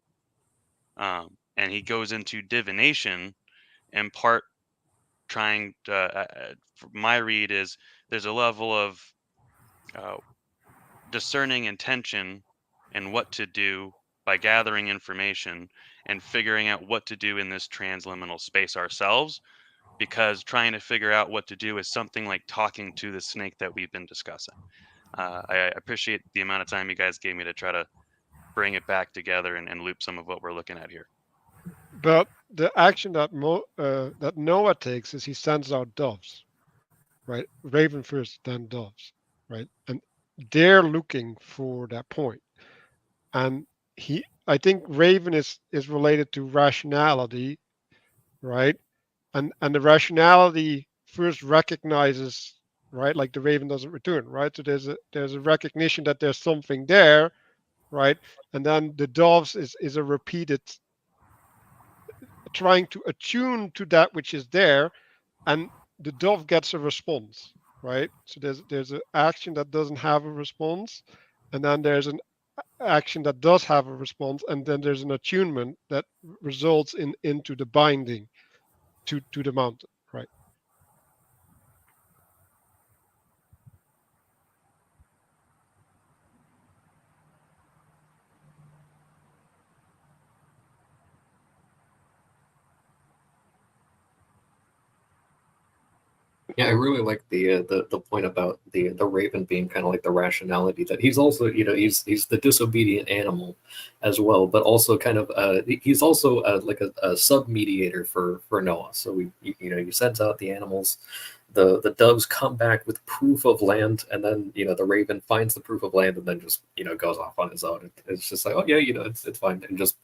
And he goes into divination, in part trying to, my read is there's a level of discerning intention and what to do by gathering information and figuring out what to do in this transliminal space ourselves, because trying to figure out what to do is something like talking to the snake that we've been discussing. I appreciate the amount of time you guys gave me to try to bring it back together and loop some of what we're looking at here. But the action that that Noah takes is he sends out doves, right? Raven first, then doves, right? And they're looking for that point. And I think Raven is related to rationality, right? And the rationality first recognizes, right, like the Raven doesn't return, right? So there's a recognition that there's something there, right? And then the doves is a repeated trying to attune to that which is there, and the dove gets a response, right? So there's an action that doesn't have a response, and then there's an action that does have a response, and then there's an attunement that results into the binding to the mountain, right? Yeah, I really like the point about the raven being kind of like the rationality that he's also, he's the disobedient animal as well, but also kind of he's also like a sub mediator for Noah. So he sends out the animals, the doves come back with proof of land, and then the raven finds the proof of land and then just goes off on his own. It's just like, oh yeah, it's fine, and just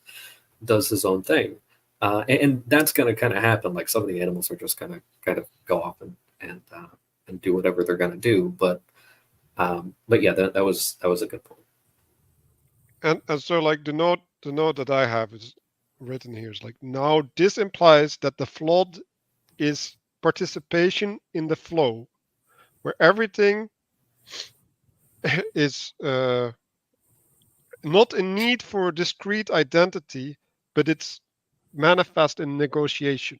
does his own thing. And that's going to kind of happen. Like some of the animals are just going to kind of go off and do whatever they're going to do. But yeah, that was a good point. And so like the note that I have is written here is like, now this implies that the flood is participation in the flow, where everything is not in need for a discrete identity, but it's manifest in negotiation,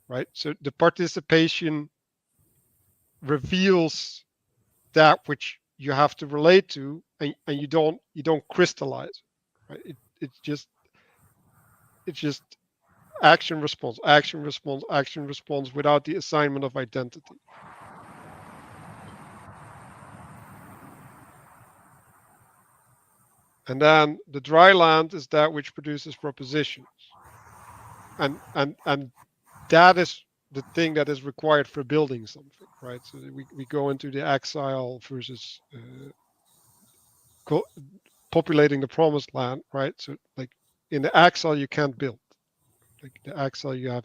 right? So the participation reveals that which you have to relate to, and you don't crystallize, right? It's just action response without the assignment of identity. And then the dry land is that which produces propositions, and that is the thing that is required for building something, right? So we go into the exile versus populating the promised land, right? So like in the exile you can't build. Like the exile you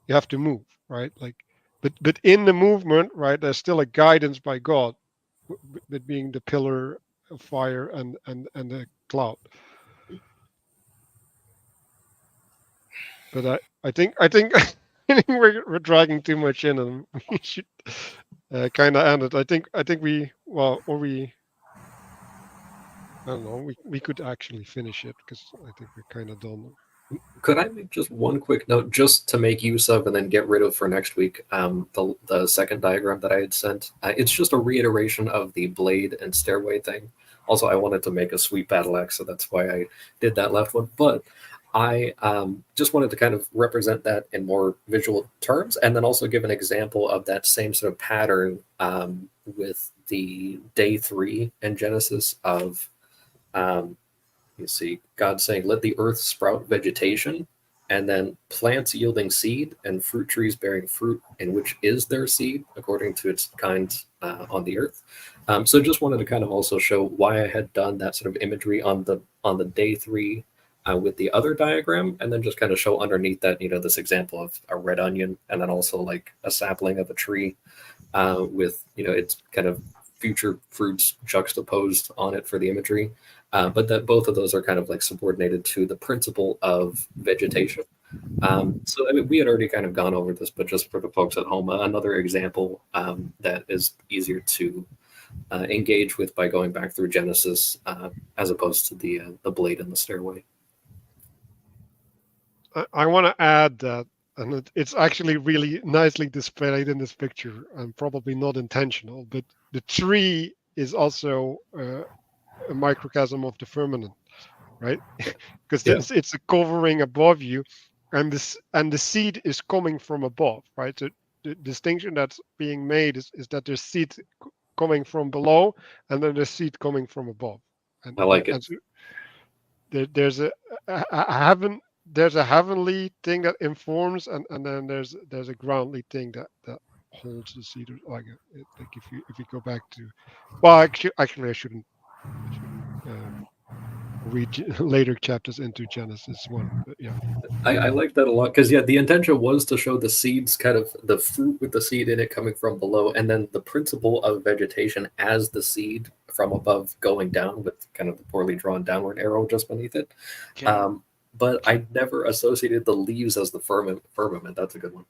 have to move, right? Like but in the movement, right, there's still a guidance by God, with being the pillar of fire and the cloud. But I think I think we're dragging too much in, and we should kind of end it. I think we I don't know. We could actually finish it because I think we're kind of done. Could I make just one quick note, just to make use of and then get rid of for next week? The second diagram that I had sent, it's just a reiteration of the blade and stairway thing. Also, I wanted to make a sweet battle axe, so that's why I did that left one. But I just wanted to kind of represent that in more visual terms, and then also give an example of that same sort of pattern with the day 3 in Genesis of. You see God saying, let the earth sprout vegetation, and then plants yielding seed and fruit trees bearing fruit, in which is their seed according to its kind on the earth. So just wanted to kind of also show why I had done that sort of imagery on the day 3 with the other diagram, and then just kind of show underneath that, this example of a red onion, and then also like a sapling of a tree with, its kind of future fruits juxtaposed on it for the imagery. But that both of those are kind of like subordinated to the principle of vegetation. So I mean, we had already kind of gone over this, but just for the folks at home, another example that is easier to engage with by going back through Genesis as opposed to the blade and the stairway. I want to add that, and it's actually really nicely displayed in this picture, and probably not intentional, but the tree is also a microcosm of the firmament, right? Because it's a covering above you, and the seed is coming from above, right? So the distinction that's being made is that there's seed coming from below, and then there's seed coming from above. And, I like it. And so there's a heavenly thing that informs, and then there's a groundly thing that holds the seed. Like if you go back to, well, actually I shouldn't read later chapters into Genesis 1, but yeah. I like that a lot because the intention was to show the seeds, kind of the fruit with the seed in it coming from below, and then the principle of vegetation as the seed from above going down with kind of the poorly drawn downward arrow just beneath it. But I never associated the leaves as the firmament. That's a good one.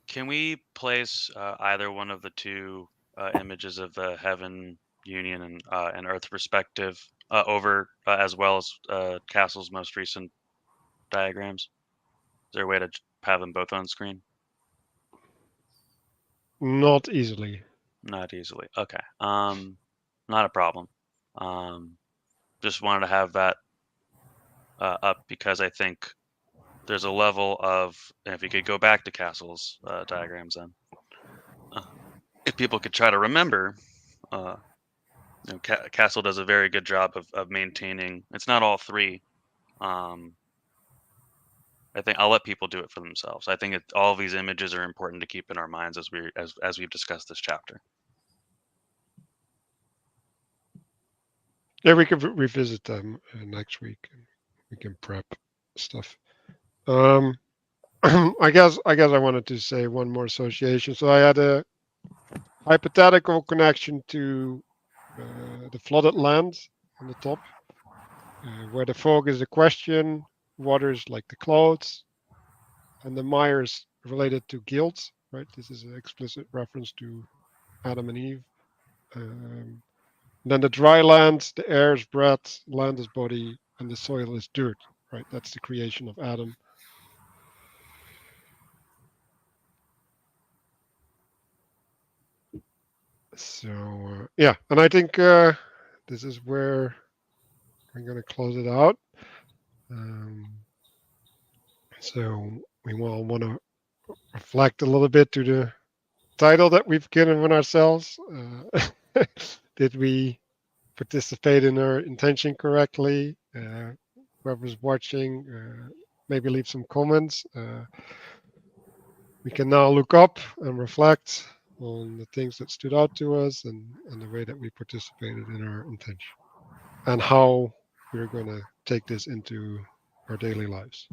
Can we place either one of the two images of the heaven union and earth perspective over as well as Castle's most recent diagrams? Is there a way to have them both on screen? Not easily. Not easily. Okay. Not a problem. Just wanted to have that up because I think there's a level of, and if you could go back to Castle's diagrams then, if people could try to remember, Castle does a very good job of maintaining. It's not all three. I think I'll let people do it for themselves. I think all of these images are important to keep in our minds as we've discussed this chapter. Yeah, we can revisit them next week. We can prep stuff. I guess I wanted to say one more association. So I had a hypothetical connection to the flooded land on the top, where the fog is the question, water is like the clouds, and the mire is related to guilt. Right. This is an explicit reference to Adam and Eve. Then the dry land, the air is breath, land is body, and the soil is dirt. Right. That's the creation of Adam. So yeah, and I think this is where I'm going to close it out. So we will want to reflect a little bit to the title that we've given ourselves. Did we participate in our intention correctly? Whoever's watching, maybe leave some comments. We can now look up and reflect on the things that stood out to us and the way that we participated in our intention and how we're going to take this into our daily lives.